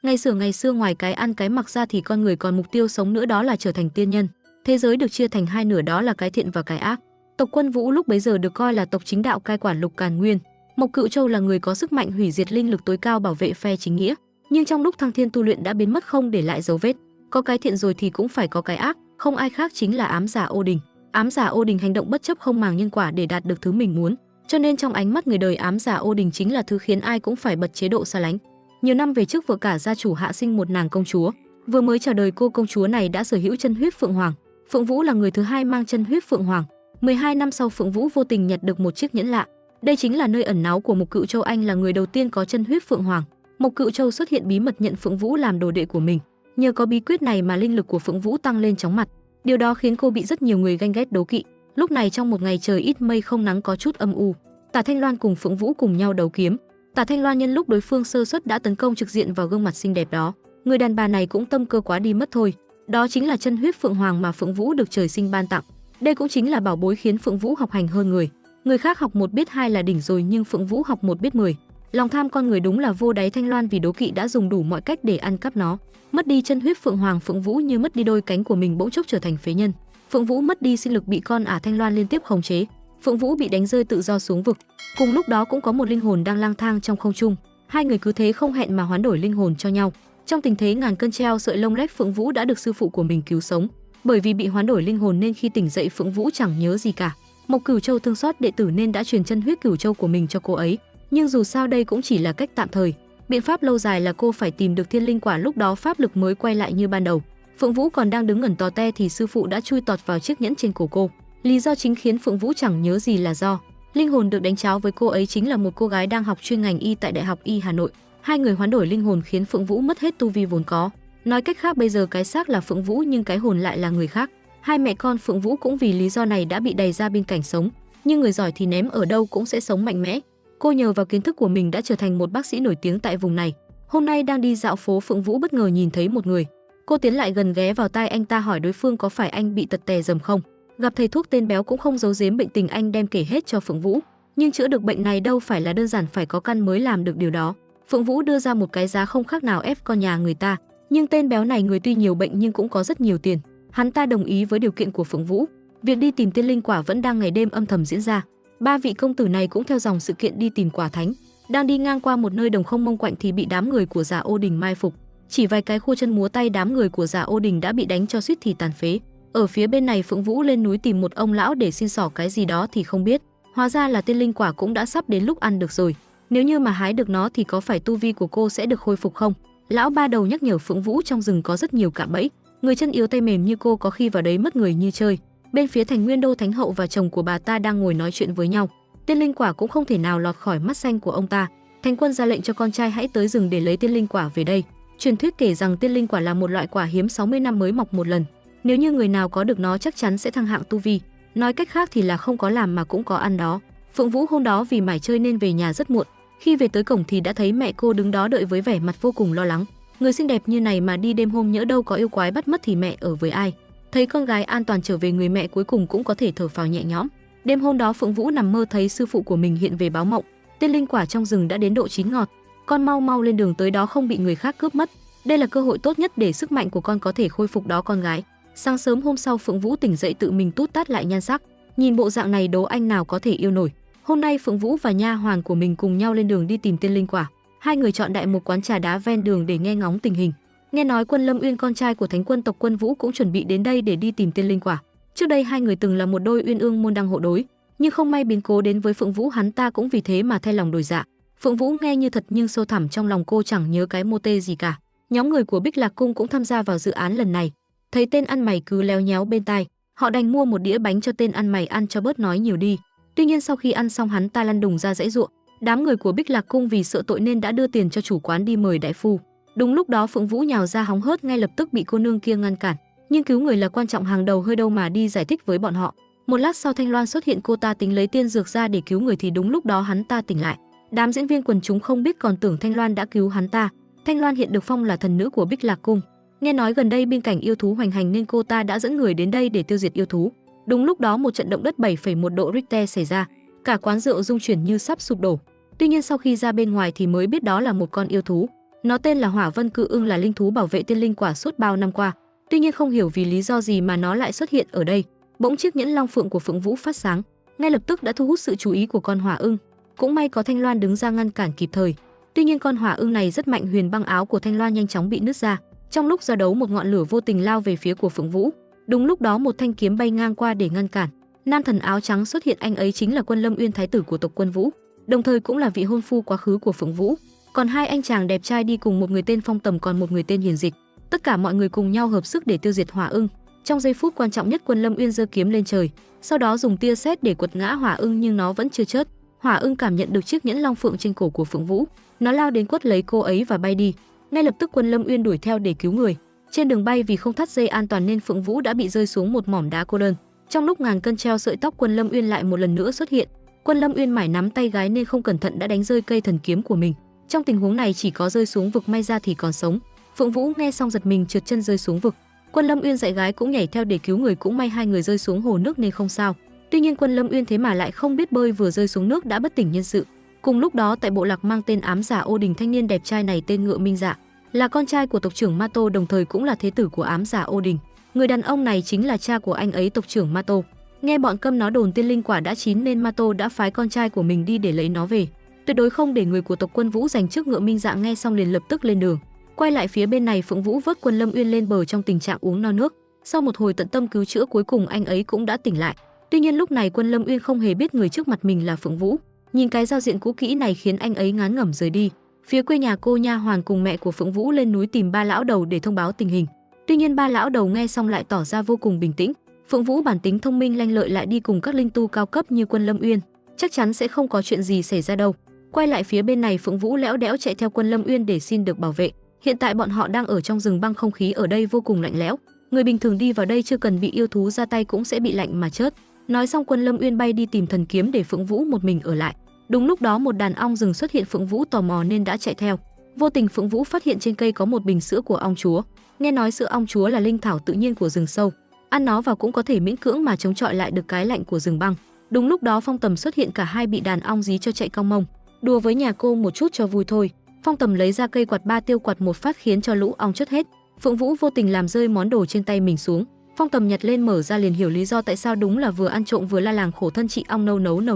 Ngày xưa ngoài cái ăn cái mặc ra thì con người còn mục tiêu sống nữa, đó là trở thành tiên nhân. Thế giới được chia thành hai nửa, đó là cái thiện và cái ác. Tộc Quân Vũ lúc bấy giờ được coi là tộc chính đạo cai quản Lục Càn Nguyên. Mộc Cựu Châu là người có sức mạnh hủy diệt linh lực tối cao bảo vệ phe chính nghĩa, nhưng trong lúc thăng thiên tu luyện đã biến mất không để lại dấu vết. Có cái thiện rồi thì cũng phải có cái ác, không ai khác chính là ám giả Odin. Ám giả Odin hành động bất chấp không màng nhân quả để đạt được thứ mình muốn, cho nên trong ánh mắt người đời, ám giả Odin chính là thứ khiến ai cũng phải bật chế độ xa lánh. Nhiều năm về trước, vợ cả gia chủ Hạ sinh một nàng công chúa. Vừa mới chào đời, cô công chúa này đã sở hữu chân huyết Phượng Hoàng. Phượng Vũ là người thứ hai mang chân huyết Phượng Hoàng. 12 năm sau, Phượng Vũ vô tình nhặt được một chiếc nhẫn lạ. Đây chính là nơi ẩn náu của Mộc Cựu Châu, anh là người đầu tiên có chân huyết Phượng Hoàng. Mộc Cựu Châu xuất hiện bí mật nhận Phượng Vũ làm đồ đệ của mình. Nhờ có bí quyết này mà linh lực của Phượng Vũ tăng lên chóng mặt. Điều đó khiến cô bị rất nhiều người ganh ghét đố kỵ. Lúc này trong một ngày trời ít mây không nắng có chút âm u, Tả Thanh Loan cùng Phượng Vũ cùng nhau đấu kiếm. Tả Thanh Loan nhân lúc đối phương sơ suất đã tấn công trực diện vào gương mặt xinh đẹp đó. Người đàn bà này cũng tâm cơ quá đi mất thôi. Đó chính là chân huyết Phượng Hoàng mà Phượng Vũ được trời sinh ban tặng. Đây cũng chính là bảo bối khiến Phượng Vũ học hành hơn người. Người khác học một biết hai là đỉnh rồi, nhưng Phượng Vũ học một biết 10. Lòng tham con người đúng là vô đáy. Thanh Loan vì đố kỵ đã dùng đủ mọi cách để ăn cắp nó. Mất đi chân huyết Phượng Hoàng, Phượng Vũ như mất đi đôi cánh của mình, bỗng chốc trở thành phế nhân. Phượng Vũ mất đi sinh lực bị con ả Thanh Loan liên tiếp khống chế. Phượng Vũ bị đánh rơi tự do xuống vực. Cùng lúc đó cũng có một linh hồn đang lang thang trong không trung. Hai người cứ thế không hẹn mà hoán đổi linh hồn cho nhau. Trong tình thế ngàn cân treo sợi lông lách, Phượng Vũ đã được sư phụ của mình cứu sống. Bởi vì bị hoán đổi linh hồn nên khi tỉnh dậy Phượng Vũ chẳng nhớ gì cả. Mộc Cửu Châu thương xót đệ tử nên đã truyền chân huyết Cửu Châu của mình cho cô ấy. Nhưng dù sao đây cũng chỉ là cách tạm thời. Biện pháp lâu dài là cô phải tìm được thiên linh quả, lúc đó pháp lực mới quay lại như ban đầu. Phượng Vũ còn đang đứng ngẩn tò te thì sư phụ đã chui tọt vào chiếc nhẫn trên cổ cô. Lý do chính khiến Phượng Vũ chẳng nhớ gì là do linh hồn được đánh tráo với cô ấy chính là một cô gái đang học chuyên ngành y tại Đại học Y Hà Nội. Hai người hoán đổi linh hồn khiến Phượng Vũ mất hết tu vi vốn có. Nói cách khác, bây giờ cái xác là Phượng Vũ nhưng cái hồn lại là người khác. Hai mẹ con Phượng Vũ cũng vì lý do này đã bị đày ra bên cảnh sống, nhưng người giỏi thì ném ở đâu cũng sẽ sống mạnh mẽ. Cô nhờ vào kiến thức của mình đã trở thành một bác sĩ nổi tiếng tại vùng này. Hôm nay đang đi dạo phố, Phượng Vũ bất ngờ nhìn thấy một người. Cô tiến lại gần, ghé vào tai anh ta hỏi đối phương có phải anh bị tật tè rầm không. Gặp thầy thuốc tên béo cũng không giấu giếm bệnh tình, anh đem kể hết cho Phượng Vũ. Nhưng chữa được bệnh này đâu phải là đơn giản, phải có căn mới làm được điều đó. Phượng Vũ đưa ra một cái giá không khác nào ép con nhà người ta. Nhưng tên béo này người tuy nhiều bệnh nhưng cũng có rất nhiều tiền. Hắn ta đồng ý với điều kiện của Phượng Vũ. Việc đi tìm tiên linh quả vẫn đang ngày đêm âm thầm diễn ra. Ba vị công tử này cũng theo dòng sự kiện đi tìm quả thánh. Đang đi ngang qua một nơi đồng không mông quạnh thì bị đám người của Giả Ô Đình mai phục. Chỉ vài cái khua chân múa tay, đám người của Giả Ô Đình đã bị đánh cho suýt thì tàn phế. Ở phía bên này, Phượng Vũ lên núi tìm một ông lão để xin xỏ cái gì đó thì không biết. Hóa ra là tiên linh quả cũng đã sắp đến lúc ăn được rồi. Nếu như mà hái được nó thì có phải tu vi của cô sẽ được khôi phục không? Lão ba đầu nhắc nhở Phượng Vũ trong rừng có rất nhiều cạm bẫy. Người chân yếu tay mềm như cô có khi vào đấy mất người như chơi. Bên phía Thành Nguyên Đô, Thánh hậu và chồng của bà ta đang ngồi nói chuyện với nhau. Tiên linh quả cũng không thể nào lọt khỏi mắt xanh của ông ta. Thánh quân ra lệnh cho con trai hãy tới rừng để lấy tiên linh quả về đây. Truyền thuyết kể rằng tiên linh quả là một loại quả hiếm 60 năm mới mọc một lần. Nếu như người nào có được nó chắc chắn sẽ thăng hạng tu vi. Nói cách khác thì là không có làm mà cũng có ăn đó. Phượng Vũ hôm đó vì mải chơi nên về nhà rất muộn. Khi về tới cổng thì đã thấy mẹ cô đứng đó đợi với vẻ mặt vô cùng lo lắng. Người xinh đẹp như này mà đi đêm hôm nhỡ đâu có yêu quái bắt mất thì mẹ ở với ai? Thấy con gái an toàn trở về, người mẹ cuối cùng cũng có thể thở phào nhẹ nhõm. Đêm hôm đó Phượng Vũ nằm mơ thấy sư phụ của mình hiện về báo mộng. Tiên linh quả trong rừng đã đến độ chín ngọt. Con mau mau lên đường tới đó không bị người khác cướp mất. Đây là cơ hội tốt nhất để sức mạnh của con có thể khôi phục đó con gái. Sáng sớm hôm sau, Phượng Vũ tỉnh dậy tự mình tút tát lại nhan sắc. Nhìn bộ dạng này đố anh nào có thể yêu nổi. Hôm nay Phượng Vũ và nha hoàn của mình cùng nhau lên đường đi tìm tiên linh quả. Hai người chọn đại một quán trà đá ven đường để nghe ngóng tình hình. Nghe nói Quân Lâm Uyên, con trai của Thánh quân tộc Quân Vũ, cũng chuẩn bị đến đây để đi tìm tiên linh quả. Trước đây hai người từng là một đôi uyên ương môn đăng hộ đối, nhưng không may biến cố đến với Phượng Vũ, hắn ta cũng vì thế mà thay lòng đổi dạ. Phượng Vũ nghe như thật nhưng sâu thẳm trong lòng cô chẳng nhớ cái mô tê gì cả. Nhóm người của Bích Lạc Cung cũng tham gia vào dự án lần này. Thấy tên ăn mày cứ léo nhéo bên tai, họ đành mua một đĩa bánh cho tên ăn mày ăn cho bớt nói nhiều đi. Tuy nhiên sau khi ăn xong hắn ta lăn đùng ra giãy giụa. Đám người của Bích Lạc Cung vì sợ tội nên đã đưa tiền cho chủ quán đi mời đại phu. Đúng lúc đó Phượng Vũ nhào ra hóng hớt, ngay lập tức bị cô nương kia ngăn cản. Nhưng cứu người là quan trọng hàng đầu, hơi đâu mà đi giải thích với bọn họ. Một lát sau Thanh Loan xuất hiện, cô ta tính lấy tiên dược ra để cứu người thì đúng lúc đó hắn ta tỉnh lại. Đám diễn viên quần chúng không biết còn tưởng Thanh Loan đã cứu hắn ta. Thanh Loan hiện được phong là thần nữ của Bích Lạc Cung. Nghe nói gần đây biên cảnh yêu thú hoành hành nên cô ta đã dẫn người đến đây để tiêu diệt yêu thú. Đúng lúc đó một trận động đất 7,1 độ Richter xảy ra, cả quán rượu rung chuyển như sắp sụp đổ. Tuy nhiên sau khi ra bên ngoài thì mới biết đó là một con yêu thú. Nó tên là Hỏa Vân Cự Ưng, là linh thú bảo vệ tiên linh quả suốt bao năm qua. Tuy nhiên không hiểu vì lý do gì mà nó lại xuất hiện ở đây. Bỗng chiếc nhẫn long phượng của Phượng Vũ phát sáng, ngay lập tức đã thu hút sự chú ý của con hỏa ưng. Cũng may có Thanh Loan đứng ra ngăn cản kịp thời. Tuy nhiên con hỏa ưng này rất mạnh, huyền băng áo của Thanh Loan nhanh chóng bị nứt ra. Trong lúc giao đấu, một ngọn lửa vô tình lao về phía của Phượng Vũ. Đúng lúc đó một thanh kiếm bay ngang qua để ngăn cản. Nam thần áo trắng xuất hiện, anh ấy chính là Quân Lâm Uyên, thái tử của tộc Quân Vũ, đồng thời cũng là vị hôn phu quá khứ của Phượng Vũ. Còn hai anh chàng đẹp trai đi cùng, một người tên Phong Tầm, còn một người tên Hiền Dịch. Tất cả mọi người cùng nhau hợp sức để tiêu diệt hỏa ưng. Trong giây phút quan trọng nhất, Quân Lâm Uyên giơ kiếm lên trời, sau đó dùng tia sét để quật ngã hỏa ưng, nhưng nó vẫn chưa chết. Hỏa ưng cảm nhận được chiếc nhẫn long phượng trên cổ của Phượng Vũ, nó lao đến quất lấy cô ấy và bay đi. Ngay lập tức Quân Lâm Uyên đuổi theo để cứu người. Trên đường bay vì không thắt dây an toàn nên Phượng Vũ đã bị rơi xuống một mỏm đá cô đơn. Trong lúc ngàn cân treo sợi tóc, Quân Lâm Uyên lại một lần nữa xuất hiện. Quân Lâm Uyên mải nắm tay gái nên không cẩn thận đã đánh rơi cây thần kiếm của mình. Trong tình huống này chỉ có rơi xuống vực may ra thì còn sống. Phượng Vũ nghe xong giật mình, trượt chân rơi xuống vực. Quân Lâm Uyên dạy gái cũng nhảy theo để cứu người, cũng may hai người rơi xuống hồ nước nên không sao. Tuy nhiên Quân Lâm Uyên thế mà lại không biết bơi, vừa rơi xuống nước đã bất tỉnh nhân sự. Cùng lúc đó tại bộ lạc mang tên Ám Giả Ô Đình, thanh niên đẹp trai này tên Ngựa Minh Dạ, là con trai của tộc trưởng Ma Tô, đồng thời cũng là thế tử của Ám Giả Ô Đình. Người đàn ông này chính là cha của anh ấy, tộc trưởng Ma Tô. Nghe bọn Câm nó đồn tiên linh quả đã chín nên Ma Tô đã phái con trai của mình đi để lấy nó về, tuyệt đối không để người của tộc Quân Vũ giành chức. Ngựa Minh Dạ nghe xong liền lập tức lên đường. Quay lại phía bên này, Phượng Vũ vớt Quân Lâm Uyên lên bờ trong tình trạng uống no nước. Sau một hồi tận tâm cứu chữa, cuối cùng anh ấy cũng đã tỉnh lại. Tuy nhiên lúc này Quân Lâm Uyên không hề biết người trước mặt mình là Phượng Vũ. Nhìn cái giao diện cũ kỹ này khiến anh ấy ngán ngẩm rời đi. Phía quê nhà cô nha hoàn cùng mẹ của Phượng Vũ lên núi tìm ba lão đầu để thông báo tình hình. Tuy nhiên ba lão đầu nghe xong lại tỏ ra vô cùng bình tĩnh. Phượng Vũ bản tính thông minh lanh lợi lại đi cùng các linh tu cao cấp như Quân Lâm Uyên, chắc chắn sẽ không có chuyện gì xảy ra đâu. Quay lại phía bên này, Phượng Vũ lẽo đẽo chạy theo Quân Lâm Uyên để xin được bảo vệ. Hiện tại bọn họ đang ở trong rừng băng, không khí ở đây vô cùng lạnh lẽo. Người bình thường đi vào đây chưa cần bị yêu thú ra tay cũng sẽ bị lạnh mà chết. Nói xong Quân Lâm Uyên bay đi tìm thần kiếm để Phượng Vũ một mình ở lại. Đúng lúc đó một đàn ong rừng xuất hiện, Phượng Vũ tò mò nên đã chạy theo. Vô tình Phượng Vũ phát hiện trên cây có một bình sữa của ong chúa. Nghe nói sữa ong chúa là linh thảo tự nhiên của rừng sâu, ăn nó vào cũng có thể miễn cưỡng mà chống chọi lại được cái lạnh của rừng băng. Đúng lúc đó Phong Tầm xuất hiện, cả hai bị đàn ong dí cho chạy cong mông. Đùa với nhà cô một chút cho vui thôi. Phong Tầm lấy ra cây quạt ba tiêu quạt một phát khiến cho lũ ong chết hết. Phượng Vũ vô tình làm rơi món đồ trên tay mình xuống. Phong Tầm nhặt lên mở ra liền hiểu lý do tại sao, đúng là vừa ăn trộm vừa la làng khổ thân chị ong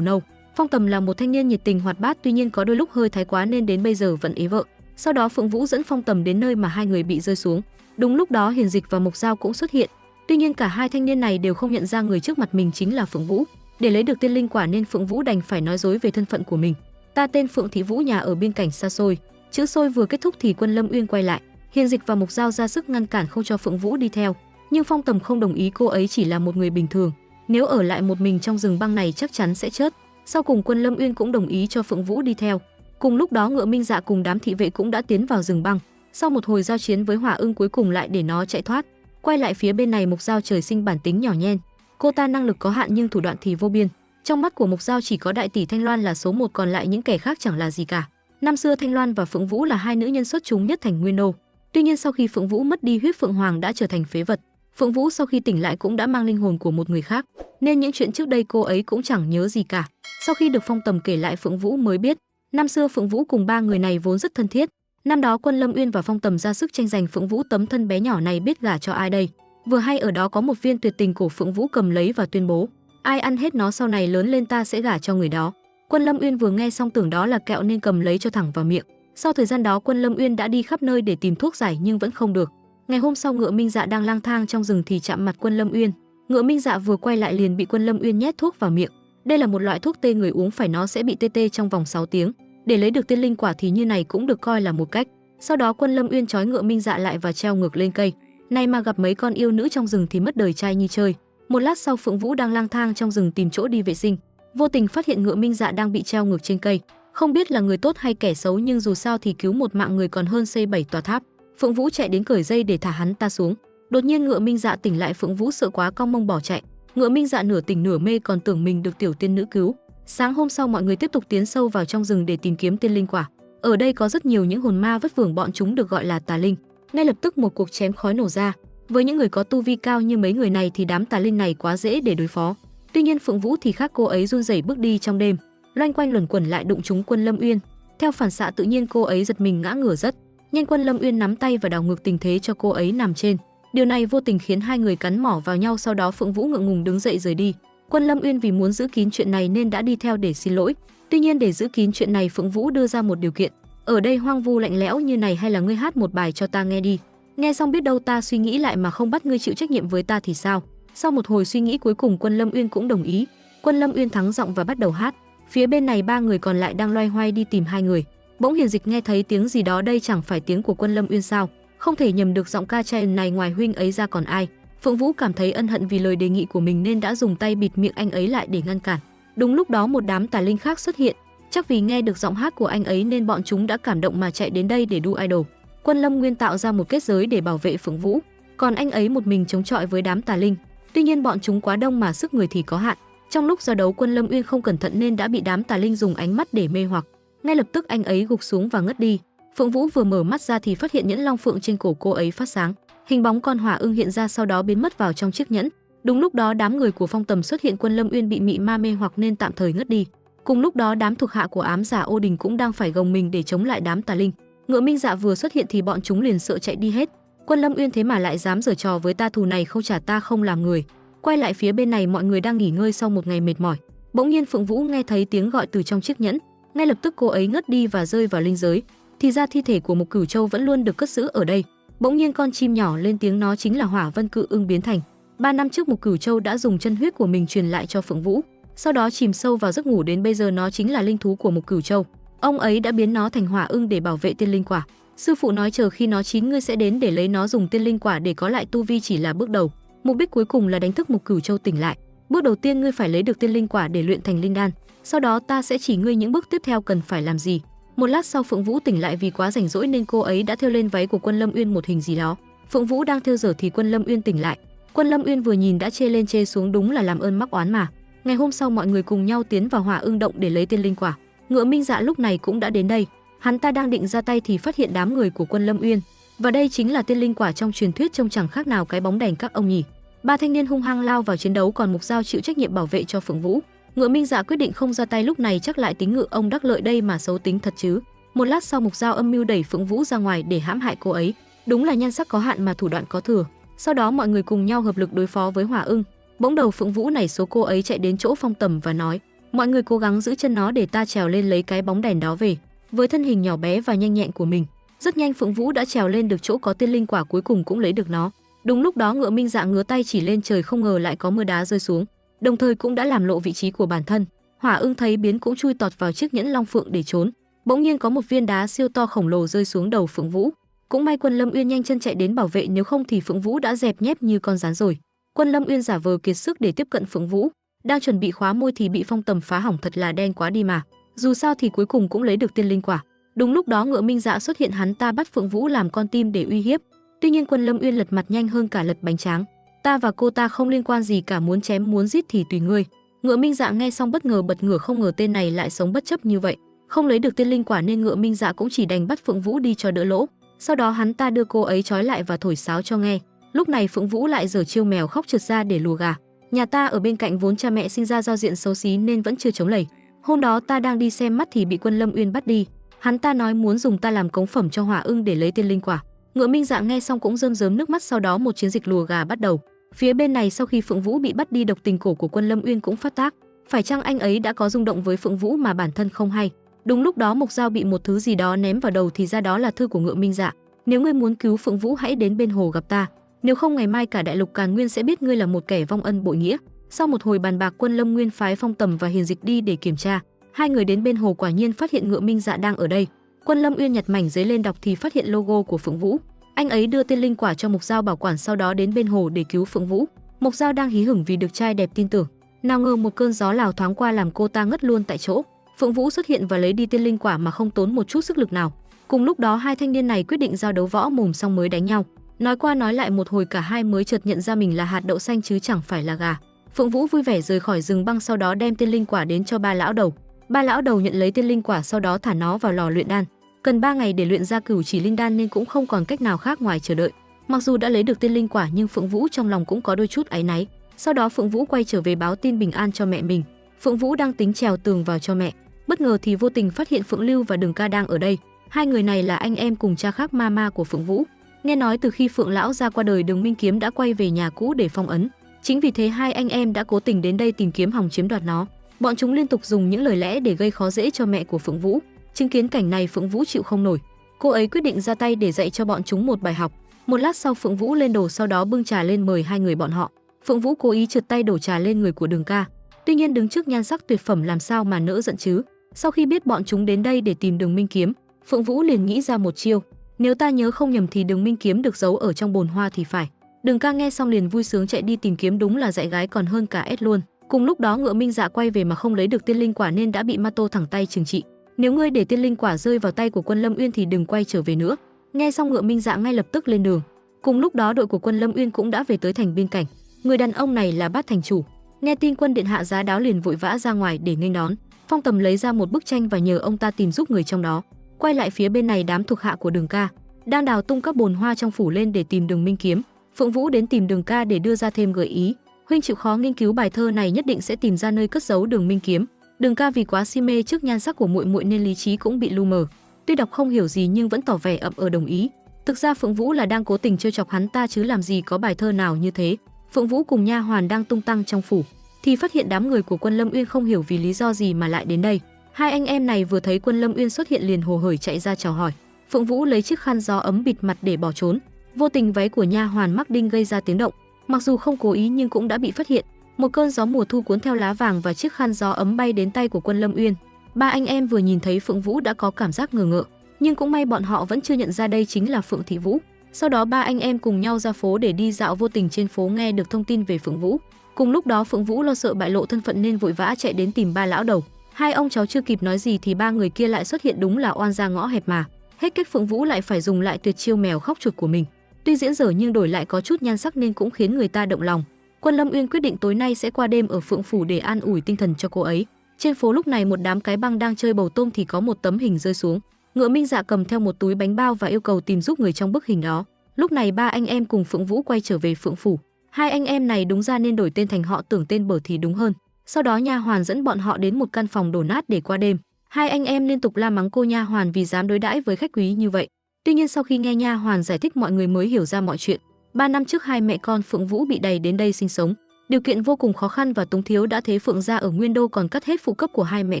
nâu. Phong Tầm là một thanh niên nhiệt tình hoạt bát, tuy nhiên có đôi lúc hơi thái quá nên đến bây giờ vẫn ế vợ. Sau đó Phượng Vũ dẫn Phong Tầm đến nơi mà hai người bị rơi xuống. Đúng lúc đó Hiền Dịch và Mộc Dao cũng xuất hiện. Tuy nhiên cả hai thanh niên này đều không nhận ra người trước mặt mình chính là Phượng Vũ. Để lấy được tiên linh quả nên Phượng Vũ đành phải nói dối về thân phận của mình. Ta tên Phượng Thị Vũ, nhà ở biên cảnh xa xôi. Chữ xôi vừa kết thúc thì Quân Lâm Uyên quay lại. Hiền Dịch và Mộc Dao ra sức ngăn cản không cho Phượng Vũ đi theo, nhưng Phong Tầm không đồng ý, cô ấy chỉ là một người bình thường, nếu ở lại một mình trong rừng băng này chắc chắn sẽ chết. Sau cùng Quân Lâm Uyên cũng đồng ý cho Phượng Vũ đi theo. Cùng lúc đó Ngựa Minh Dạ cùng đám thị vệ cũng đã tiến vào rừng băng. Sau một hồi giao chiến với hỏa ưng, cuối cùng lại để nó chạy thoát. Quay lại phía bên này, Mộc Dao trời sinh bản tính nhỏ nhen, cô ta năng lực có hạn nhưng thủ đoạn thì vô biên. Trong mắt của Mộc Dao chỉ có đại tỷ Thanh Loan là số 1, còn lại những kẻ khác chẳng là gì cả. Năm xưa Thanh Loan và Phượng Vũ là hai nữ nhân xuất chúng nhất thành Nguyên Đô. Tuy nhiên sau khi Phượng Vũ mất đi huyết Phượng Hoàng đã trở thành phế vật. Phượng Vũ sau khi tỉnh lại cũng đã mang linh hồn của một người khác, nên những chuyện trước đây cô ấy cũng chẳng nhớ gì cả. Sau khi được Phong Tầm kể lại, Phượng Vũ mới biết, năm xưa Phượng Vũ cùng ba người này vốn rất thân thiết. Năm đó Quân Lâm Uyên và Phong Tầm ra sức tranh giành Phượng Vũ, tấm thân bé nhỏ này biết gả cho ai đây. Vừa hay ở đó có một viên tuyệt tình cổ, Phượng Vũ cầm lấy và tuyên bố, ai ăn hết nó sau này lớn lên ta sẽ gả cho người đó. Quân Lâm Uyên vừa nghe xong tưởng đó là kẹo nên cầm lấy cho thẳng vào miệng. Sau thời gian đó Quân Lâm Uyên đã đi khắp nơi để tìm thuốc giải nhưng vẫn không được. Ngày hôm sau Ngựa Minh Dạ đang lang thang trong rừng thì chạm mặt Quân Lâm Uyên. Ngựa Minh Dạ vừa quay lại liền bị Quân Lâm Uyên nhét thuốc vào miệng. Đây là một loại thuốc tê, người uống phải nó sẽ bị tê tê trong vòng 6 tiếng. Để lấy được tiên linh quả thì như này cũng được coi là một cách. Sau đó Quân Lâm Uyên trói Ngựa Minh Dạ lại và treo ngược lên cây. Này mà gặp mấy con yêu nữ trong rừng thì mất đời trai như chơi. Một lát sau Phượng Vũ đang lang thang trong rừng tìm chỗ đi vệ sinh, vô tình phát hiện Ngựa Minh Dạ đang bị treo ngược trên cây. Không biết là người tốt hay kẻ xấu nhưng dù sao thì cứu một mạng người còn hơn xây 7 tòa tháp. Phượng Vũ chạy đến cởi dây để thả hắn ta xuống. Đột nhiên Ngựa Minh Dạ tỉnh lại, Phượng Vũ sợ quá cong mông bỏ chạy. Ngựa Minh Dạ nửa tỉnh nửa mê còn tưởng mình được tiểu tiên nữ cứu. Sáng hôm sau mọi người tiếp tục tiến sâu vào trong rừng để tìm kiếm tiên linh quả. Ở đây có rất nhiều những hồn ma vất vưởng, bọn chúng được gọi là tà linh. Ngay lập tức một cuộc chém khói nổ ra. Với những người có tu vi cao như mấy người này thì đám tà linh này quá dễ để đối phó. Tuy nhiên Phượng Vũ thì khác, cô ấy run rẩy bước đi trong đêm, loanh quanh luẩn quẩn lại đụng trúng Quân Lâm Uyên. Theo phản xạ tự nhiên cô ấy giật mình ngã ngửa rất. Nhanh Quân Lâm Uyên nắm tay và đảo ngược tình thế cho cô ấy nằm trên. Điều này vô tình khiến hai người cắn mỏ vào nhau, sau đó Phượng Vũ ngượng ngùng đứng dậy rời đi. Quân Lâm Uyên vì muốn giữ kín chuyện này nên đã đi theo để xin lỗi. Tuy nhiên để giữ kín chuyện này, Phượng Vũ đưa ra một điều kiện. Ở đây hoang vu lạnh lẽo như này, hay là ngươi hát một bài cho ta nghe đi. Nghe xong biết đâu ta suy nghĩ lại mà không bắt ngươi chịu trách nhiệm với ta thì sao? Sau một hồi suy nghĩ cuối cùng Quân Lâm Uyên cũng đồng ý. Quân Lâm Uyên thắng giọng và bắt đầu hát. Phía bên này ba người còn lại đang loay hoay đi tìm hai người. Bỗng Hiền Dịch nghe thấy tiếng gì đó, đây chẳng phải tiếng của Quân Lâm Uyên sao? Không thể nhầm được giọng ca trai này, ngoài huynh ấy ra còn ai? Phượng Vũ cảm thấy ân hận vì lời đề nghị của mình nên đã dùng tay bịt miệng anh ấy lại để ngăn cản. Đúng lúc đó một đám tà linh khác xuất hiện, chắc vì nghe được giọng hát của anh ấy nên bọn chúng đã cảm động mà chạy đến đây để đu idol. Quân Lâm Nguyên tạo ra một kết giới để bảo vệ Phượng Vũ, còn anh ấy một mình chống chọi với đám tà linh. Tuy nhiên bọn chúng quá đông mà sức người thì có hạn. Trong lúc giao đấu, Quân Lâm Uyên không cẩn thận nên đã bị đám tà linh dùng ánh mắt để mê hoặc. Ngay lập tức anh ấy gục xuống và ngất đi. Phượng Vũ vừa mở mắt ra thì phát hiện nhẫn long phượng trên cổ cô ấy phát sáng. Hình bóng con hỏa ưng hiện ra, sau đó biến mất vào trong chiếc nhẫn. Đúng lúc đó đám người của Phong Tầm xuất hiện, Quân Lâm Uyên bị mị ma mê hoặc nên tạm thời ngất đi. Cùng lúc đó đám thuộc hạ của ám giả Ô Đình cũng đang phải gồng mình để chống lại đám tà linh. Ngựa Minh Dạ vừa xuất hiện thì bọn chúng liền sợ chạy đi hết. Quân Lâm Uyên thế mà lại dám giở trò với ta, thù này không trả ta không làm người. Quay lại phía bên này, mọi người đang nghỉ ngơi sau một ngày mệt mỏi. Bỗng nhiên Phượng Vũ nghe thấy tiếng gọi từ trong chiếc nhẫn. Ngay lập tức cô ấy ngất đi và rơi vào linh giới. Thì ra thi thể của một cửu châu vẫn luôn được cất giữ ở đây. Bỗng nhiên con chim nhỏ lên tiếng, nó chính là Hỏa Vân Cự Ưng biến thành. 3 năm trước một cửu châu đã dùng chân huyết của mình truyền lại cho Phượng Vũ, sau đó chìm sâu vào giấc ngủ, đến bây giờ nó chính là linh thú của một cửu châu. Ông ấy đã biến nó thành hỏa ưng để bảo vệ tiên linh quả. Sư phụ nói chờ khi nó chín ngươi sẽ đến để lấy nó dùng tiên linh quả để có lại tu vi, chỉ là bước đầu. Mục đích cuối cùng là đánh thức một cửu châu tỉnh lại. Bước đầu tiên ngươi phải lấy được tiên linh quả để luyện thành linh đan. Sau đó ta sẽ chỉ ngươi những bước tiếp theo cần phải làm gì. Một lát sau Phượng Vũ tỉnh lại, vì quá rảnh rỗi nên cô ấy đã thêu lên váy của Quân Lâm Uyên một hình gì đó. Phượng Vũ đang thêu dở thì Quân Lâm Uyên tỉnh lại. Quân Lâm Uyên vừa nhìn đã chê lên chê xuống, đúng là làm ơn mắc oán mà. Ngày hôm sau mọi người cùng nhau tiến vào Hỏa Ưng động để lấy tiên linh quả. Ngựa Minh Dạ lúc này cũng đã đến đây. Hắn ta đang định ra tay thì phát hiện đám người của Quân Lâm Uyên. Và đây chính là tiên linh quả trong truyền thuyết, trông chẳng khác nào cái bóng đèn các ông nhỉ. 3 thanh niên hung hăng lao vào chiến đấu, còn Mục Dao chịu trách nhiệm bảo vệ cho Phượng Vũ. Ngựa Minh Dạ quyết định không ra tay lúc này, chắc lại tính ngự ông đắc lợi đây mà xấu tính thật chứ. Một lát sau Mục Dao âm mưu đẩy Phượng Vũ ra ngoài để hãm hại cô ấy. Đúng là nhan sắc có hạn mà thủ đoạn có thừa. Sau đó mọi người cùng nhau hợp lực đối phó với Hỏa Ưng. Bỗng đầu Phượng Vũ nảy số, cô ấy chạy đến chỗ Phong Tầm và nói: mọi người cố gắng giữ chân nó để ta trèo lên lấy cái bóng đèn đó về. Với thân hình nhỏ bé và nhanh nhẹn của mình, rất nhanh Phượng Vũ đã trèo lên được chỗ có tiên linh quả, cuối cùng cũng lấy được nó. Đúng lúc đó Ngựa Minh Dạ ngứa tay chỉ lên trời, không ngờ lại có mưa đá rơi xuống, đồng thời cũng đã làm lộ vị trí của bản thân. Hỏa Ưng thấy biến cũng chui tọt vào chiếc nhẫn long phượng để trốn. Bỗng nhiên có một viên đá siêu to khổng lồ rơi xuống đầu Phượng Vũ. Cũng may Quân Lâm Uyên nhanh chân chạy đến bảo vệ, nếu không thì Phượng Vũ đã dẹp nhép như con rắn rồi. Quân Lâm Uyên giả vờ kiệt sức để tiếp cận Phượng Vũ, đang chuẩn bị khóa môi thì bị Phong Tầm phá hỏng, thật là đen quá đi mà. Dù sao thì cuối cùng cũng lấy được tiên linh quả. Đúng lúc đó Ngựa Minh Dạ xuất hiện, hắn ta bắt Phượng Vũ làm con tin để uy hiếp. Tuy nhiên Quân Lâm Uyên lật mặt nhanh hơn cả lật bánh tráng. Ta và cô ta không liên quan gì cả, muốn chém muốn giết thì tùy ngươi. Ngựa Minh Dạ nghe xong bất ngờ bật ngửa, không ngờ tên này lại sống bất chấp như vậy. Không lấy được tiên linh quả nên Ngựa Minh Dạ cũng chỉ đành bắt Phượng Vũ đi cho đỡ lỗ. Sau đó hắn ta đưa cô ấy trói lại và thổi sáo cho nghe. Lúc này Phượng Vũ lại giở chiêu mèo khóc trượt ra để lùa gà. Nhà ta ở bên cạnh vốn cha mẹ sinh ra giao diện xấu xí nên vẫn chưa chống lầy. Hôm đó ta đang đi xem mắt thì bị Quân Lâm Uyên bắt đi. Hắn ta nói muốn dùng ta làm cống phẩm cho Hỏa Ưng để lấy tiên linh quả. Ngựa Minh Dạ nghe xong cũng rơm rớm nước mắt. Sau đó một chiến dịch lùa gà bắt đầu. Phía bên này sau khi Phượng Vũ bị bắt đi, độc tình cổ của Quân Lâm Uyên cũng phát tác. Phải chăng anh ấy đã có rung động với Phượng Vũ mà bản thân không hay? Đúng lúc đó Mục Dao bị một thứ gì đó ném vào đầu, thì ra đó là thư của Ngựa Minh Dạ. Nếu ngươi muốn cứu Phượng Vũ hãy đến bên hồ gặp ta, nếu không ngày mai cả đại lục Càn Nguyên sẽ biết ngươi là một kẻ vong ân bội nghĩa. Sau một hồi bàn bạc, Quân Lâm Nguyên phái Phong Tầm và Hiền Dịch đi để kiểm tra. Hai người đến bên hồ quả nhiên phát hiện Ngựa Minh Dạ đang ở đây. Quân Lâm Uyên nhặt mảnh giấy lên đọc thì phát hiện logo của Phượng Vũ. Anh ấy đưa tiên linh quả cho Mục Dao bảo quản, sau đó đến bên hồ để cứu Phượng Vũ. Mục Dao đang hí hửng vì được trai đẹp tin tưởng, nào ngờ một cơn gió lào thoáng qua làm cô ta ngất luôn tại chỗ. Phượng Vũ xuất hiện và lấy đi tiên linh quả mà không tốn một chút sức lực nào. Cùng lúc đó hai thanh niên này quyết định giao đấu võ mồm xong mới đánh nhau. Nói qua nói lại một hồi, cả hai mới chợt nhận ra mình là hạt đậu xanh chứ chẳng phải là gà. Phượng Vũ vui vẻ rời khỏi rừng băng, sau đó đem tiên linh quả đến cho ba lão đầu. Ba lão đầu nhận lấy tiên linh quả, sau đó thả nó vào lò luyện đan. Cần 3 ngày để luyện ra cửu chỉ linh đan nên cũng không còn cách nào khác ngoài chờ đợi. Mặc dù đã lấy được tiên linh quả nhưng Phượng Vũ trong lòng cũng có đôi chút áy náy. Sau đó Phượng Vũ quay trở về báo tin bình an cho mẹ mình. Phượng Vũ đang tính trèo tường vào cho mẹ, bất ngờ thì vô tình phát hiện Phượng Lưu và Đường Ca đang ở đây. Hai người này là anh em cùng cha khác mama của Phượng Vũ. Nghe nói từ khi Phượng lão gia qua đời, Đường Minh Kiếm đã quay về nhà cũ để phong ấn. Chính vì thế hai anh em đã cố tình đến đây tìm kiếm hòng chiếm đoạt nó. Bọn chúng liên tục dùng những lời lẽ để gây khó dễ cho mẹ của Phượng Vũ. Chứng kiến cảnh này, Phượng Vũ chịu không nổi. Cô ấy quyết định ra tay để dạy cho bọn chúng một bài học. Một lát sau, Phượng Vũ lên đồ, sau đó bưng trà lên mời hai người bọn họ. Phượng Vũ cố ý trượt tay đổ trà lên người của Đường Ca. Tuy nhiên đứng trước nhan sắc tuyệt phẩm làm sao mà nỡ giận chứ. Sau khi biết bọn chúng đến đây để tìm Đường Minh Kiếm, Phượng Vũ liền nghĩ ra một chiêu. Nếu ta nhớ không nhầm thì Đường Minh Kiếm được giấu ở trong bồn hoa thì phải. Đường Ca nghe xong liền vui sướng chạy đi tìm kiếm, đúng là dạy gái còn hơn cả ét luôn. Cùng lúc đó Ngựa Minh Dạ quay về mà không lấy được tiên linh quả nên đã bị Ma Tô thẳng tay trừng trị. Nếu ngươi để tiên linh quả rơi vào tay của Quân Lâm Uyên thì đừng quay trở về nữa. Nghe xong Ngựa Minh Dạ ngay lập tức lên đường. Cùng lúc đó đội của Quân Lâm Uyên cũng đã về tới thành biên cảnh. Người đàn ông này là Bát thành chủ. Nghe tin quân điện hạ giá đáo liền vội vã ra ngoài để nghênh đón. Phong Tầm lấy ra một bức tranh và nhờ ông ta tìm giúp người trong đó. Quay lại phía bên này, đám thuộc hạ của Đường Ca đang đào tung các bồn hoa trong phủ lên để tìm Đường Minh Kiếm. Phượng Vũ đến tìm Đường Ca để đưa ra thêm gợi ý. Huynh chịu khó nghiên cứu bài thơ này, nhất định sẽ tìm ra nơi cất giấu Đường Minh Kiếm. Đường Ca vì quá si mê trước nhan sắc của muội muội nên lý trí cũng bị lu mờ. Tuy đọc không hiểu gì nhưng vẫn tỏ vẻ ậm đồng ý. Thực ra Phượng Vũ là đang cố tình trêu chọc hắn ta chứ làm gì có bài thơ nào như thế. Phượng Vũ cùng nha hoàn đang tung tăng trong phủ thì phát hiện đám người của Quân Lâm Uyên không hiểu vì lý do gì mà lại đến đây. Hai anh em này vừa thấy Quân Lâm Uyên xuất hiện liền hồ hởi chạy ra chào hỏi. Phượng Vũ lấy chiếc khăn gió ấm bịt mặt để bỏ trốn. Vô tình váy của nha hoàn mắc đinh gây ra tiếng động, mặc dù không cố ý nhưng cũng đã bị phát hiện. Một cơn gió mùa thu cuốn theo lá vàng và chiếc khăn gió ấm bay đến tay của Quân Lâm Uyên. Ba anh em vừa nhìn thấy Phượng Vũ đã có cảm giác ngờ ngợ, nhưng cũng may bọn họ vẫn chưa nhận ra đây chính là Phượng Thị Vũ. Sau đó ba anh em cùng nhau ra phố để đi dạo, vô tình trên phố nghe được thông tin về Phượng Vũ. Cùng lúc đó Phượng Vũ lo sợ bại lộ thân phận nên vội vã chạy đến tìm ba lão đầu. Hai ông cháu chưa kịp nói gì thì ba người kia lại xuất hiện, đúng là oan gia ngõ hẹp mà. Hết cách Phượng Vũ lại phải dùng lại tuyệt chiêu mèo khóc chuột của mình. Tuy diễn dở nhưng đổi lại có chút nhan sắc nên cũng khiến người ta động lòng. Quân Lâm Uyên quyết định tối nay sẽ qua đêm ở Phượng phủ để an ủi tinh thần cho cô ấy. Trên phố lúc này một đám cái băng đang chơi bầu tôm thì có một tấm hình rơi xuống. Ngựa Minh Dạ cầm theo một túi bánh bao và yêu cầu tìm giúp người trong bức hình đó. Lúc này ba anh em cùng Phượng Vũ quay trở về Phượng phủ. Hai anh em này đúng ra nên đổi tên thành họ Tưởng, tên Bở thì đúng hơn. Sau đó nha hoàn dẫn bọn họ đến một căn phòng đổ nát để qua đêm. Hai anh em liên tục la mắng cô nha hoàn vì dám đối đãi với khách quý như vậy. Tuy nhiên sau khi nghe nha hoàn giải thích mọi người mới hiểu ra mọi chuyện. 3 năm trước hai mẹ con Phượng Vũ bị đày đến đây sinh sống. Điều kiện vô cùng khó khăn và túng thiếu, đã thế Phượng gia ở Nguyên Đô còn cắt hết phụ cấp của hai mẹ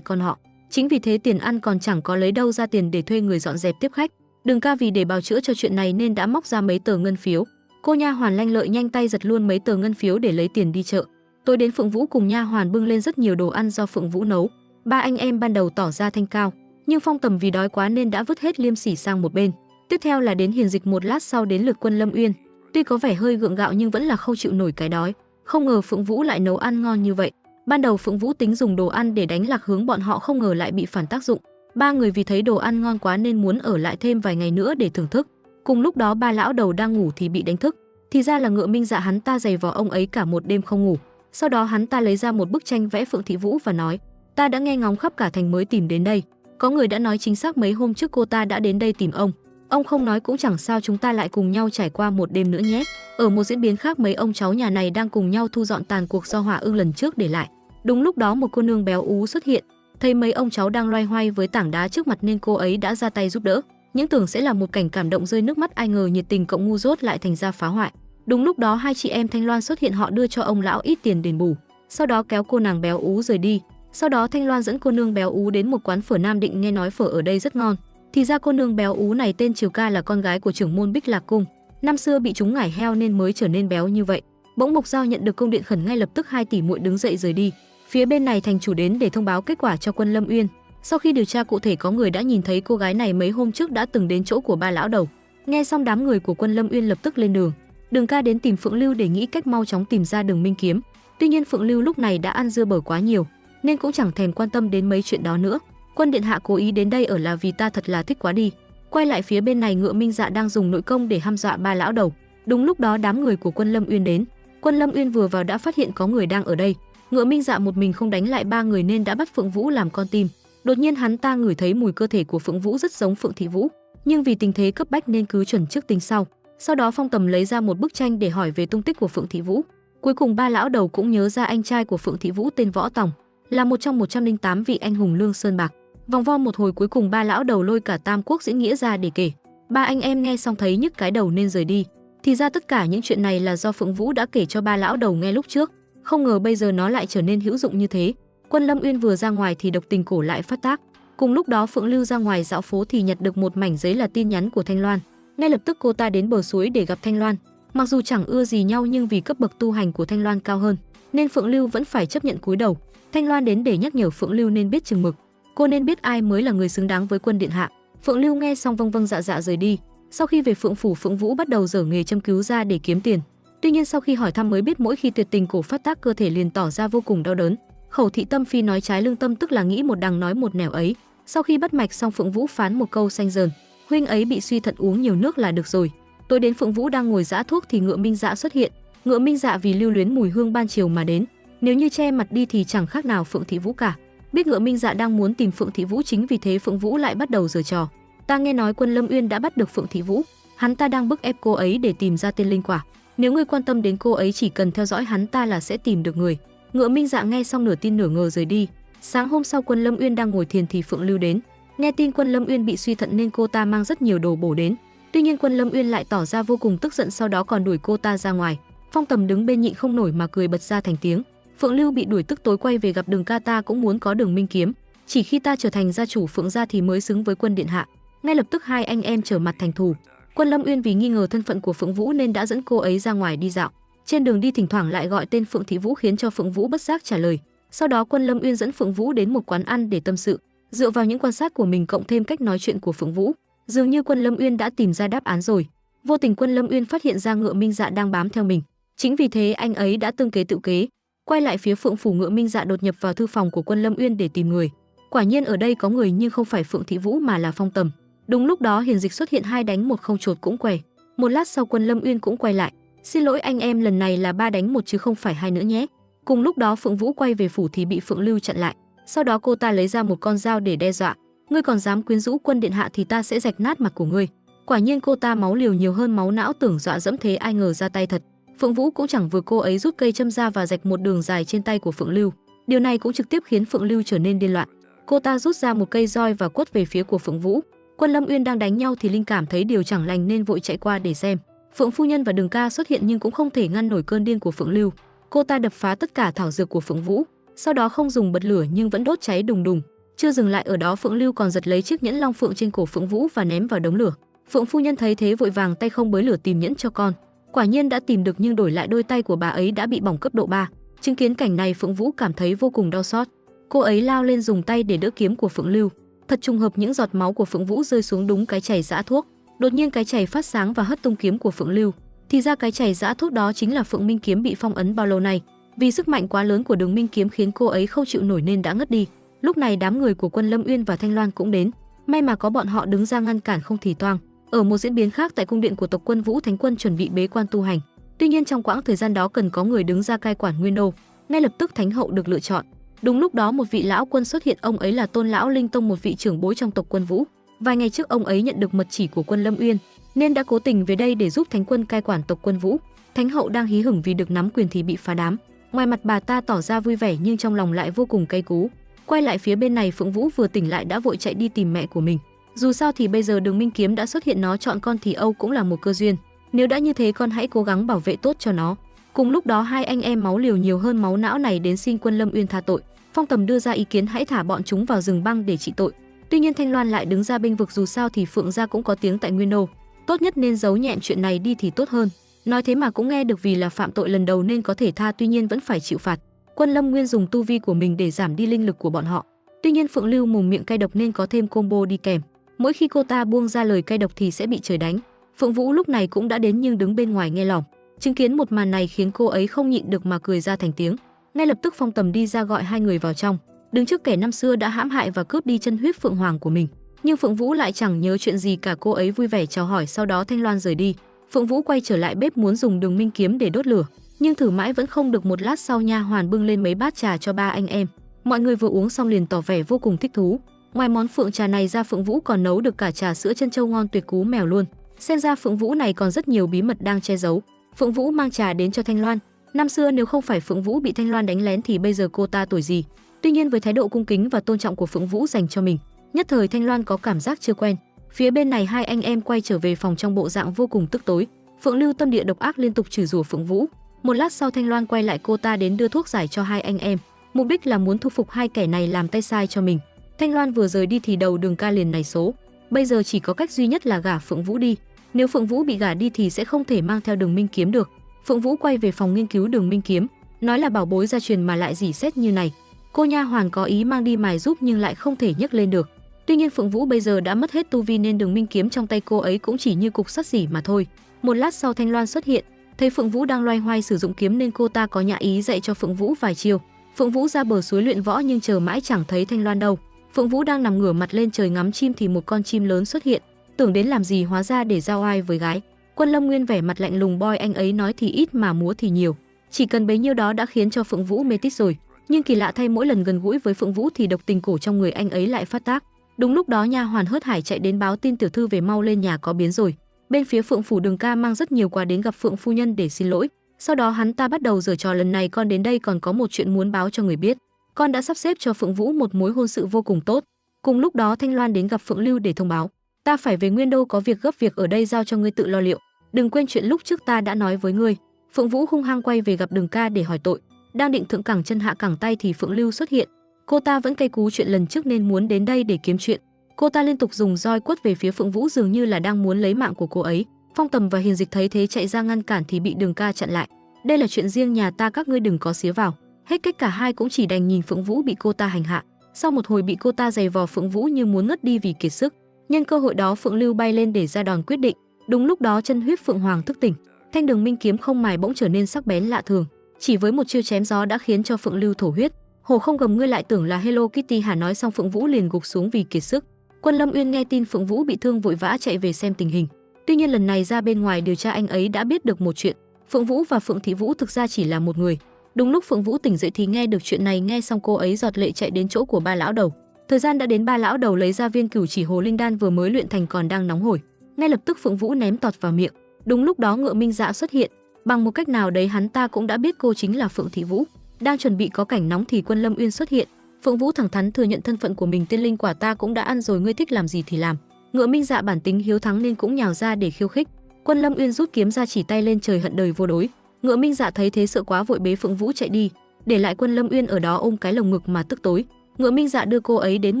con họ. Chính vì thế tiền ăn còn chẳng có lấy đâu ra tiền để thuê người dọn dẹp tiếp khách. Đường Ca vì để bào chữa cho chuyện này nên đã móc ra mấy tờ ngân phiếu. Cô nha hoàn lanh lợi nhanh tay giật luôn mấy tờ ngân phiếu để lấy tiền đi chợ. Tối đến Phượng Vũ cùng nha hoàn bưng lên rất nhiều đồ ăn do Phượng Vũ nấu. Ba anh em ban đầu tỏ ra thanh cao, nhưng Phong Tầm vì đói quá nên đã vứt hết liêm sỉ sang một bên. Tiếp theo là đến Hiền Dịch, một lát sau đến lượt Quân Lâm Uyên. Tuy có vẻ hơi gượng gạo nhưng vẫn là không chịu nổi cái đói. Không ngờ Phượng Vũ lại nấu ăn ngon như vậy. Ban đầu Phượng Vũ tính dùng đồ ăn để đánh lạc hướng bọn họ, không ngờ lại bị phản tác dụng. Ba người vì thấy đồ ăn ngon quá nên muốn ở lại thêm vài ngày nữa để thưởng thức. Cùng lúc đó ba lão đầu đang ngủ thì bị đánh thức. Thì ra là Ngựa Minh Dạ, hắn ta giày vò ông ấy cả một đêm không ngủ. Sau đó hắn ta lấy ra một bức tranh vẽ Phượng Thị Vũ và nói: ta đã nghe ngóng khắp cả thành mới tìm đến đây. Có người đã nói chính xác mấy hôm trước cô ta đã đến đây tìm ông. Ông không nói cũng chẳng sao, chúng ta lại cùng nhau trải qua một đêm nữa nhé. Ở một diễn biến khác, mấy ông cháu nhà này đang cùng nhau thu dọn tàn cuộc do Hỏa Ưng lần trước để lại. Đúng lúc đó một cô nương béo ú xuất hiện, thấy mấy ông cháu đang loay hoay với tảng đá trước mặt nên cô ấy đã ra tay giúp đỡ. Những tưởng sẽ là một cảnh cảm động rơi nước mắt, ai ngờ nhiệt tình cộng ngu dốt lại thành ra phá hoại. Đúng lúc đó hai chị em Thanh Loan xuất hiện, họ đưa cho ông lão ít tiền đền bù, sau đó kéo cô nàng béo ú rời đi. Sau đó Thanh Loan dẫn cô nương béo ú đến một quán phở Nam Định, nghe nói phở ở đây rất ngon. Thì ra cô nương béo ú này tên Triều Ca, là con gái của trưởng môn Bích Lạc Cung. Năm xưa bị trúng ngải heo nên mới trở nên béo như vậy. Bỗng Mộc Giao nhận được công điện khẩn, ngay lập tức hai tỷ muội đứng dậy rời đi. Phía bên này thành chủ đến để thông báo kết quả cho Quân Lâm Uyên. Sau khi điều tra cụ thể, có người đã nhìn thấy cô gái này mấy hôm trước đã từng đến chỗ của ba lão đầu. Nghe xong đám người của Quân Lâm Uyên lập tức lên đường. Đường Ca đến tìm Phượng Lưu để nghĩ cách mau chóng tìm ra Đường Minh Kiếm. Tuy nhiên Phượng Lưu lúc này đã ăn dưa bở quá nhiều nên cũng chẳng thèm quan tâm đến mấy chuyện đó nữa. Quân điện hạ cố ý đến đây ở là vì ta thật là thích quá đi. Quay lại phía bên này, Ngựa Minh Dạ đang dùng nội công để hăm dọa ba lão đầu. Đúng lúc đó đám người của Quân Lâm Uyên đến. Quân Lâm Uyên vừa vào đã phát hiện có người đang ở đây. Ngựa Minh Dạ một mình không đánh lại ba người nên đã bắt Phượng Vũ làm con tim. Đột nhiên hắn ta ngửi thấy mùi cơ thể của Phượng Vũ rất giống Phượng Thị Vũ, nhưng vì tình thế cấp bách nên cứ chuẩn trước tính sau. Sau đó Phong Tầm lấy ra một bức tranh để hỏi về tung tích của Phượng Thị Vũ. Cuối cùng ba lão đầu cũng nhớ ra anh trai của Phượng Thị Vũ tên Võ Tòng là một trong 108 vị anh hùng Lương Sơn Bạc. Vòng vo một hồi cuối cùng ba lão đầu lôi cả Tam Quốc diễn nghĩa ra để kể. Ba anh em nghe xong thấy nhức cái đầu nên rời đi. Thì ra tất cả những chuyện này là do Phượng Vũ đã kể cho ba lão đầu nghe lúc trước, không ngờ bây giờ nó lại trở nên hữu dụng như thế. Quân Lâm Uyên vừa ra ngoài thì độc tình cổ lại phát tác. Cùng lúc đó Phượng Lưu ra ngoài dạo phố thì nhặt được một mảnh giấy là tin nhắn của Thanh Loan. Ngay lập tức cô ta đến bờ suối để gặp Thanh Loan. Mặc dù chẳng ưa gì nhau nhưng vì cấp bậc tu hành của Thanh Loan cao hơn nên Phượng Lưu vẫn phải chấp nhận cúi đầu. Thanh Loan đến để nhắc nhở Phượng Lưu nên biết chừng mực. Cô nên biết ai mới là người xứng đáng với quân điện hạ. Phượng Lưu nghe xong vâng vâng dạ dạ rời đi. Sau khi về Phượng phủ, Phượng Vũ bắt đầu dở nghề châm cứu da để kiếm tiền. Tuy nhiên sau khi hỏi thăm mới biết mỗi khi tuyệt tình cổ phát tác cơ thể liền tỏ ra vô cùng đau đớn. Khẩu thị tâm phi nói trái lương tâm, tức là nghĩ một đằng nói một nẻo ấy. Sau khi bắt mạch xong Phượng Vũ phán một câu xanh dờn: huynh ấy bị suy thận, uống nhiều nước là được rồi. Tối đến Phượng Vũ đang ngồi giã thuốc thì Ngựa Minh Dạ xuất hiện. Ngựa Minh Dạ vì lưu luyến mùi hương ban chiều mà đến, nếu như che mặt đi thì chẳng khác nào Phượng Thị Vũ cả. Biết Ngựa Minh Dạ đang muốn tìm Phượng Thị Vũ, chính vì thế Phượng Vũ lại bắt đầu giở trò. Ta nghe nói Quân Lâm Uyên đã bắt được Phượng Thị Vũ, hắn ta đang bức ép cô ấy để tìm ra tên linh quả. Nếu ngươi quan tâm đến cô ấy, chỉ cần theo dõi hắn ta là sẽ tìm được người. Ngựa Minh Dạ nghe xong nửa tin nửa ngờ rời đi. Sáng hôm sau Quân Lâm Uyên đang ngồi thiền thì Phượng Lưu đến. Nghe tin Quân Lâm Uyên bị suy thận nên cô ta mang rất nhiều đồ bổ đến. Tuy nhiên Quân Lâm Uyên lại tỏ ra vô cùng tức giận, sau đó còn đuổi cô ta ra ngoài. Phong Tầm đứng bên nhịn không nổi mà cười bật ra thành tiếng. Phượng Lưu bị đuổi tức tối quay về gặp Đường Ca, ta cũng muốn có Đường Minh kiếm, chỉ khi ta trở thành gia chủ Phượng gia thì mới xứng với quân điện hạ. Ngay lập tức hai anh em trở mặt thành thù. Quân Lâm Uyên vì nghi ngờ thân phận của Phượng Vũ nên đã dẫn cô ấy ra ngoài đi dạo. Trên đường đi thỉnh thoảng lại gọi tên Phượng Thị Vũ khiến cho Phượng Vũ bất giác trả lời. Sau đó Quân Lâm Uyên dẫn Phượng Vũ đến một quán ăn để tâm sự. Dựa vào những quan sát của mình cộng thêm cách nói chuyện của Phượng Vũ, dường như Quân Lâm Uyên đã tìm ra đáp án rồi. Vô tình Quân Lâm Uyên phát hiện ra Ngựa Minh Dạ đang bám theo mình. Chính vì thế anh ấy đã tương kế tự kế. Quay lại phía Phượng phủ, Ngựa Minh Dạ đột nhập vào thư phòng của Quân Lâm Uyên để tìm người. Quả nhiên ở đây có người nhưng không phải Phượng Thị Vũ mà là Phong Tầm. Đúng lúc đó Hiền Dịch xuất hiện, 2 đánh 1 không chột cũng què. Một lát sau Quân Lâm Uyên cũng quay lại. Xin lỗi anh em, lần này là 3 đánh 1 chứ không phải 2 nữa nhé. Cùng lúc đó Phượng Vũ quay về phủ thì bị Phượng Lưu chặn lại. Sau đó cô ta lấy ra một con dao để đe dọa. Ngươi còn dám quyến rũ quân điện hạ thì ta sẽ rạch nát mặt của ngươi. Quả nhiên cô ta máu liều nhiều hơn máu não, tưởng dọa dẫm thế ai ngờ ra tay thật. Phượng Vũ cũng chẳng vừa, cô ấy rút cây châm ra và rạch một đường dài trên tay của Phượng Lưu. Điều này cũng trực tiếp khiến Phượng Lưu trở nên điên loạn. Cô ta rút ra một cây roi và quất về phía của Phượng Vũ. Quân Lâm Uyên đang đánh nhau thì linh cảm thấy điều chẳng lành nên vội chạy qua để xem. Phượng phu nhân và Đường Ca xuất hiện nhưng cũng không thể ngăn nổi cơn điên của Phượng Lưu. Cô ta đập phá tất cả thảo dược của Phượng Vũ, sau đó không dùng bật lửa nhưng vẫn đốt cháy đùng đùng. Chưa dừng lại ở đó, Phượng Lưu còn giật lấy chiếc nhẫn long phượng trên cổ Phượng Vũ và ném vào đống lửa. Phượng phu nhân thấy thế vội vàng tay không bới lửa tìm nhẫn cho con. Quả nhiên đã tìm được nhưng đổi lại đôi tay của bà ấy đã bị bỏng cấp độ 3. Chứng kiến cảnh này Phượng Vũ cảm thấy vô cùng đau xót. Cô ấy lao lên dùng tay để đỡ kiếm của Phượng Lưu. Thật trùng hợp, những giọt máu của Phượng Vũ rơi xuống đúng cái chày giã thuốc. Đột nhiên cái chày phát sáng và hất tung kiếm của Phượng Lưu. Thì ra cái chày giã thuốc đó chính là Phượng Minh kiếm bị phong ấn bao lâu nay. Vì sức mạnh quá lớn của Đường Minh kiếm khiến cô ấy không chịu nổi nên đã ngất đi. Lúc này đám người của Quân Lâm Uyên và Thanh Loan cũng đến. May mà có bọn họ đứng ra ngăn cản không thì toang. Ở một diễn biến khác, tại cung điện của tộc quân, Vũ Thánh Quân chuẩn bị bế quan tu hành. Tuy nhiên trong quãng thời gian đó cần có người đứng ra cai quản Nguyên Đô. Ngay lập tức Thánh hậu được lựa chọn. Đúng lúc đó một vị lão quân xuất hiện, ông ấy là Tôn Lão Linh Tông, một vị trưởng bối trong tộc Quân Vũ. Vài ngày trước ông ấy nhận được mật chỉ của Quân Lâm Uyên nên đã cố tình về đây để giúp Thánh quân cai quản tộc Quân Vũ. Thánh hậu đang hí hửng vì được nắm quyền thì bị phá đám. Ngoài mặt bà ta tỏ ra vui vẻ nhưng trong lòng lại vô cùng cay cú. Quay lại phía bên này, Phượng Vũ vừa tỉnh lại đã vội chạy đi tìm mẹ của mình. Dù sao thì bây giờ Đường Minh kiếm đã xuất hiện, nó chọn con thì Âu cũng là một cơ duyên. Nếu đã như thế con hãy cố gắng bảo vệ tốt cho nó. Cùng lúc đó hai anh em máu liều nhiều hơn máu não này đến xin Quân Lâm Uyên tha tội. Phong Tầm đưa ra ý kiến hãy thả bọn chúng vào rừng băng để trị tội. Tuy nhiên Thanh Loan lại đứng ra bênh vực, dù sao thì Phượng gia cũng có tiếng tại Nguyên Đô, tốt nhất nên giấu nhẹm chuyện này đi thì tốt hơn. Nói thế mà cũng nghe được, vì là phạm tội lần đầu nên có thể tha, tuy nhiên vẫn phải chịu phạt. Quân Lâm Nguyên dùng tu vi của mình để giảm đi linh lực của bọn họ. Tuy nhiên Phượng Lưu mồm miệng cay độc nên có thêm combo đi kèm. Mỗi khi cô ta buông ra lời cay độc thì sẽ bị trời đánh. Phượng Vũ lúc này cũng đã đến nhưng đứng bên ngoài nghe lỏm. Chứng kiến một màn này khiến cô ấy không nhịn được mà cười ra thành tiếng. Ngay lập tức Phong Tầm đi ra gọi hai người vào trong, đứng trước kẻ năm xưa đã hãm hại và cướp đi chân huyết Phượng Hoàng của mình. Nhưng Phượng Vũ lại chẳng nhớ chuyện gì cả, cô ấy vui vẻ chào hỏi, sau đó Thanh Loan rời đi. Phượng Vũ quay trở lại bếp muốn dùng Đường Minh kiếm để đốt lửa, nhưng thử mãi vẫn không được. Một lát sau nha hoàn bưng lên mấy bát trà cho ba anh em. Mọi người vừa uống xong liền tỏ vẻ vô cùng thích thú. Ngoài món phượng trà này ra, Phượng Vũ còn nấu được cả trà sữa chân châu ngon tuyệt cú mèo luôn. Xem ra Phượng Vũ này còn rất nhiều bí mật đang che giấu. Phượng Vũ mang trà đến cho Thanh Loan. Năm xưa nếu không phải Phượng Vũ bị Thanh Loan đánh lén thì bây giờ cô ta tuổi gì. Tuy nhiên với thái độ cung kính và tôn trọng của Phượng Vũ dành cho mình, Nhất thời Thanh Loan có cảm giác chưa quen. Phía bên này hai anh em quay trở về phòng trong bộ dạng vô cùng tức tối. Phượng Lưu tâm địa độc ác liên tục chửi rủa Phượng Vũ. Một lát sau Thanh Loan quay lại, cô ta đến đưa thuốc giải cho hai anh em, mục đích là muốn thu phục hai kẻ này làm tay sai cho mình. Thanh Loan vừa rời đi thì đầu Đường Ca liền nảy số. Bây giờ chỉ có cách duy nhất là gả Phượng Vũ đi. Nếu Phượng Vũ bị gả đi thì sẽ không thể mang theo Đường Minh Kiếm được. Phượng Vũ quay về phòng nghiên cứu Đường Minh Kiếm, nói là bảo bối gia truyền mà lại rỉ sét như này. Cô nha hoàn có ý mang đi mài giúp nhưng lại không thể nhấc lên được. Tuy nhiên Phượng Vũ bây giờ đã mất hết tu vi nên Đường Minh Kiếm trong tay cô ấy cũng chỉ như cục sắt rỉ mà thôi. Một lát sau Thanh Loan xuất hiện, thấy Phượng Vũ đang loay hoay sử dụng kiếm nên cô ta có nhã ý dạy cho Phượng Vũ vài chiêu. Phượng Vũ ra bờ suối luyện võ nhưng chờ mãi chẳng thấy Thanh Loan đâu. Phượng Vũ đang nằm ngửa mặt lên trời ngắm chim thì một con chim lớn xuất hiện, tưởng đến làm gì hóa ra để giao oai với gái. Quân Lâm Nguyên vẻ mặt lạnh lùng boi anh ấy nói thì ít mà múa thì nhiều, chỉ cần bấy nhiêu đó đã khiến cho Phượng Vũ mê tít rồi. Nhưng kỳ lạ thay mỗi lần gần gũi với Phượng Vũ thì độc tình cổ trong người anh ấy lại phát tác. Đúng lúc đó nha hoàn hớt hải chạy đến báo tin tiểu thư về mau lên nhà có biến rồi. Bên phía Phượng phủ Đường Ca mang rất nhiều quà đến gặp Phượng phu nhân để xin lỗi. Sau đó hắn ta bắt đầu giở trò, lần này con đến đây còn có một chuyện muốn báo cho người biết. Con đã sắp xếp cho Phượng Vũ một mối hôn sự vô cùng tốt. Cùng lúc đó Thanh Loan đến gặp Phượng Lưu để thông báo, ta phải về Nguyên Đô có việc gấp, việc ở đây giao cho ngươi tự lo liệu. Đừng quên chuyện lúc trước ta đã nói với ngươi. Phượng Vũ hung hăng quay về gặp Đường Ca để hỏi tội. Đang định thượng cẳng chân hạ cẳng tay thì Phượng Lưu xuất hiện. Cô ta vẫn cay cú chuyện lần trước nên muốn đến đây để kiếm chuyện. Cô ta liên tục dùng roi quất về phía Phượng Vũ dường như là đang muốn lấy mạng của cô ấy. Phong Tầm và Hiền Dịch thấy thế chạy ra ngăn cản thì bị Đường Ca chặn lại. Đây là chuyện riêng nhà ta, các ngươi đừng có xía vào. Hết cách cả hai cũng chỉ đành nhìn Phượng Vũ bị cô ta hành hạ. Sau một hồi bị cô ta giày vò, Phượng Vũ như muốn ngất đi vì kiệt sức. Nhân cơ hội đó Phượng Lưu bay lên để ra đòn quyết định. Đúng lúc đó chân huyết Phượng Hoàng thức tỉnh, thanh Đường Minh kiếm không mài bỗng trở nên sắc bén lạ thường. Chỉ với một chiêu chém gió đã khiến cho Phượng Lưu thổ huyết. Hồ không gầm, ngươi lại tưởng là Hello Kitty hả? Nói xong Phượng Vũ liền gục xuống vì kiệt sức. Quân Lâm Uyên nghe tin Phượng Vũ bị thương vội vã chạy về xem tình hình. Tuy nhiên lần này ra bên ngoài điều tra anh ấy đã biết được một chuyện. Phượng Vũ và Phượng Thị Vũ thực ra chỉ là một người. Đúng lúc Phượng Vũ tỉnh dậy thì nghe được chuyện này, nghe xong cô ấy giọt lệ chạy đến chỗ của ba lão đầu. Thời gian đã đến, ba lão đầu lấy ra viên Cửu Chỉ Hồ Linh Đan vừa mới luyện thành còn đang nóng hổi. Ngay lập tức Phượng Vũ ném tọt vào miệng. Đúng lúc đó Ngựa Minh Dạ xuất hiện. Bằng một cách nào đấy hắn ta cũng đã biết cô chính là Phượng Thị Vũ. Đang chuẩn bị có cảnh nóng thì Quân Lâm Uyên xuất hiện. Phượng Vũ thẳng thắn thừa nhận thân phận của mình, tiên linh quả ta cũng đã ăn rồi, ngươi thích làm gì thì làm. Ngựa Minh Dạ bản tính hiếu thắng nên cũng nhào ra để khiêu khích. Quân Lâm Uyên rút kiếm ra chỉ tay lên trời hận đời vô đối. Ngựa Minh Dạ thấy thế sợ quá vội bế Phượng Vũ chạy đi, để lại Quân Lâm Uyên ở đó ôm cái lồng ngực mà tức tối. Ngựa Minh Dạ đưa cô ấy đến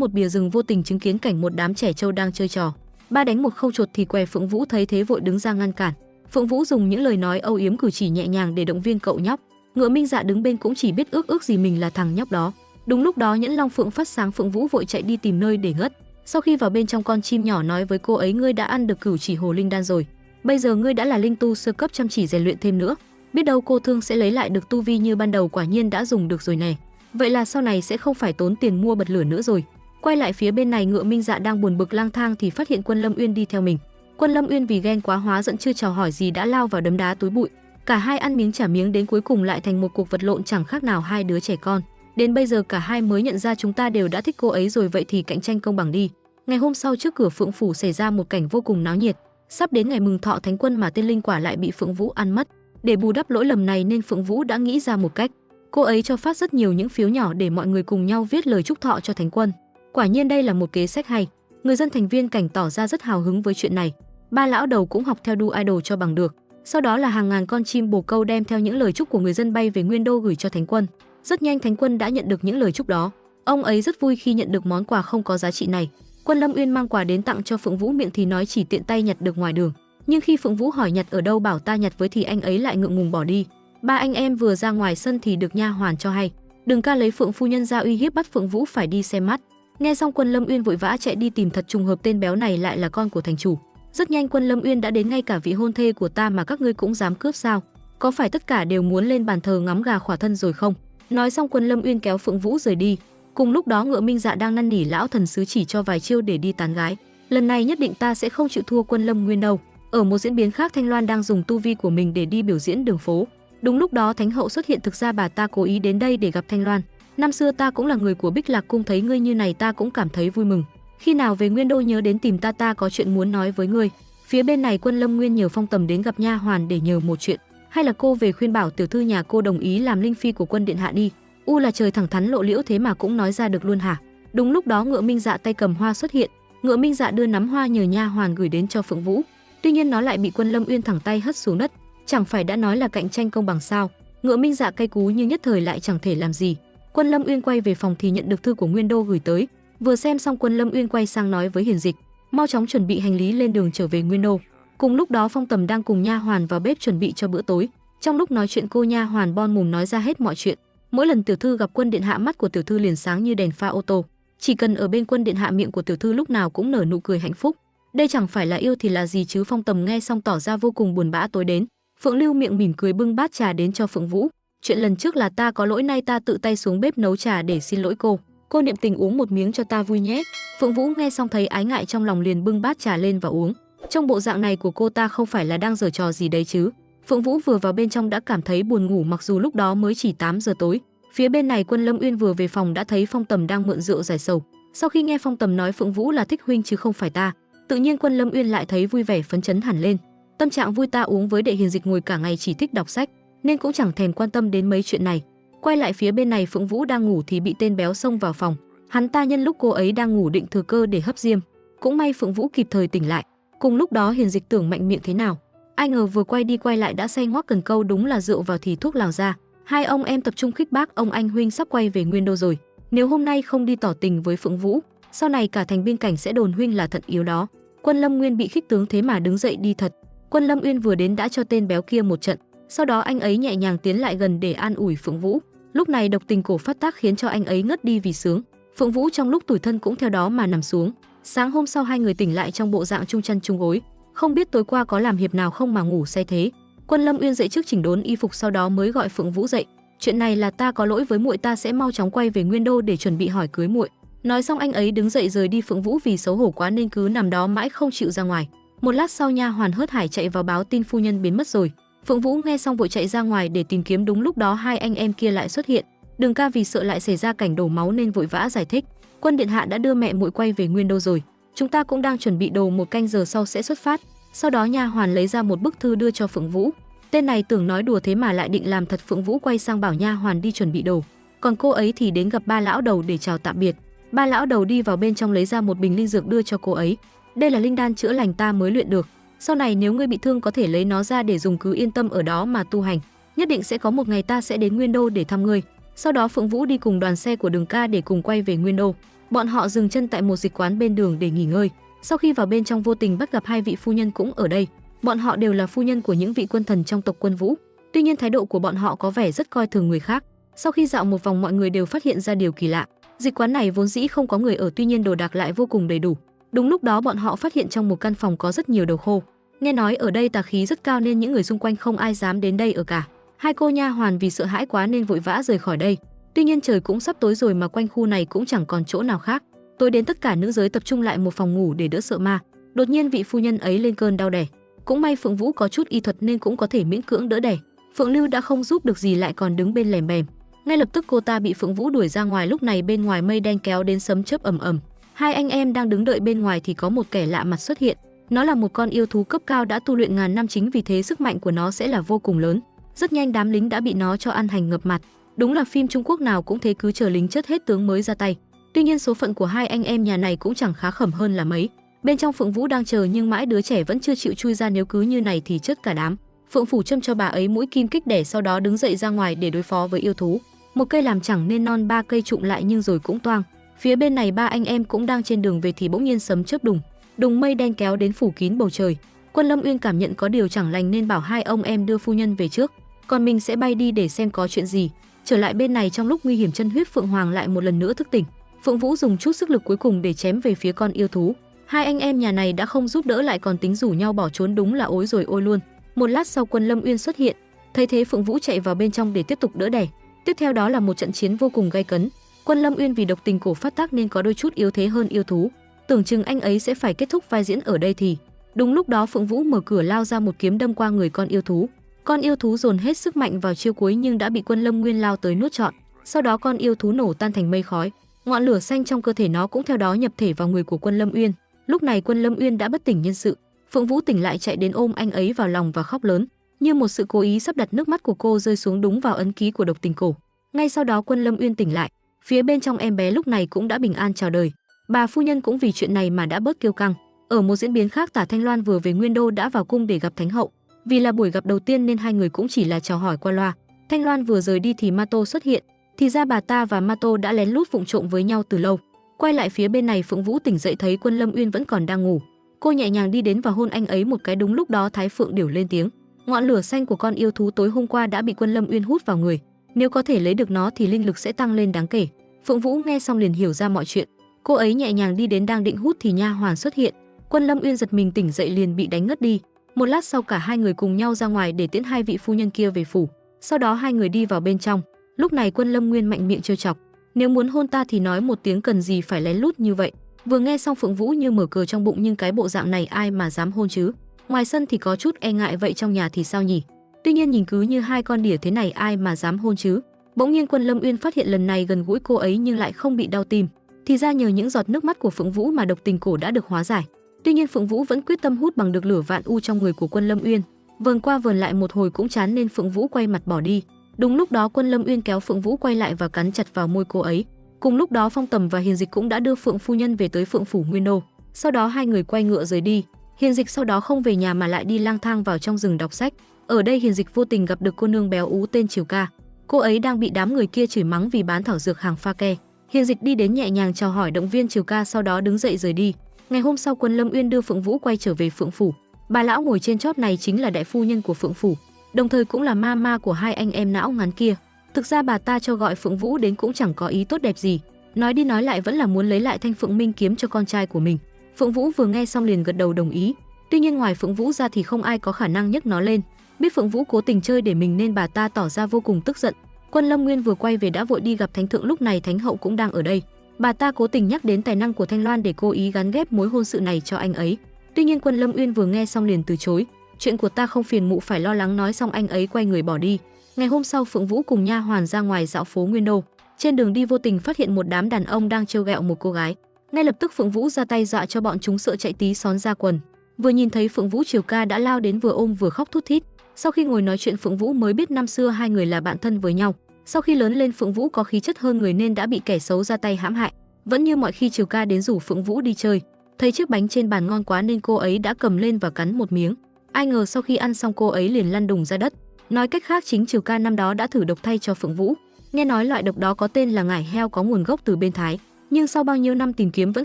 một bìa rừng, vô tình chứng kiến cảnh một đám trẻ trâu đang chơi trò ba đánh một không chuột thì què. Phượng Vũ thấy thế vội đứng ra ngăn cản. Phượng Vũ dùng những lời nói âu yếm cử chỉ nhẹ nhàng để động viên cậu nhóc. Ngựa Minh Dạ đứng bên cũng chỉ biết ước gì mình là thằng nhóc đó. Đúng lúc đó Nhẫn Long Phượng phát sáng, Phượng Vũ vội chạy đi tìm nơi để ngất. Sau khi vào bên trong, con chim nhỏ nói với cô ấy, ngươi đã ăn được Cửu Chỉ Hồ Linh Đan rồi. Bây giờ ngươi đã là linh tu sơ cấp, chăm chỉ rèn luyện thêm nữa, biết đâu cô thương sẽ lấy lại được tu vi như ban đầu. Quả nhiên đã dùng được rồi này. Vậy là sau này sẽ không phải tốn tiền mua bật lửa nữa rồi. Quay lại phía bên này, Ngựa Minh Dạ đang buồn bực lang thang thì phát hiện Quân Lâm Uyên đi theo mình. Quân Lâm Uyên vì ghen quá hóa giận, chưa chào hỏi gì đã lao vào đấm đá túi bụi. Cả hai ăn miếng trả miếng, đến cuối cùng lại thành một cuộc vật lộn chẳng khác nào hai đứa trẻ con. Đến bây giờ cả hai mới nhận ra chúng ta đều đã thích cô ấy rồi, vậy thì cạnh tranh công bằng đi. Ngày hôm sau trước cửa Phượng phủ xảy ra một cảnh vô cùng náo nhiệt. Sắp đến ngày mừng thọ Thánh Quân mà tiên linh quả lại bị Phượng Vũ ăn mất. Để bù đắp lỗi lầm này nên Phượng Vũ đã nghĩ ra một cách. Cô ấy cho phát rất nhiều những phiếu nhỏ để mọi người cùng nhau viết lời chúc thọ cho Thánh Quân. Quả nhiên đây là một kế sách hay. Người dân thành Viên Cảnh tỏ ra rất hào hứng với chuyện này. Ba lão đầu cũng học theo đu idol cho bằng được. Sau đó là hàng ngàn con chim bồ câu đem theo những lời chúc của người dân bay về Nguyên Đô gửi cho Thánh Quân. Rất nhanh Thánh Quân đã nhận được những lời chúc đó. Ông ấy rất vui khi nhận được món quà không có giá trị này. Quân Lâm Uyên mang quà đến tặng cho Phượng Vũ, miệng thì nói chỉ tiện tay nhặt được ngoài đường. Nhưng khi Phượng Vũ hỏi nhặt ở đâu, bảo ta nhặt với, thì anh ấy lại ngượng ngùng bỏ đi. Ba anh em vừa ra ngoài sân thì được nha hoàn cho hay Đường Ca lấy Phượng phu nhân ra uy hiếp bắt Phượng Vũ phải đi xem mắt. Nghe xong Quân Lâm Uyên vội vã chạy đi tìm, thật trùng hợp tên béo này lại là con của thành chủ. Rất nhanh Quân Lâm Uyên đã đến, ngay cả vị hôn thê của ta mà các ngươi cũng dám cướp sao? Có phải tất cả đều muốn lên bàn thờ ngắm gà khỏa thân rồi không? Nói xong Quân Lâm Uyên kéo Phượng Vũ rời đi. Cùng lúc đó Ngựa Minh Dạ đang năn nỉ lão thần sứ chỉ cho vài chiêu để đi tán gái. Lần này nhất định ta sẽ không chịu thua Quân Lâm Nguyên đâu. Ở một diễn biến khác, Thanh Loan đang dùng tu vi của mình để đi biểu diễn đường phố. Đúng lúc đó Thánh hậu xuất hiện, thực ra bà ta cố ý đến đây để gặp Thanh Loan. Năm xưa ta cũng là người của Bích Lạc cung, thấy ngươi như này ta cũng cảm thấy vui mừng. Khi nào về Nguyên Đô nhớ đến tìm ta, ta có chuyện muốn nói với ngươi. Phía bên này Quân Lâm Nguyên nhờ Phong Tầm đến gặp nha hoàn để nhờ một chuyện. Hay là cô về khuyên bảo tiểu thư nhà cô đồng ý làm linh phi của Quân điện hạ đi. Là trời, thẳng thắn lộ liễu thế mà cũng nói ra được luôn hả? Đúng lúc đó Ngựa Minh Dạ tay cầm hoa xuất hiện. Ngựa Minh Dạ đưa nắm hoa nhờ nha hoàn gửi đến cho Phượng Vũ. Tuy nhiên nó lại bị Quân Lâm Uyên thẳng tay hất xuống đất. Chẳng phải đã nói là cạnh tranh công bằng sao? Ngựa Minh Dạ cay cú nhưng nhất thời lại chẳng thể làm gì. Quân Lâm Uyên quay về phòng thì nhận được thư của Nguyên Đô gửi tới. Vừa xem xong Quân Lâm Uyên quay sang nói với Hiền Dịch, mau chóng chuẩn bị hành lý lên đường trở về Nguyên Đô. Cùng lúc đó Phong Tầm đang cùng nha hoàn vào bếp chuẩn bị cho bữa tối. Trong lúc nói chuyện cô nha hoàn bon mồm nói ra hết mọi chuyện. Mỗi lần tiểu thư gặp Quân điện hạ mắt của tiểu thư liền sáng như đèn pha ô tô. Chỉ cần ở bên Quân điện hạ miệng của tiểu thư lúc nào cũng nở nụ cười hạnh phúc. Đây chẳng phải là yêu thì là gì chứ? Phong Tầm nghe xong tỏ ra vô cùng buồn bã tối đến. Phượng Lưu miệng mỉm cười bưng bát trà đến cho Phượng Vũ. Chuyện lần trước là ta có lỗi, nay ta tự tay xuống bếp nấu trà để xin lỗi cô. Cô niệm tình uống một miếng cho ta vui nhé. Phượng Vũ nghe xong thấy ái ngại trong lòng liền bưng bát trà lên và uống. Trong bộ dạng này của cô ta không phải là đang giở trò gì đấy chứ? Phượng Vũ vừa vào bên trong đã cảm thấy buồn ngủ, mặc dù lúc đó mới chỉ 8 giờ tối. Phía bên này Quân Lâm Uyên vừa về phòng đã thấy Phong Tầm đang mượn rượu giải sầu. Sau khi nghe Phong Tầm nói Phượng Vũ là thích huynh chứ không phải ta, tự nhiên Quân Lâm Uyên lại thấy vui vẻ phấn chấn hẳn lên. Tâm trạng vui, ta uống với đệ Hiền Dịch ngồi cả ngày chỉ thích đọc sách nên cũng chẳng thèm quan tâm đến mấy chuyện này. Quay lại phía bên này Phượng Vũ đang ngủ thì bị tên béo xông vào phòng. Hắn ta nhân lúc cô ấy đang ngủ định thừa cơ để hấp diêm. Cũng may Phượng Vũ kịp thời tỉnh lại. Cùng lúc đó Hiền Dịch tưởng mạnh miệng thế nào, ai ngờ vừa quay đi quay lại đã say ngoác cần câu, đúng là rượu vào thì thuốc lào ra. Hai ông em tập trung khích bác ông anh huynh sắp quay về Nguyên Đô rồi. Nếu hôm nay không đi tỏ tình với Phượng Vũ, sau này cả thành biên cảnh sẽ đồn huynh là thận yếu đó. Quân Lâm Nguyên bị khích tướng thế mà đứng dậy đi thật. Quân Lâm Uyên vừa đến đã cho tên béo kia một trận. Sau đó anh ấy nhẹ nhàng tiến lại gần để an ủi Phượng Vũ. Lúc này độc tình cổ phát tác khiến cho anh ấy ngất đi vì sướng. Phượng Vũ trong lúc tủi thân cũng theo đó mà nằm xuống. Sáng hôm sau hai người tỉnh lại trong bộ dạng chung chăn chung gối. Không biết tối qua có làm hiệp nào không mà ngủ say thế. Quân Lâm Uyên dậy trước chỉnh đốn y phục, sau đó mới gọi Phượng Vũ dậy. Chuyện này là ta có lỗi với muội, ta sẽ mau chóng quay về Nguyên Đô để chuẩn bị hỏi cưới muội. Nói xong anh ấy đứng dậy rời đi. Phượng Vũ vì xấu hổ quá nên cứ nằm đó mãi không chịu ra ngoài. Một lát sau nha hoàn hớt hải chạy vào báo tin phu nhân biến mất rồi. Phượng Vũ nghe xong vội chạy ra ngoài để tìm kiếm. Đúng lúc đó hai anh em kia lại xuất hiện. Đường Ca vì sợ lại xảy ra cảnh đổ máu nên vội vã giải thích. Quân điện hạ đã đưa mẹ muội quay về Nguyên Đô rồi. Chúng ta cũng đang chuẩn bị đồ, 1 canh giờ sau sẽ xuất phát. Sau đó nha hoàn lấy ra một bức thư đưa cho Phượng Vũ. Tên này tưởng nói đùa thế mà lại định làm thật. Phượng Vũ quay sang bảo nha hoàn đi chuẩn bị đồ. Còn cô ấy thì đến gặp ba lão đầu để chào tạm biệt. Ba lão đầu đi vào bên trong lấy ra một bình linh dược đưa cho cô ấy. Đây là linh đan chữa lành ta mới luyện được. Sau này nếu ngươi bị thương có thể lấy nó ra để dùng, cứ yên tâm ở đó mà tu hành. Nhất định sẽ có một ngày ta sẽ đến Nguyên Đô để thăm ngươi. Sau đó Phượng Vũ đi cùng đoàn xe của Đường Ca để cùng quay về Nguyên Đô. Bọn họ dừng chân tại một dịch quán bên đường để nghỉ ngơi. Sau khi vào bên trong vô tình bắt gặp hai vị phu nhân cũng ở đây. Bọn họ đều là phu nhân của những vị quân thần trong tộc Quân Vũ. Tuy nhiên thái độ của bọn họ có vẻ rất coi thường người khác. Sau khi dạo một vòng mọi người đều phát hiện ra điều kỳ lạ. Dịch quán này vốn dĩ không có người ở, tuy nhiên đồ đạc lại vô cùng đầy đủ. Đúng lúc đó bọn họ phát hiện trong một căn phòng có rất nhiều đầu khô. Nghe nói ở đây tà khí rất cao nên những người xung quanh không ai dám đến đây ở cả. Hai cô nha hoàn vì sợ hãi quá nên vội vã rời khỏi đây. Tuy nhiên trời cũng sắp tối rồi mà quanh khu này cũng chẳng còn chỗ nào khác. Tối đến tất cả nữ giới tập trung lại một phòng ngủ để đỡ sợ ma. Đột nhiên vị phu nhân ấy lên cơn đau đẻ. Cũng may Phượng Vũ có chút y thuật nên cũng có thể miễn cưỡng đỡ đẻ. Phượng Lưu đã không giúp được gì lại còn đứng bên lèm bèm. Ngay lập tức cô ta bị Phượng Vũ đuổi ra ngoài. Lúc này bên ngoài mây đen kéo đến, sấm chớp ầm ầm. Hai anh em đang đứng đợi bên ngoài thì có một kẻ lạ mặt xuất hiện. Nó là một con yêu thú cấp cao đã tu luyện ngàn năm, chính vì thế sức mạnh của nó sẽ là vô cùng lớn. Rất nhanh đám lính đã bị nó cho ăn hành ngập mặt. Đúng là phim Trung Quốc nào cũng thế, cứ chờ lính chất hết tướng mới ra tay. Tuy nhiên số phận của hai anh em nhà này cũng chẳng khá khẩm hơn là mấy. Bên trong Phượng Vũ đang chờ nhưng mãi đứa trẻ vẫn chưa chịu chui ra, nếu cứ như này thì chết cả đám. Phượng Phủ châm cho bà ấy mũi kim kích đẻ, sau đó đứng dậy ra ngoài để đối phó với yêu thú. Một cây làm chẳng nên non, 3 cây trụm lại nhưng rồi cũng toang. Phía bên này ba anh em cũng đang trên đường về thì bỗng nhiên sấm chớp đùng, đùng mây đen kéo đến phủ kín bầu trời. Quân Lâm Uyên cảm nhận có điều chẳng lành nên bảo hai ông em đưa phu nhân về trước, còn mình sẽ bay đi để xem có chuyện gì. Trở lại bên này trong lúc nguy hiểm, chân huyết Phượng Hoàng lại một lần nữa thức tỉnh. Phượng Vũ dùng chút sức lực cuối cùng để chém về phía con yêu thú. Hai anh em nhà này đã không giúp đỡ lại còn tính rủ nhau bỏ trốn, đúng là ối rồi ôi luôn. Một lát sau Quân Lâm Uyên xuất hiện, thấy thế Phượng Vũ chạy vào bên trong để tiếp tục đỡ đẻ. Tiếp theo đó là một trận chiến vô cùng gay cấn. Quân Lâm Uyên vì độc tình cổ phát tác nên có đôi chút yếu thế hơn yêu thú. Tưởng chừng anh ấy sẽ phải kết thúc vai diễn ở đây thì đúng lúc đó Phượng Vũ mở cửa lao ra một kiếm đâm qua người con yêu thú. Con yêu thú dồn hết sức mạnh vào chiêu cuối nhưng đã bị Quân Lâm Nguyên lao tới nuốt trọn. Sau đó con yêu thú nổ tan thành mây khói. Ngọn lửa xanh trong cơ thể nó cũng theo đó nhập thể vào người của Quân Lâm Uyên. Lúc này Quân Lâm Uyên đã bất tỉnh nhân sự. Phượng Vũ tỉnh lại chạy đến ôm anh ấy vào lòng và khóc lớn. Như một sự cố ý sắp đặt, nước mắt của cô rơi xuống đúng vào ấn ký của độc tình cổ. Ngay sau đó Quân Lâm Uyên tỉnh lại. Phía bên trong em bé lúc này cũng đã bình an chào đời. Bà phu nhân cũng vì chuyện này mà đã bớt kiêu căng. Ở một diễn biến khác, Tả Thanh Loan vừa về Nguyên Đô đã vào cung để gặp Thánh hậu. Vì là buổi gặp đầu tiên nên hai người cũng chỉ là chào hỏi qua loa. Thanh Loan vừa rời đi thì Ma Tô xuất hiện. Thì ra bà ta và Ma Tô đã lén lút vụng trộm với nhau từ lâu. Quay lại phía bên này, Phượng Vũ tỉnh dậy thấy Quân Lâm Uyên vẫn còn đang ngủ. Cô nhẹ nhàng đi đến và hôn anh ấy một cái. Đúng lúc đó Thái Phượng Điểu lên tiếng. Ngọn lửa xanh của con yêu thú tối hôm qua đã bị Quân Lâm Uyên hút vào người. Nếu có thể lấy được nó thì linh lực sẽ tăng lên đáng kể. Phượng Vũ nghe xong liền hiểu ra mọi chuyện. Cô ấy nhẹ nhàng đi đến đang định hút thì nha hoàn xuất hiện. Quân Lâm Uyên giật mình tỉnh dậy liền bị đánh ngất đi. Một lát sau cả hai người cùng nhau ra ngoài để tiễn hai vị phu nhân kia về phủ. Sau đó hai người đi vào bên trong. Lúc này Quân Lâm Nguyên mạnh miệng trêu chọc. Nếu muốn hôn ta thì nói một tiếng, cần gì phải lén lút như vậy. Vừa nghe xong Phượng Vũ như mở cờ trong bụng, nhưng cái bộ dạng này ai mà dám hôn chứ. Ngoài sân thì có chút e ngại, vậy trong nhà thì sao nhỉ? Tuy nhiên nhìn cứ như hai con đỉa thế này ai mà dám hôn chứ. Bỗng nhiên Quân Lâm Uyên phát hiện lần này gần gũi cô ấy nhưng lại không bị đau tim. Thì ra nhờ những giọt nước mắt của Phượng Vũ mà độc tình cổ đã được hóa giải. Tuy nhiên Phượng Vũ vẫn quyết tâm hút bằng được lửa vạn u trong người của Quân Lâm Uyên. Vờn qua vờn lại một hồi cũng chán nên Phượng Vũ quay mặt bỏ đi. Đúng lúc đó Quân Lâm Uyên kéo Phượng Vũ quay lại và cắn chặt vào môi cô ấy. Cùng lúc đó Phong Tầm và Hiền Dịch cũng đã đưa Phượng phu nhân về tới Phượng phủ Nguyên Đô. Sau đó hai người quay ngựa rời đi. Hiền Dịch sau đó không về nhà mà lại đi lang thang vào trong rừng đọc sách. Ở đây Hiền Dịch vô tình gặp được cô nương béo ú tên Triều Ca. Cô ấy đang bị đám người kia chửi mắng vì bán thảo dược hàng pha ke. Hiền Dịch đi đến nhẹ nhàng chào hỏi động viên Triều Ca, sau đó đứng dậy rời đi. Ngày hôm sau Quân Lâm Uyên đưa Phượng Vũ quay trở về Phượng phủ. Bà lão ngồi trên chót này chính là đại phu nhân của Phượng phủ, đồng thời cũng là ma của hai anh em não ngắn kia. Thực ra bà ta cho gọi Phượng Vũ đến cũng chẳng có ý tốt đẹp gì, nói đi nói lại vẫn là muốn lấy lại thanh Phượng Minh kiếm cho con trai của mình. Phượng Vũ vừa nghe xong liền gật đầu đồng ý. Tuy nhiên ngoài Phượng Vũ ra thì không ai có khả năng nhấc nó lên. Biết Phượng Vũ cố tình chơi để mình nên bà ta tỏ ra vô cùng tức giận. Quân Lâm Nguyên vừa quay về đã vội đi gặp Thánh thượng, lúc này Thánh hậu cũng đang ở đây. Bà ta cố tình nhắc đến tài năng của Thanh Loan để cố ý gắn ghép mối hôn sự này cho anh ấy. Tuy nhiên Quân Lâm Uyên vừa nghe xong liền từ chối. Chuyện của ta không phiền mụ phải lo lắng, nói xong anh ấy quay người bỏ đi. Ngày hôm sau Phượng Vũ cùng nha hoàn ra ngoài dạo phố Nguyên Đô. Trên đường đi vô tình phát hiện một đám đàn ông đang trêu ghẹo một cô gái. Ngay lập tức Phượng Vũ ra tay dọa cho bọn chúng sợ chạy tí xón ra quần. Vừa nhìn thấy Phượng Vũ, Triều Ca đã lao đến vừa ôm vừa khóc thút thít. Sau khi ngồi nói chuyện Phượng Vũ mới biết năm xưa hai người là bạn thân với nhau. Sau khi lớn lên Phượng Vũ có khí chất hơn người nên đã bị kẻ xấu ra tay hãm hại. Vẫn như mọi khi Triều Ca đến rủ Phượng Vũ đi chơi. Thấy chiếc bánh trên bàn ngon quá nên cô ấy đã cầm lên và cắn một miếng. Ai ngờ sau khi ăn xong cô ấy liền lăn đùng ra đất. Nói cách khác chính Triều Ca năm đó đã thử độc thay cho Phượng Vũ. Nghe nói loại độc đó có tên là ngải heo, có nguồn gốc từ bên Thái, nhưng sau bao nhiêu năm tìm kiếm vẫn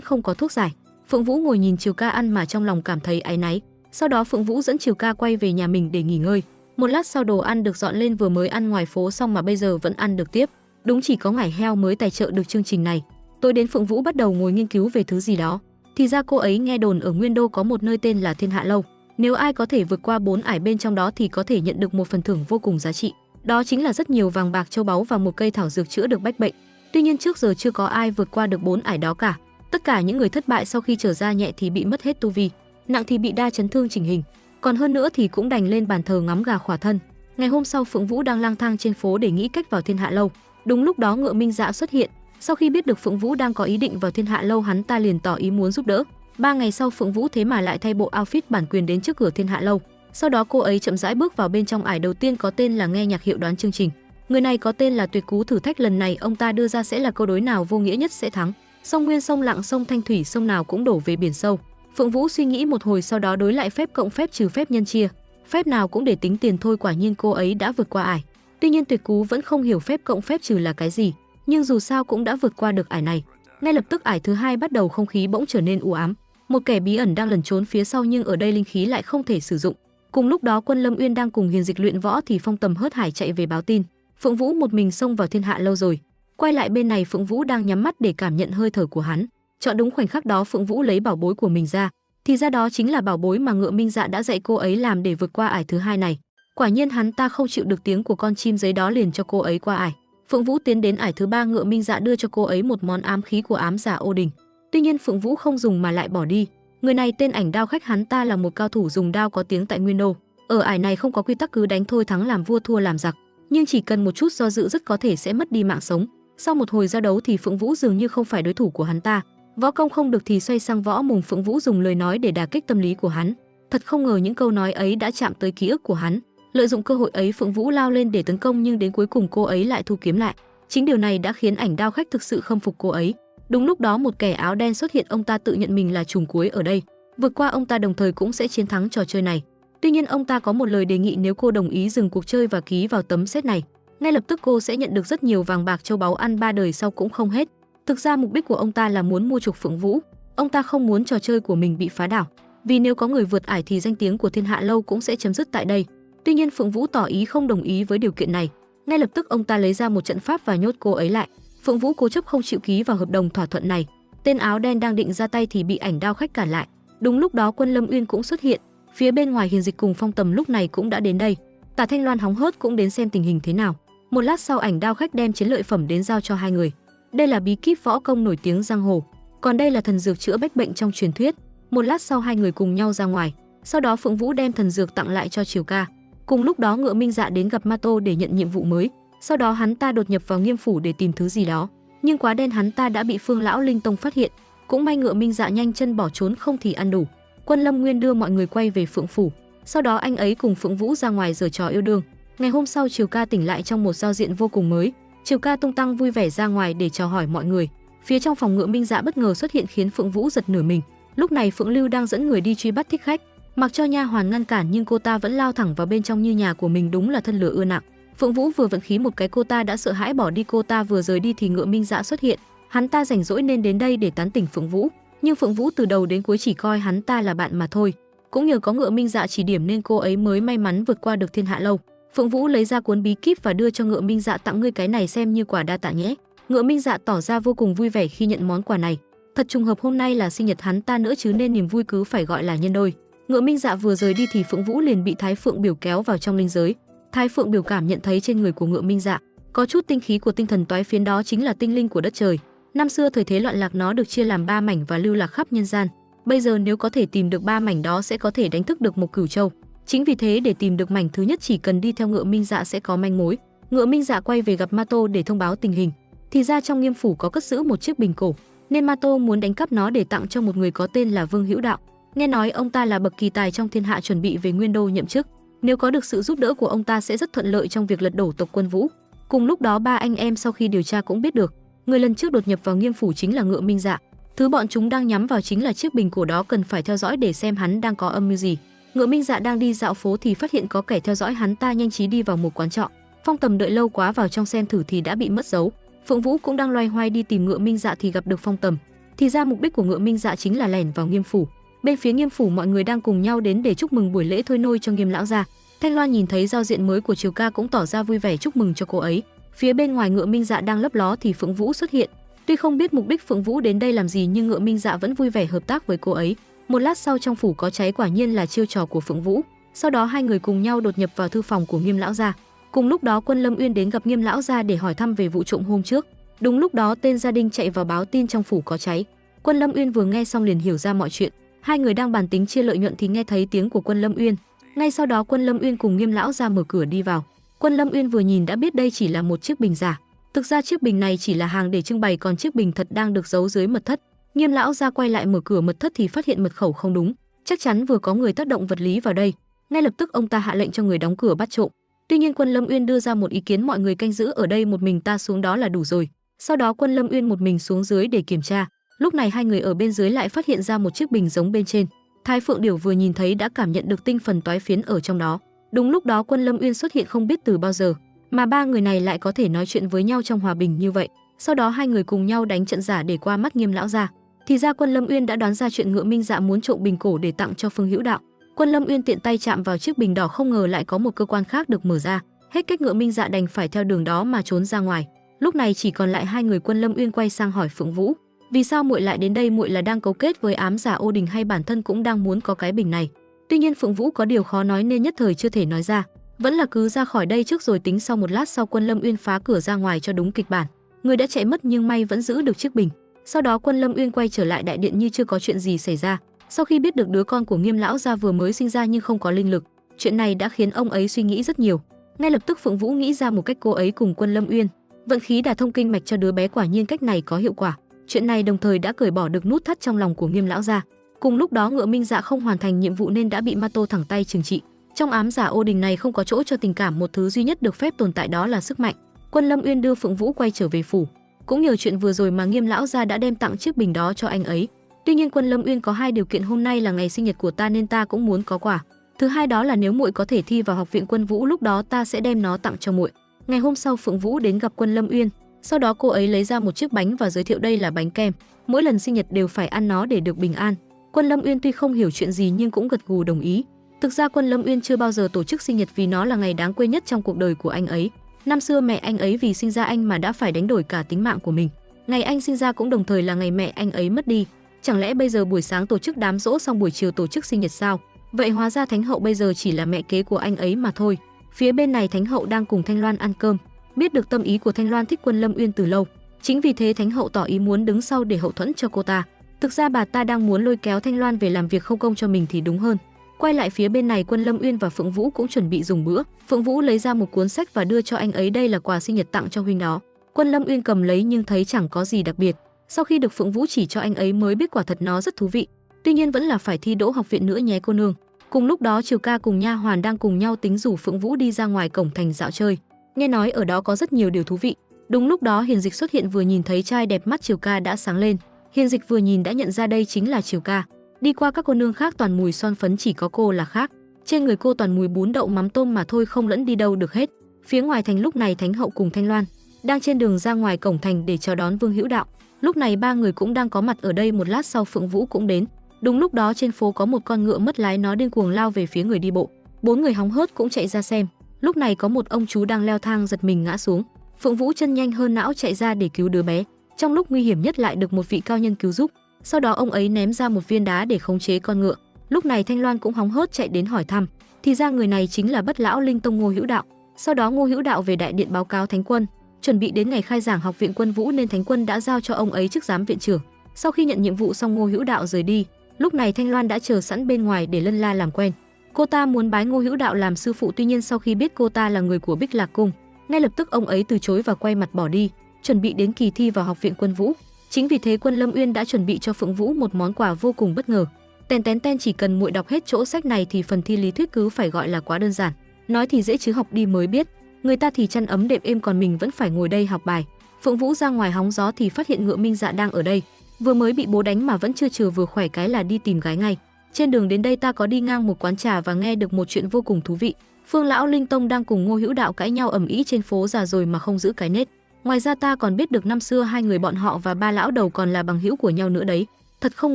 không có thuốc giải. Phượng Vũ ngồi nhìn Triều Ca ăn mà trong lòng cảm thấy áy náy. Sau đó Phượng Vũ dẫn Triều Ca quay về nhà mình để nghỉ ngơi. Một lát sau đồ ăn được dọn lên, vừa mới ăn ngoài phố xong mà bây giờ vẫn ăn được tiếp. Đúng chỉ có ngải heo mới tài trợ được chương trình này. Tối đến Phượng Vũ bắt đầu ngồi nghiên cứu về thứ gì đó. Thì ra cô ấy nghe đồn ở Nguyên Đô có một nơi tên là Thiên Hạ Lâu. Nếu ai có thể vượt qua 4 ải bên trong đó thì có thể nhận được một phần thưởng vô cùng giá trị. Đó chính là rất nhiều vàng bạc châu báu và một cây thảo dược chữa được bách bệnh. Tuy nhiên trước giờ chưa có ai vượt qua được 4 ải đó cả. Tất cả những người thất bại sau khi trở ra nhẹ thì bị mất hết tu vi, nặng thì bị đa chấn thương chỉnh hình, còn hơn nữa thì cũng đành lên bàn thờ ngắm gà khỏa thân. Ngày hôm sau Phượng Vũ đang lang thang trên phố để nghĩ cách vào Thiên Hạ Lâu. Đúng lúc đó Ngựa Minh Dạ xuất hiện. Sau khi biết được Phượng Vũ đang có ý định vào Thiên Hạ Lâu, hắn ta liền tỏ ý muốn giúp đỡ. 3 ngày sau Phượng Vũ thế mà lại thay bộ outfit bản quyền đến trước cửa Thiên Hạ Lâu. Sau đó cô ấy chậm rãi bước vào bên trong ải đầu tiên có tên là nghe nhạc hiệu đoán chương trình. Người này có tên là Tuyệt Cú thử thách, lần này ông ta đưa ra sẽ là câu đối nào vô nghĩa nhất sẽ thắng. Sông Nguyên, sông Lặng, sông Thanh Thủy, sông nào cũng đổ về biển sâu. Phượng Vũ suy nghĩ một hồi sau đó đối lại phép cộng phép trừ phép nhân chia. Phép nào cũng để tính tiền thôi, quả nhiên cô ấy đã vượt qua ải. Tuy nhiên Tuyệt Cú vẫn không hiểu phép cộng phép trừ là cái gì, nhưng dù sao cũng đã vượt qua được ải này. Ngay lập tức ải thứ hai bắt đầu không khí bỗng trở nên u ám. Một kẻ bí ẩn đang lẩn trốn phía sau nhưng ở đây linh khí lại không thể sử dụng. Cùng lúc đó Quân Lâm Uyên đang cùng Hiền Dịch luyện võ thì Phong Tầm hớt hải chạy về báo tin. Phượng Vũ một mình xông vào Thiên Hạ Lâu rồi. Quay lại bên này Phượng Vũ đang nhắm mắt để cảm nhận hơi thở của hắn. Chọn đúng khoảnh khắc đó Phượng Vũ lấy bảo bối của mình ra. Thì ra đó chính là bảo bối mà Ngựa Minh Dạ đã dạy cô ấy làm để vượt qua ải thứ hai này. Quả nhiên hắn ta không chịu được tiếng của con chim giấy đó liền cho cô ấy qua ải. Phượng Vũ tiến đến ải thứ ba, Ngựa Minh Dạ đưa cho cô ấy một món ám khí của ám giả Ô Đình. Tuy nhiên Phượng Vũ không dùng mà lại bỏ đi. Người này tên Ảnh Đao Khách, hắn ta là một cao thủ dùng đao có tiếng tại Nguyên Đô. Ở ải này không có quy tắc cứ đánh thôi thắng làm vua thua làm giặc, nhưng chỉ cần một chút do dự rất có thể sẽ mất đi mạng sống. Sau một hồi giao đấu thì Phượng Vũ dường như không phải đối thủ của hắn ta. Võ công không được thì xoay sang võ mồm, Phượng Vũ dùng lời nói để đả kích tâm lý của hắn. Thật không ngờ những câu nói ấy đã chạm tới ký ức của hắn. Lợi dụng cơ hội ấy Phượng Vũ lao lên để tấn công nhưng đến cuối cùng cô ấy lại thu kiếm lại. Chính điều này đã khiến Ảnh Đao Khách thực sự khâm phục cô ấy. Đúng lúc đó một kẻ áo đen xuất hiện, ông ta tự nhận mình là trùm cuối ở đây. Vượt qua ông ta đồng thời cũng sẽ chiến thắng trò chơi này. Tuy nhiên ông ta có một lời đề nghị, nếu cô đồng ý dừng cuộc chơi và ký vào tấm séc này, ngay lập tức cô sẽ nhận được rất nhiều vàng bạc châu báu, ăn 3 đời sau cũng không hết. Thực ra mục đích của ông ta là muốn mua chuộc Phượng Vũ. Ông ta không muốn trò chơi của mình bị phá đảo, vì nếu có người vượt ải thì danh tiếng của Thiên Hạ Lâu cũng sẽ chấm dứt tại đây. Tuy nhiên Phượng Vũ tỏ ý không đồng ý với điều kiện này. Ngay lập tức ông ta lấy ra một trận pháp và nhốt cô ấy lại. Phượng Vũ cố chấp không chịu ký vào hợp đồng thỏa thuận này. Tên áo đen đang định ra tay thì bị Ảnh Đao Khách cản lại. Đúng lúc đó Quân Lâm Uyên cũng xuất hiện. Phía bên ngoài Hiền Dịch cùng Phong Tầm lúc này cũng đã đến đây. Tả Thanh Loan hóng hớt cũng đến xem tình hình thế nào. Một lát sau Ảnh Đao Khách đem chiến lợi phẩm đến giao cho hai người. Đây là bí kíp võ công nổi tiếng giang hồ, còn đây là thần dược chữa bách bệnh trong truyền thuyết. Một lát sau hai người cùng nhau ra ngoài. Sau đó Phượng Vũ đem thần dược tặng lại cho Triều Ca. Cùng lúc đó Ngựa Minh Dạ đến gặp Ma Tô để nhận nhiệm vụ mới. Sau đó hắn ta đột nhập vào Nghiêm phủ để tìm thứ gì đó, nhưng quá đen hắn ta đã bị Phương Lão Linh Tông phát hiện. Cũng may Ngựa Minh Dạ nhanh chân bỏ trốn, không thì ăn đủ. Quân Lâm Nguyên đưa mọi người quay về Phượng phủ. Sau đó anh ấy cùng Phượng Vũ ra ngoài giở trò yêu đương. Ngày hôm sau Triều Ca tỉnh lại trong một giao diện vô cùng mới. Triều Ca tung tăng vui vẻ ra ngoài để chào hỏi mọi người. Phía trong phòng Ngựa Minh Dạ bất ngờ xuất hiện khiến Phượng Vũ giật nửa mình. Lúc này Phượng Lưu đang dẫn người đi truy bắt thích khách. Mặc cho nha hoàn ngăn cản nhưng cô ta vẫn lao thẳng vào bên trong như nhà của mình, đúng là thân lửa ưa nặng. Phượng Vũ vừa vận khí một cái cô ta đã sợ hãi bỏ đi. Cô ta vừa rời đi thì Ngựa Minh Dạ xuất hiện. Hắn ta rảnh rỗi nên đến đây để tán tỉnh Phượng Vũ, nhưng Phượng Vũ từ đầu đến cuối chỉ coi hắn ta là bạn mà thôi. Cũng nhờ có Ngựa Minh Dạ chỉ điểm nên cô ấy mới may mắn vượt qua được Thiên Hạ Lâu. Phượng Vũ lấy ra cuốn bí kíp và đưa cho Ngựa Minh Dạ, tặng ngươi cái này xem như quà đa tạ nhé. Ngựa Minh Dạ tỏ ra vô cùng vui vẻ khi nhận món quà này. Thật trùng hợp hôm nay là sinh nhật hắn ta nữa chứ, nên niềm vui cứ phải gọi là nhân đôi. Ngựa Minh Dạ vừa rời đi thì Phượng Vũ liền bị Thái Phượng Biểu kéo vào trong linh giới. Thái Phượng Biểu cảm nhận thấy trên người của Ngựa Minh Dạ có chút tinh khí của tinh thần toái phiến, đó chính là tinh linh của đất trời. Năm xưa thời thế loạn lạc nó được chia làm 3 mảnh và lưu lạc khắp nhân gian. Bây giờ nếu có thể tìm được 3 mảnh đó sẽ có thể đánh thức được một Cửu Châu. Chính vì thế để tìm được mảnh thứ nhất chỉ cần đi theo Ngựa Minh Dạ sẽ có manh mối. Ngựa Minh Dạ quay về gặp Ma Tô để thông báo tình hình. Thì ra trong Nghiêm phủ có cất giữ một chiếc bình cổ, nên Ma Tô muốn đánh cắp nó để tặng cho một người có tên là Vương Hữu Đạo. Nghe nói ông ta là bậc kỳ tài trong thiên hạ, chuẩn bị về Nguyên Đô nhậm chức. Nếu có được sự giúp đỡ của ông ta sẽ rất thuận lợi trong việc lật đổ tộc Quân Vũ. Cùng lúc đó ba anh em sau khi điều tra cũng biết được người lần trước đột nhập vào Nghiêm phủ chính là Ngựa Minh Dạ. Thứ bọn chúng đang nhắm vào chính là chiếc bình cổ đó, cần phải theo dõi để xem hắn đang có âm mưu gì. Ngựa Minh Dạ đang đi dạo phố thì phát hiện có kẻ theo dõi hắn ta, nhanh trí đi vào một quán trọ. Phong Tầm đợi lâu quá vào trong xem thử thì đã bị mất dấu. Phượng Vũ cũng đang loay hoay đi tìm Ngựa Minh Dạ thì gặp được Phong Tầm. Thì ra mục đích của Ngựa Minh Dạ chính là lẻn vào Nghiêm phủ. Bên phía Nghiêm phủ mọi người đang cùng nhau đến để chúc mừng buổi lễ thôi nôi cho Nghiêm lão gia. Thanh Loan nhìn thấy giao diện mới của Triều Ca cũng tỏ ra vui vẻ chúc mừng cho cô ấy. Phía bên ngoài Ngựa Minh Dạ đang lấp ló thì Phượng Vũ xuất hiện. Tuy không biết mục đích Phượng Vũ đến đây làm gì nhưng Ngựa Minh Dạ vẫn vui vẻ hợp tác với cô ấy. Một lát sau trong phủ có cháy, quả nhiên là chiêu trò của Phượng Vũ. Sau đó hai người cùng nhau đột nhập vào thư phòng của Nghiêm lão gia. Cùng lúc đó Quân Lâm Uyên đến gặp Nghiêm lão gia để hỏi thăm về vụ trộm hôm trước. Đúng lúc đó tên gia đình chạy vào báo tin trong phủ có cháy. Quân Lâm Uyên vừa nghe xong liền hiểu ra mọi chuyện. Hai người đang bàn tính chia lợi nhuận thì nghe thấy tiếng của Quân Lâm Uyên. Ngay sau đó Quân Lâm Uyên cùng Nghiêm lão gia mở cửa đi vào. Quân Lâm Uyên vừa nhìn đã biết đây chỉ là một chiếc bình giả. Thực ra chiếc bình này chỉ là hàng để trưng bày, còn chiếc bình thật đang được giấu dưới mật thất. Nghiêm lão gia quay lại mở cửa mật thất thì phát hiện mật khẩu không đúng, chắc chắn vừa có người tác động vật lý vào đây. Ngay lập tức ông ta hạ lệnh cho người đóng cửa bắt trộm. Tuy nhiên Quân Lâm Uyên đưa ra một ý kiến, mọi người canh giữ ở đây, một mình ta xuống đó là đủ rồi. Sau đó Quân Lâm Uyên một mình xuống dưới để kiểm tra. Lúc này hai người ở bên dưới lại phát hiện ra một chiếc bình giống bên trên. Thái Phượng Điểu vừa nhìn thấy đã cảm nhận được tinh phần toái phiến ở trong đó. Đúng lúc đó Quân Lâm Uyên xuất hiện, không biết từ bao giờ mà ba người này lại có thể nói chuyện với nhau trong hòa bình như vậy. Sau đó hai người cùng nhau đánh trận giả để qua mắt Nghiêm lão gia. Thì ra Quân Lâm Uyên đã đoán ra chuyện Ngựa Minh Dạ muốn trộm bình cổ để tặng cho Phương Hữu Đạo. Quân Lâm Uyên tiện tay chạm vào chiếc bình đỏ, không ngờ lại có một cơ quan khác được mở ra. Hết cách Ngựa Minh Dạ đành phải theo đường đó mà trốn ra ngoài. Lúc này chỉ còn lại hai người. Quân Lâm Uyên quay sang hỏi Phượng Vũ: "Vì sao muội lại đến đây? Muội là đang cấu kết với ám giả Ô Đình hay bản thân cũng đang muốn có cái bình này?" Tuy nhiên Phượng Vũ có điều khó nói nên nhất thời chưa thể nói ra, vẫn là cứ ra khỏi đây trước rồi tính sau. Một lát sau Quân Lâm Uyên phá cửa ra ngoài cho đúng kịch bản. Người đã chạy mất nhưng may vẫn giữ được chiếc bình. Sau đó Quân Lâm Uyên quay trở lại đại điện như chưa có chuyện gì xảy ra. Sau khi biết được đứa con của Nghiêm lão gia vừa mới sinh ra nhưng không có linh lực, chuyện này đã khiến ông ấy suy nghĩ rất nhiều. Ngay lập tức Phượng Vũ nghĩ ra một cách, cô ấy cùng Quân Lâm Uyên vận khí đả thông kinh mạch cho đứa bé, quả nhiên cách này có hiệu quả. Chuyện này đồng thời đã cởi bỏ được nút thắt trong lòng của Nghiêm lão gia. Cùng lúc đó Ngựa Minh Dạ không hoàn thành nhiệm vụ nên đã bị Ma Tô thẳng tay trừng trị. Trong ám giả Ô Đình này không có chỗ cho tình cảm, một thứ duy nhất được phép tồn tại đó là sức mạnh. Quân Lâm Uyên đưa Phượng Vũ quay trở về phủ. Cũng nhờ chuyện vừa rồi mà Nghiêm lão gia đã đem tặng chiếc bình đó cho anh ấy. Tuy nhiên Quân Lâm Uyên có hai điều kiện, hôm nay là ngày sinh nhật của ta nên ta cũng muốn có quà. Thứ hai đó là nếu muội có thể thi vào học viện Quân Vũ, lúc đó ta sẽ đem nó tặng cho muội. Ngày hôm sau Phượng Vũ đến gặp Quân Lâm Uyên, sau đó cô ấy lấy ra một chiếc bánh và giới thiệu đây là bánh kem, mỗi lần sinh nhật đều phải ăn nó để được bình an. Quân Lâm Uyên tuy không hiểu chuyện gì nhưng cũng gật gù đồng ý. Thực ra Quân Lâm Uyên chưa bao giờ tổ chức sinh nhật vì nó là ngày đáng quên nhất trong cuộc đời của anh ấy. Năm xưa mẹ anh ấy vì sinh ra anh mà đã phải đánh đổi cả tính mạng của mình. Ngày anh sinh ra cũng đồng thời là ngày mẹ anh ấy mất đi. Chẳng lẽ bây giờ buổi sáng tổ chức đám giỗ xong buổi chiều tổ chức sinh nhật sao? Vậy hóa ra Thánh hậu bây giờ chỉ là mẹ kế của anh ấy mà thôi. Phía bên này Thánh hậu đang cùng Thanh Loan ăn cơm. Biết được tâm ý của Thanh Loan thích Quân Lâm Uyên từ lâu, chính vì thế Thánh hậu tỏ ý muốn đứng sau để hậu thuẫn cho cô ta. Thực ra bà ta đang muốn lôi kéo Thanh Loan về làm việc không công cho mình thì đúng hơn. Quay lại phía bên này, Quân Lâm Uyên và Phượng Vũ cũng chuẩn bị dùng bữa. Phượng Vũ lấy ra một cuốn sách và đưa cho anh ấy, đây là quà sinh nhật tặng cho huynh đó. Quân Lâm Uyên cầm lấy nhưng thấy chẳng có gì đặc biệt. Sau khi được Phượng Vũ chỉ cho anh ấy mới biết quả thật nó rất thú vị. Tuy nhiên vẫn là phải thi đỗ học viện nữa nhé cô nương. Cùng lúc đó Triều Ca cùng nha hoàn đang cùng nhau tính rủ Phượng Vũ đi ra ngoài cổng thành dạo chơi. Nghe nói ở đó có rất nhiều điều thú vị. Đúng lúc đó Hiền Dịch xuất hiện, vừa nhìn thấy trai đẹp mắt Triều Ca đã sáng lên. Hiền Dịch vừa nhìn đã nhận ra đây chính là Triều Ca. Đi qua các cô nương khác toàn mùi son phấn, chỉ có cô là khác. Trên người cô toàn mùi bún đậu mắm tôm mà thôi, không lẫn đi đâu được hết. Phía ngoài thành lúc này Thánh hậu cùng Thanh Loan đang trên đường ra ngoài cổng thành để chào đón Vương Hữu Đạo. Lúc này ba người cũng đang có mặt ở đây. Một lát sau Phượng Vũ cũng đến. Đúng lúc đó trên phố có một con ngựa mất lái, nó điên cuồng lao về phía người đi bộ. Bốn người hóng hớt cũng chạy ra xem. Lúc này có một ông chú đang leo thang giật mình ngã xuống. Phượng Vũ chân nhanh hơn não chạy ra để cứu đứa bé. Trong lúc nguy hiểm nhất lại được một vị cao nhân cứu giúp. Sau đó ông ấy ném ra một viên đá để khống chế con ngựa. Lúc này Thanh Loan cũng hóng hớt chạy đến hỏi thăm. Thì ra người này chính là Bất Lão Linh Tông Ngô Hữu Đạo. Sau đó Ngô Hữu Đạo về đại điện báo cáo Thánh quân. Chuẩn bị đến ngày khai giảng học viện Quân Vũ nên Thánh quân đã giao cho ông ấy chức giám viện trưởng. Sau khi nhận nhiệm vụ xong Ngô Hữu Đạo rời đi. Lúc này Thanh Loan đã chờ sẵn bên ngoài để lân la làm quen. Cô ta muốn bái Ngô Hữu Đạo làm sư phụ, tuy nhiên sau khi biết cô ta là người của Bích Lạc cung, ngay lập tức ông ấy từ chối và quay mặt bỏ đi, chuẩn bị đến kỳ thi vào học viện Quân Vũ. Chính vì thế Quân Lâm Uyên đã chuẩn bị cho Phượng Vũ một món quà vô cùng bất ngờ. Ten, chỉ cần muội đọc hết chỗ sách này thì phần thi lý thuyết cứ phải gọi là quá đơn giản. Nói thì dễ chứ học đi mới biết. Người ta thì chăn ấm đệm êm còn mình vẫn phải ngồi đây học bài. Phượng Vũ ra ngoài hóng gió thì phát hiện Ngựa Minh Dạ đang ở đây. Vừa mới bị bố đánh mà vẫn chưa chừa vừa khỏe cái là đi tìm gái ngay. Trên đường đến đây ta có đi ngang một quán trà và nghe được một chuyện vô cùng thú vị. Phương Lão Linh Tông đang cùng Ngô Hữu Đạo cãi nhau ầm ĩ trên phố, già rồi mà không giữ cái nết. Ngoài ra ta còn biết được năm xưa hai người bọn họ và ba lão đầu còn là bằng hữu của nhau nữa đấy. Thật không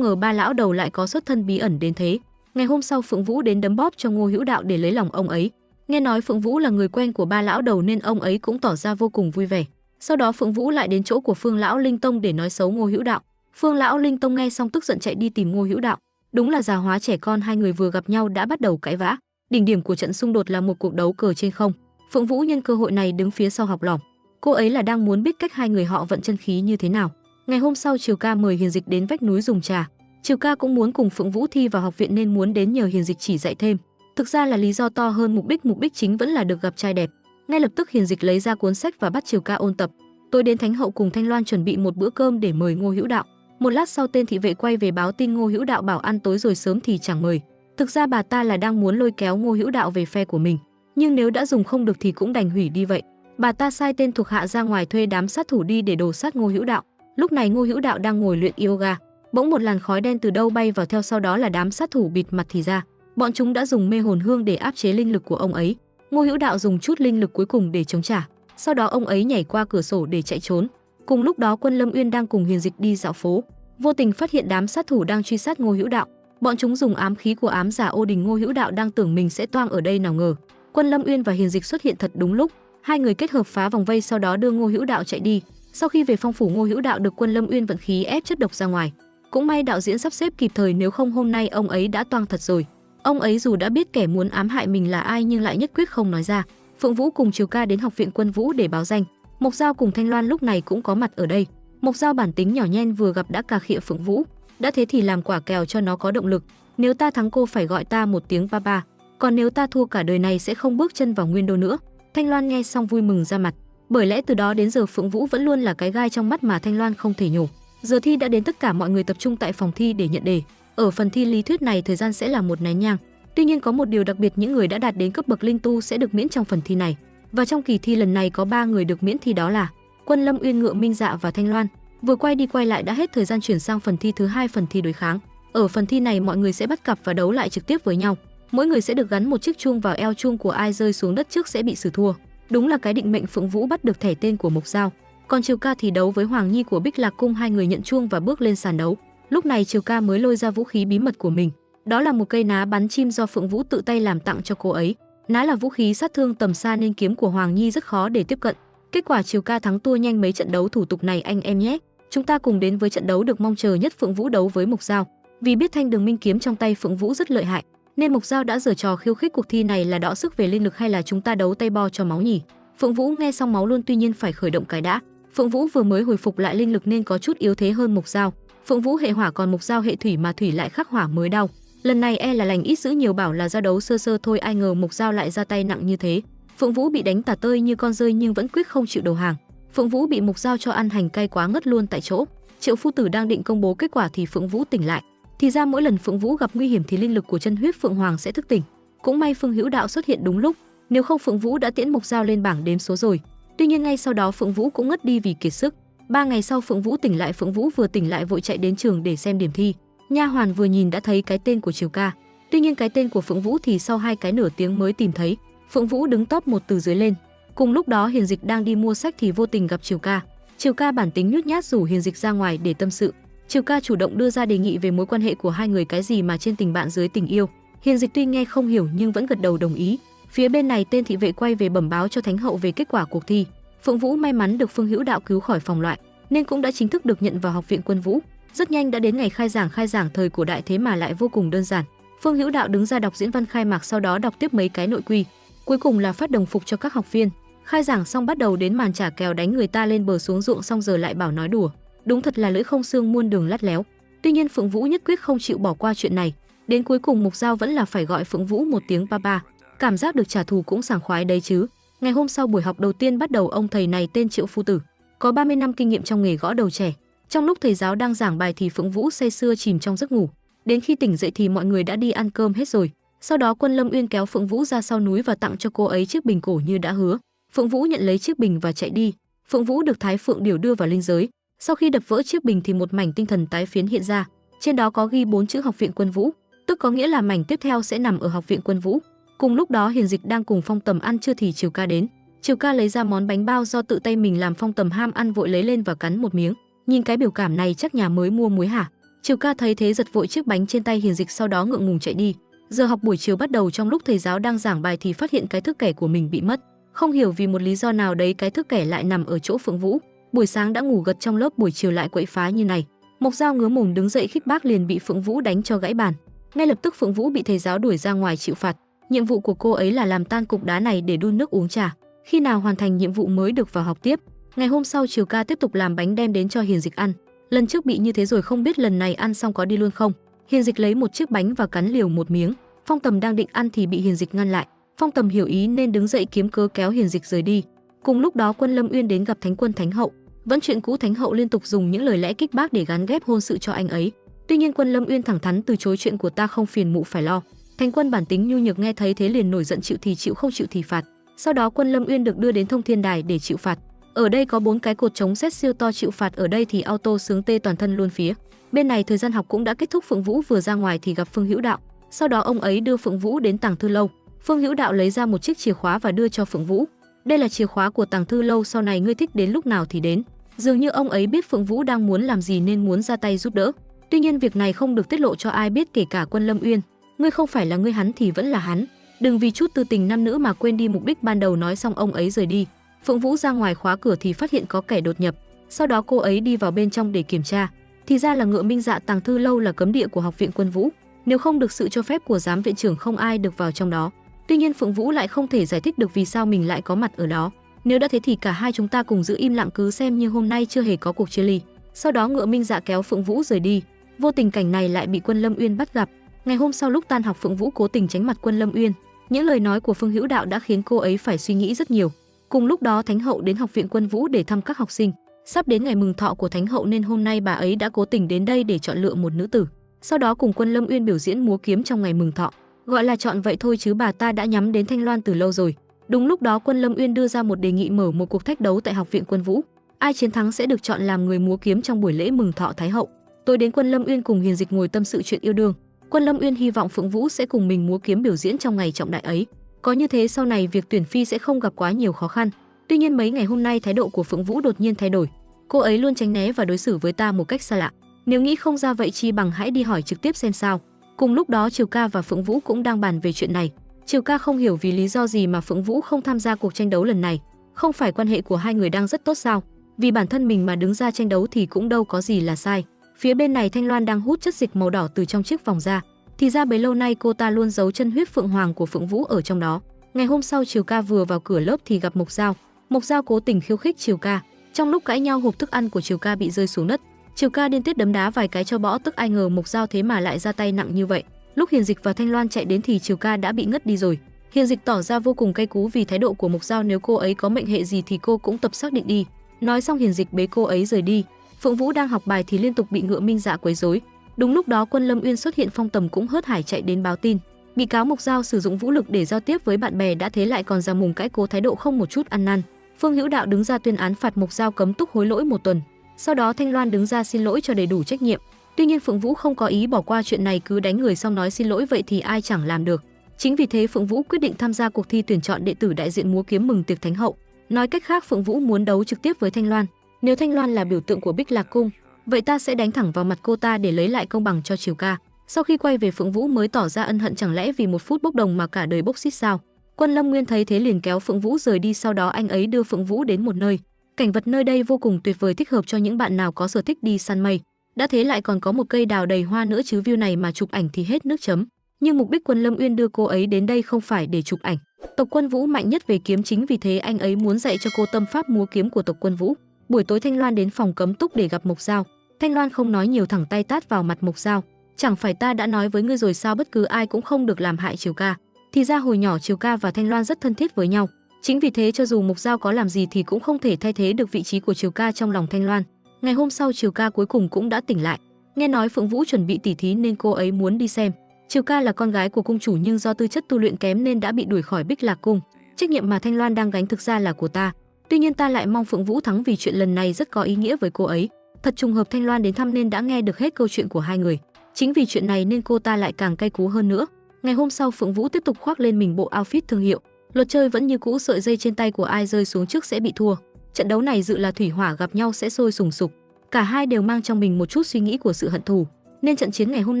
ngờ ba lão đầu lại có xuất thân bí ẩn đến thế. Ngày hôm sau Phượng Vũ đến đấm bóp cho Ngô Hữu Đạo để lấy lòng ông ấy. Nghe nói Phượng Vũ là người quen của ba lão đầu nên ông ấy cũng tỏ ra vô cùng vui vẻ. Sau đó Phượng Vũ lại đến chỗ của Phương Lão Linh Tông để nói xấu Ngô Hữu Đạo. Phương Lão Linh Tông nghe xong tức giận chạy đi tìm Ngô Hữu Đạo. Đúng là già hóa trẻ con, hai người vừa gặp nhau đã bắt đầu cãi vã. Đỉnh điểm của trận xung đột là một cuộc đấu cờ trên không. Phượng Vũ nhân cơ hội này đứng phía sau học lỏm. Cô ấy là đang muốn biết cách hai người họ vận chân khí như thế nào. Ngày hôm sau Triều Ca mời Hiền Dịch đến vách núi dùng trà. Triều Ca cũng muốn cùng Phượng Vũ thi vào học viện nên muốn đến nhờ Hiền Dịch chỉ dạy thêm. Thực ra là lý do to hơn mục đích chính vẫn là được gặp trai đẹp. Ngay lập tức Hiền Dịch lấy ra cuốn sách và bắt Triều Ca ôn tập. Tối đến Thánh hậu cùng Thanh Loan chuẩn bị một bữa cơm để mời Ngô Hữu Đạo. Một lát sau tên thị vệ quay về báo tin Ngô Hữu Đạo bảo ăn tối rồi sớm thì chẳng mời. Thực ra bà ta là đang muốn lôi kéo Ngô Hữu Đạo về phe của mình, nhưng nếu đã dùng không được thì cũng đành hủy đi vậy. Bà ta sai tên thuộc hạ ra ngoài thuê đám sát thủ đi để đồ sát Ngô Hữu Đạo. Lúc này Ngô Hữu Đạo đang ngồi luyện yoga, bỗng một làn khói đen từ đâu bay vào, theo sau đó là đám sát thủ bịt mặt thì ra. Bọn chúng đã dùng mê hồn hương để áp chế linh lực của ông ấy. Ngô Hữu Đạo dùng chút linh lực cuối cùng để chống trả. Sau đó ông ấy nhảy qua cửa sổ để chạy trốn. Cùng lúc đó Quân Lâm Uyên đang cùng Hiền Dịch đi dạo phố, vô tình phát hiện đám sát thủ đang truy sát Ngô Hữu Đạo. Bọn chúng dùng ám khí của ám giả Ô Đình. Ngô Hữu Đạo đang tưởng mình sẽ toang ở đây, nào ngờ Quân Lâm Uyên và Hiền Dịch xuất hiện thật đúng lúc. Hai người kết hợp phá vòng vây, sau đó đưa Ngô Hữu Đạo chạy đi. Sau khi về phong phủ, Ngô Hữu Đạo được Quân Lâm Uyên vận khí ép chất độc ra ngoài. Cũng may đạo diễn sắp xếp kịp thời, nếu không hôm nay ông ấy đã toang thật rồi. Ông ấy dù đã biết kẻ muốn ám hại mình là ai nhưng lại nhất quyết không nói ra. Phượng Vũ cùng Triều Ca đến học viện Quân Vũ để báo danh. Mộc Dao cùng Thanh Loan lúc này cũng có mặt ở đây. Mộc Dao bản tính nhỏ nhen, vừa gặp đã cà khịa Phượng Vũ. Đã thế thì làm quả kèo cho nó có động lực. Nếu ta thắng cô phải gọi ta một tiếng papa, còn nếu ta thua cả đời này sẽ không bước chân vào Nguyên Đô nữa. Thanh Loan nghe xong vui mừng ra mặt. Bởi lẽ từ đó đến giờ Phượng Vũ vẫn luôn là cái gai trong mắt mà Thanh Loan không thể nhổ. Giờ thi đã đến, tất cả mọi người tập trung tại phòng thi để nhận đề. Ở phần thi lý thuyết này thời gian sẽ là 1 nén nhang. Tuy nhiên có một điều đặc biệt, những người đã đạt đến cấp bậc linh tu sẽ được miễn trong phần thi này. Và trong kỳ thi lần này có 3 người được miễn thi, đó là Quân Lâm Uyên, Ngựa Minh Dạ và Thanh Loan. Vừa quay đi quay lại đã hết thời gian, chuyển sang phần thi thứ hai, phần thi đối kháng. Ở phần thi này mọi người sẽ bắt cặp và đấu lại trực tiếp với nhau. Mỗi người sẽ được gắn một chiếc chuông vào eo, chuông của ai rơi xuống đất trước sẽ bị xử thua. Đúng là cái định mệnh, Phượng Vũ bắt được thẻ tên của Mộc Dao. Còn Triều Ca thì đấu với Hoàng Nhi của Bích Lạc Cung, hai người nhận chuông và bước lên sàn đấu. Lúc này Triều Ca mới lôi ra vũ khí bí mật của mình. Đó là một cây ná bắn chim do Phượng Vũ tự tay làm tặng cho cô ấy. Ná là vũ khí sát thương tầm xa nên kiếm của Hoàng Nhi rất khó để tiếp cận. Kết quả Triều Ca thắng tua nhanh mấy trận đấu thủ tục này anh em nhé. Chúng ta cùng đến với trận đấu được mong chờ nhất, Phượng Vũ đấu với Mộc Dao. Vì biết thanh đường minh kiếm trong tay Phượng Vũ rất lợi hại, nên Mộc Dao đã giở trò khiêu khích. Cuộc thi này là đọ sức về linh lực hay là chúng ta đấu tay bo cho máu nhỉ? Phượng Vũ nghe xong máu luôn, tuy nhiên phải khởi động cái đã. Phượng Vũ vừa mới hồi phục lại linh lực nên có chút yếu thế hơn Mộc Dao. Phượng Vũ hệ hỏa còn Mộc Dao hệ thủy, mà thủy lại khắc hỏa mới đau. Lần này e là lành ít dữ nhiều, bảo là giao đấu sơ sơ thôi, ai ngờ Mộc Dao lại ra tay nặng như thế. Phượng Vũ bị đánh tả tơi như con rơi nhưng vẫn quyết không chịu đầu hàng. Phượng Vũ bị Mộc Dao cho ăn hành cay quá ngất luôn tại chỗ. Triệu phu tử đang định công bố kết quả thì Phượng Vũ tỉnh lại. Thì ra mỗi lần Phượng Vũ gặp nguy hiểm thì linh lực của chân huyết Phượng Hoàng sẽ thức tỉnh. Cũng may Phương Hữu Đạo xuất hiện đúng lúc, nếu không Phượng Vũ đã tiễn Mộc Dao lên bảng đếm số rồi. Tuy nhiên ngay sau đó Phượng Vũ cũng ngất đi vì kiệt sức. 3 ngày sau Phượng Vũ tỉnh lại, Phượng Vũ vừa tỉnh lại vội chạy đến trường để xem điểm thi. Nha hoàn vừa nhìn đã thấy cái tên của Triều Ca. Tuy nhiên cái tên của Phượng Vũ thì sau 2 cái nửa tiếng mới tìm thấy. Phượng Vũ đứng top 1 từ dưới lên. Cùng lúc đó Hiền Dịch đang đi mua sách thì vô tình gặp Triều Ca. Triều Ca bản tính nhút nhát rủ Hiền Dịch ra ngoài để tâm sự. Triều Ca chủ động đưa ra đề nghị về mối quan hệ của hai người, cái gì mà trên tình bạn dưới tình yêu. Hiền Dịch tuy nghe không hiểu nhưng vẫn gật đầu đồng ý. Phía bên này tên thị vệ quay về bẩm báo cho Thánh hậu về kết quả cuộc thi. Phượng Vũ may mắn được Phương Hữu Đạo cứu khỏi phòng loại nên cũng đã chính thức được nhận vào học viện Quân Vũ. Rất nhanh đã đến ngày khai giảng thời cổ đại thế mà lại vô cùng đơn giản. Phương Hữu Đạo đứng ra đọc diễn văn khai mạc, sau đó đọc tiếp mấy cái nội quy. Cuối cùng là phát đồng phục cho các học viên. Khai giảng xong bắt đầu đến màn trả kèo đánh người ta lên bờ xuống ruộng, xong giờ lại bảo nói đùa. Đúng thật là lưỡi không xương muôn đường lắt léo. Tuy nhiên Phượng Vũ nhất quyết không chịu bỏ qua chuyện này. Đến cuối cùng Mộc Dao vẫn là phải gọi Phượng Vũ một tiếng papa. Cảm giác được trả thù cũng sảng khoái đấy chứ. Ngày hôm sau buổi học đầu tiên bắt đầu, ông thầy này tên Triệu Phu Tử, có 30 năm kinh nghiệm trong nghề gõ đầu trẻ. Trong lúc thầy giáo đang giảng bài thì Phượng Vũ say sưa chìm trong giấc ngủ. Đến khi tỉnh dậy thì mọi người đã đi ăn cơm hết rồi. Sau đó Quân Lâm Uyên kéo Phượng Vũ ra sau núi và tặng cho cô ấy chiếc bình cổ như đã hứa. Phượng Vũ nhận lấy chiếc bình và chạy đi. Phượng Vũ được Thái Phượng Điểu đưa vào linh giới. Sau khi đập vỡ chiếc bình thì một mảnh tinh thần tái phiến hiện ra. Trên đó có ghi 4 chữ Học viện Quân Vũ, tức có nghĩa là mảnh tiếp theo sẽ nằm ở Học viện Quân Vũ. Cùng lúc đó Hiền Dịch đang cùng Phong Tầm ăn trưa thì Triều Ca đến. Triều Ca lấy ra món bánh bao do tự tay mình làm, Phong Tầm ham ăn vội lấy lên và cắn một miếng. Nhìn cái biểu cảm này chắc nhà mới mua muối hả? Triều Ca thấy thế giật vội chiếc bánh trên tay Hiền Dịch, sau đó ngượng ngùng chạy đi. Giờ học buổi chiều bắt đầu, trong lúc thầy giáo đang giảng bài thì phát hiện cái thước kẻ của mình bị mất. Không hiểu vì một lý do nào đấy cái thước kẻ lại nằm ở chỗ Phượng Vũ. Buổi sáng đã ngủ gật trong lớp, buổi chiều lại quậy phá như này. Mộc Dao ngứa mồm đứng dậy khích bác liền bị Phượng Vũ đánh cho gãy bàn. Ngay lập tức Phượng Vũ bị thầy giáo đuổi ra ngoài chịu phạt. Nhiệm vụ của cô ấy là làm tan cục đá này để đun nước uống trà. Khi nào hoàn thành nhiệm vụ mới được vào học tiếp. Ngày hôm sau Triều Ca tiếp tục làm bánh đem đến cho Hiền Dịch ăn. Lần trước bị như thế rồi, không biết lần này ăn xong có đi luôn không. Hiền Dịch lấy một chiếc bánh và cắn liều một miếng. Phong Tầm đang định ăn thì bị Hiền Dịch ngăn lại. Phong Tầm hiểu ý nên đứng dậy kiếm cớ kéo Hiền Dịch rời đi. Cùng lúc đó Quân Lâm Uyên đến gặp Thánh Quân Thánh hậu. Vẫn chuyện cũ, Thánh hậu liên tục dùng những lời lẽ kích bác để gán ghép hôn sự cho anh ấy. Tuy nhiên Quân Lâm Uyên thẳng thắn từ chối, chuyện của ta không phiền mụ phải lo. Thánh Quân bản tính nhu nhược nghe thấy thế liền nổi giận, chịu thì chịu, không chịu thì phạt. Sau đó Quân Lâm Uyên được đưa đến Thông Thiên Đài để chịu phạt. Ở đây có 4 cái cột chống sét siêu to, chịu phạt ở đây thì auto sướng tê toàn thân luôn phía. Bên này thời gian học cũng đã kết thúc, Phượng Vũ vừa ra ngoài thì gặp Phương Hữu Đạo. Sau đó ông ấy đưa Phượng Vũ đến Tàng Thư Lâu. Phương Hữu Đạo lấy ra một chiếc chìa khóa và đưa cho Phượng Vũ. Đây là chìa khóa của Tàng Thư Lâu, sau này ngươi thích đến lúc nào thì đến. Dường như ông ấy biết Phượng Vũ đang muốn làm gì nên muốn ra tay giúp đỡ. Tuy nhiên việc này không được tiết lộ cho ai biết, kể cả Quân Lâm Uyên. Ngươi không phải là ngươi, hắn thì vẫn là hắn. Đừng vì chút tư tình nam nữ mà quên đi mục đích ban đầu. Nói xong ông ấy rời đi. Phượng Vũ ra ngoài khóa cửa thì phát hiện có kẻ đột nhập. Sau đó cô ấy đi vào bên trong để kiểm tra. Thì ra là Ngựa Minh Dạ. Tàng Thư Lâu là cấm địa của Học viện Quân Vũ. Nếu không được sự cho phép của giám viện trưởng không ai được vào trong đó. Tuy nhiên Phượng Vũ lại không thể giải thích được vì sao mình lại có mặt ở đó. Nếu đã thế thì cả hai chúng ta cùng giữ im lặng, cứ xem như hôm nay chưa hề có cuộc chia ly. Sau đó Ngựa Minh Dạ kéo Phượng Vũ rời đi. Vô tình cảnh này lại bị Quân Lâm Uyên bắt gặp. Ngày hôm sau lúc tan học, Phượng Vũ cố tình tránh mặt Quân Lâm Uyên. Những lời nói của Phương Hữu Đạo đã khiến cô ấy phải suy nghĩ rất nhiều. Cùng lúc đó Thánh hậu đến Học viện Quân Vũ để thăm các học sinh. Sắp đến ngày mừng thọ của Thánh hậu nên hôm nay bà ấy đã cố tình đến đây để chọn lựa một nữ tử. Sau đó cùng Quân Lâm Uyên biểu diễn múa kiếm trong ngày mừng thọ. Gọi là chọn vậy thôi chứ bà ta đã nhắm đến Thanh Loan từ lâu rồi. Đúng lúc đó Quân Lâm Uyên đưa ra một đề nghị mở một cuộc thách đấu tại Học viện Quân Vũ. Ai chiến thắng sẽ được chọn làm người múa kiếm trong buổi lễ mừng thọ Thái hậu. Tối đến Quân Lâm Uyên cùng Hiền Dịch ngồi tâm sự chuyện yêu đương. Quân Lâm Uyên hy vọng Phượng Vũ sẽ cùng mình múa kiếm biểu diễn trong ngày trọng đại ấy. Có như thế sau này việc tuyển phi sẽ không gặp quá nhiều khó khăn. Tuy nhiên mấy ngày hôm nay thái độ của Phượng Vũ đột nhiên thay đổi. Cô ấy luôn tránh né và đối xử với ta một cách xa lạ. Nếu nghĩ không ra vậy chi bằng hãy đi hỏi trực tiếp xem sao. Cùng lúc đó Triều Ca và Phượng Vũ cũng đang bàn về chuyện này. Triều Ca không hiểu vì lý do gì mà Phượng Vũ không tham gia cuộc tranh đấu lần này. Không phải quan hệ của hai người đang rất tốt sao? Vì bản thân mình mà đứng ra tranh đấu thì cũng đâu có gì là sai. Phía bên này Thanh Loan đang hút chất dịch màu đỏ từ trong chiếc vòng ra. Thì ra bấy lâu nay cô ta luôn giấu chân huyết phượng hoàng của Phượng Vũ ở trong đó. Ngày hôm sau Triều Ca vừa vào cửa lớp thì gặp Mộc Dao. Mộc Dao cố tình khiêu khích Triều Ca. Trong lúc cãi nhau hộp thức ăn của Triều Ca bị rơi xuống đất. Triều Ca điên tiết đấm đá vài cái cho bỏ tức, ai ngờ Mộc Dao thế mà lại ra tay nặng như vậy. Lúc Hiền Dịch và Thanh Loan chạy đến thì Triều Ca đã bị ngất đi rồi. Hiền Dịch tỏ ra vô cùng cay cú vì thái độ của Mộc Dao, nếu cô ấy có mệnh hệ gì thì cô cũng tập xác định đi. Nói xong Hiền Dịch bế cô ấy rời đi. Phượng Vũ đang học bài thì liên tục bị Ngựa Minh Dạ quấy rối. Đúng lúc đó Quân Lâm Uyên xuất hiện, Phong Tầm cũng hớt hải chạy đến báo tin. Bị cáo Mộc Dao sử dụng vũ lực để giao tiếp với bạn bè đã thế lại còn ra mùng cãi cố, thái độ không một chút ăn năn. Phương Hữu Đạo đứng ra tuyên án phạt Mộc Dao cấm túc hối lỗi 1 tuần. Sau đó Thanh Loan đứng ra xin lỗi cho đầy đủ trách nhiệm. Tuy nhiên Phượng Vũ không có ý bỏ qua chuyện này, cứ đánh người xong nói xin lỗi vậy thì ai chẳng làm được. Chính vì thế Phượng Vũ quyết định tham gia cuộc thi tuyển chọn đệ tử đại diện múa kiếm mừng tiệc Thánh hậu. Nói cách khác, Phượng Vũ muốn đấu trực tiếp với Thanh Loan. Nếu Thanh Loan là biểu tượng của Bích Lạc Cung, vậy ta sẽ đánh thẳng vào mặt cô ta để lấy lại công bằng cho Triều Ca. Sau khi quay về, Phượng Vũ mới tỏ ra ân hận, chẳng lẽ vì 1 phút bốc đồng mà cả đời bốc xít sao? Quân Lâm Nguyên thấy thế liền kéo Phượng Vũ rời đi, sau đó anh ấy đưa Phượng Vũ đến một nơi. Cảnh vật nơi đây vô cùng tuyệt vời, thích hợp cho những bạn nào có sở thích đi săn mây. Đã thế lại còn có một cây đào đầy hoa nữa chứ, view này mà chụp ảnh thì hết nước chấm. Nhưng mục đích Quân Lâm Uyên đưa cô ấy đến đây không phải để chụp ảnh. Tộc Quân Vũ mạnh nhất về kiếm, chính vì thế anh ấy muốn dạy cho cô tâm pháp múa kiếm của tộc Quân Vũ. Buổi tối Thanh Loan đến phòng cấm túc để gặp Mộc Dao. Thanh Loan không nói nhiều, thẳng tay tát vào mặt Mộc Dao. Chẳng phải ta đã nói với ngươi rồi sao, bất cứ ai cũng không được làm hại Triều Ca. Thì ra hồi nhỏ Triều Ca và Thanh Loan rất thân thiết với nhau. Chính vì thế cho dù Mộc Dao có làm gì thì cũng không thể thay thế được vị trí của Triều Ca trong lòng Thanh Loan. Ngày hôm sau Triều Ca cuối cùng cũng đã tỉnh lại. Nghe nói Phượng Vũ chuẩn bị tỉ thí nên cô ấy muốn đi xem. Triều Ca là con gái của cung chủ nhưng do tư chất tu luyện kém nên đã bị đuổi khỏi Bích Lạc Cung. Trách nhiệm mà Thanh Loan đang gánh thực ra là của ta. Tuy nhiên ta lại mong Phượng Vũ thắng vì chuyện lần này rất có ý nghĩa với cô ấy. Thật trùng hợp Thanh Loan đến thăm nên đã nghe được hết câu chuyện của hai người. Chính vì chuyện này nên cô ta lại càng cay cú hơn nữa. Ngày hôm sau Phượng Vũ tiếp tục khoác lên mình bộ outfit thương hiệu. Luật chơi vẫn như cũ, sợi dây trên tay của ai rơi xuống trước sẽ bị thua. Trận đấu này dự là thủy hỏa gặp nhau sẽ sôi sùng sục. Cả hai đều mang trong mình một chút suy nghĩ của sự hận thù, nên trận chiến ngày hôm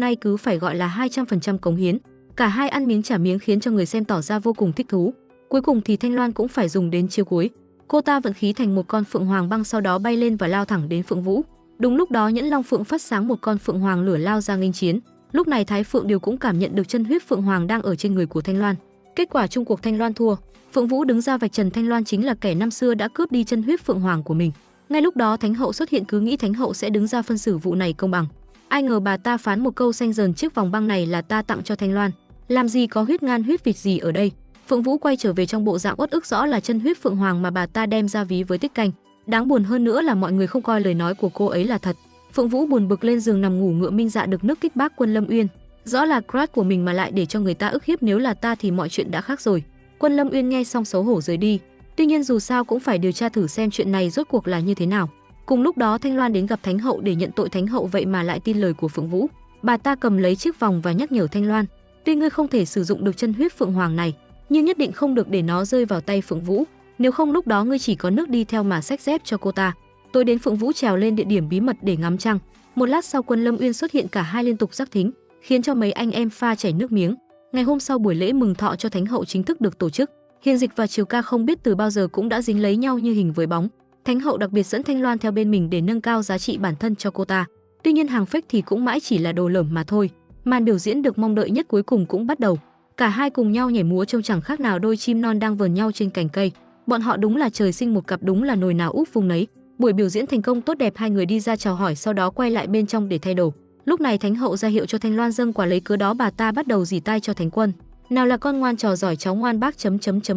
nay cứ phải gọi là 200% cống hiến. Cả hai ăn miếng trả miếng khiến cho người xem tỏ ra vô cùng thích thú. Cuối cùng thì Thanh Loan cũng phải dùng đến chiêu cuối. Cô ta vận khí thành một con phượng hoàng băng, sau đó bay lên và lao thẳng đến Phượng Vũ. Đúng lúc đó Nhẫn Long Phượng phát sáng, một con phượng hoàng lửa lao ra nghênh chiến. Lúc này Thái Phượng Điều cũng cảm nhận được chân huyết phượng hoàng đang ở trên người của Thanh Loan. Kết quả chung cuộc Thanh Loan thua. Phượng Vũ đứng ra vạch trần Thanh Loan chính là kẻ năm xưa đã cướp đi chân huyết phượng hoàng của mình. Ngay lúc đó Thánh hậu xuất hiện, cứ nghĩ Thánh hậu sẽ đứng ra phân xử vụ này công bằng. Ai ngờ bà ta phán một câu xanh dờn, chiếc vòng băng này là ta tặng cho Thanh Loan. Làm gì có huyết ngan huyết vịt gì ở đây. Phượng Vũ quay trở về trong bộ dạng uất ức, rõ là chân huyết phượng hoàng mà bà ta đem ra ví với Tích Canh. Đáng buồn hơn nữa là mọi người không coi lời nói của cô ấy là thật. Phượng Vũ buồn bực lên giường nằm ngủ. Ngựa Minh Dạ được nước kích bác Quân Lâm Uyên. Rõ là crush của mình mà lại để cho người ta ức hiếp, nếu là ta thì mọi chuyện đã khác rồi. Quân Lâm Uyên nghe xong xấu hổ rời đi. Tuy nhiên dù sao cũng phải điều tra thử xem chuyện này rốt cuộc là như thế nào. Cùng lúc đó Thanh Loan đến gặp Thánh hậu để nhận tội. Thánh hậu vậy mà lại tin lời của Phượng Vũ. Bà ta cầm lấy chiếc vòng và nhắc nhở Thanh Loan, tuy ngươi không thể sử dụng được chân huyết phượng hoàng này, nhưng nhất định không được để nó rơi vào tay Phượng Vũ, nếu không lúc đó ngươi chỉ có nước đi theo mà xách dép cho cô ta. Tối đến Phượng Vũ trèo lên địa điểm bí mật để ngắm trăng. Một lát sau Quân Lâm Uyên xuất hiện, cả hai liên tục giác thính, khiến cho mấy anh em pha chảy nước miếng. Ngày hôm sau buổi lễ mừng thọ cho Thánh hậu chính thức được tổ chức. Hiền Dịch và Triều Ca không biết từ bao giờ cũng đã dính lấy nhau như hình với bóng. Thánh hậu đặc biệt dẫn Thanh Loan theo bên mình để nâng cao giá trị bản thân cho cô ta. Tuy nhiên hàng fake thì cũng mãi chỉ là đồ lởm mà thôi. Màn biểu diễn được mong đợi nhất cuối cùng cũng bắt đầu. Cả hai cùng nhau nhảy múa trông chẳng khác nào đôi chim non đang vờn nhau trên cành cây. Bọn họ đúng là trời sinh một cặp, đúng là nồi nào úp vùng nấy. Buổi biểu diễn thành công tốt đẹp, hai người đi ra chào hỏi sau đó quay lại bên trong để thay đồ. Lúc này Thánh hậu ra hiệu cho Thanh Loan dâng quả, lấy cớ đó bà ta bắt đầu rỉ tai cho Thánh Quân. Nào là con ngoan trò giỏi cháu ngoan bác ...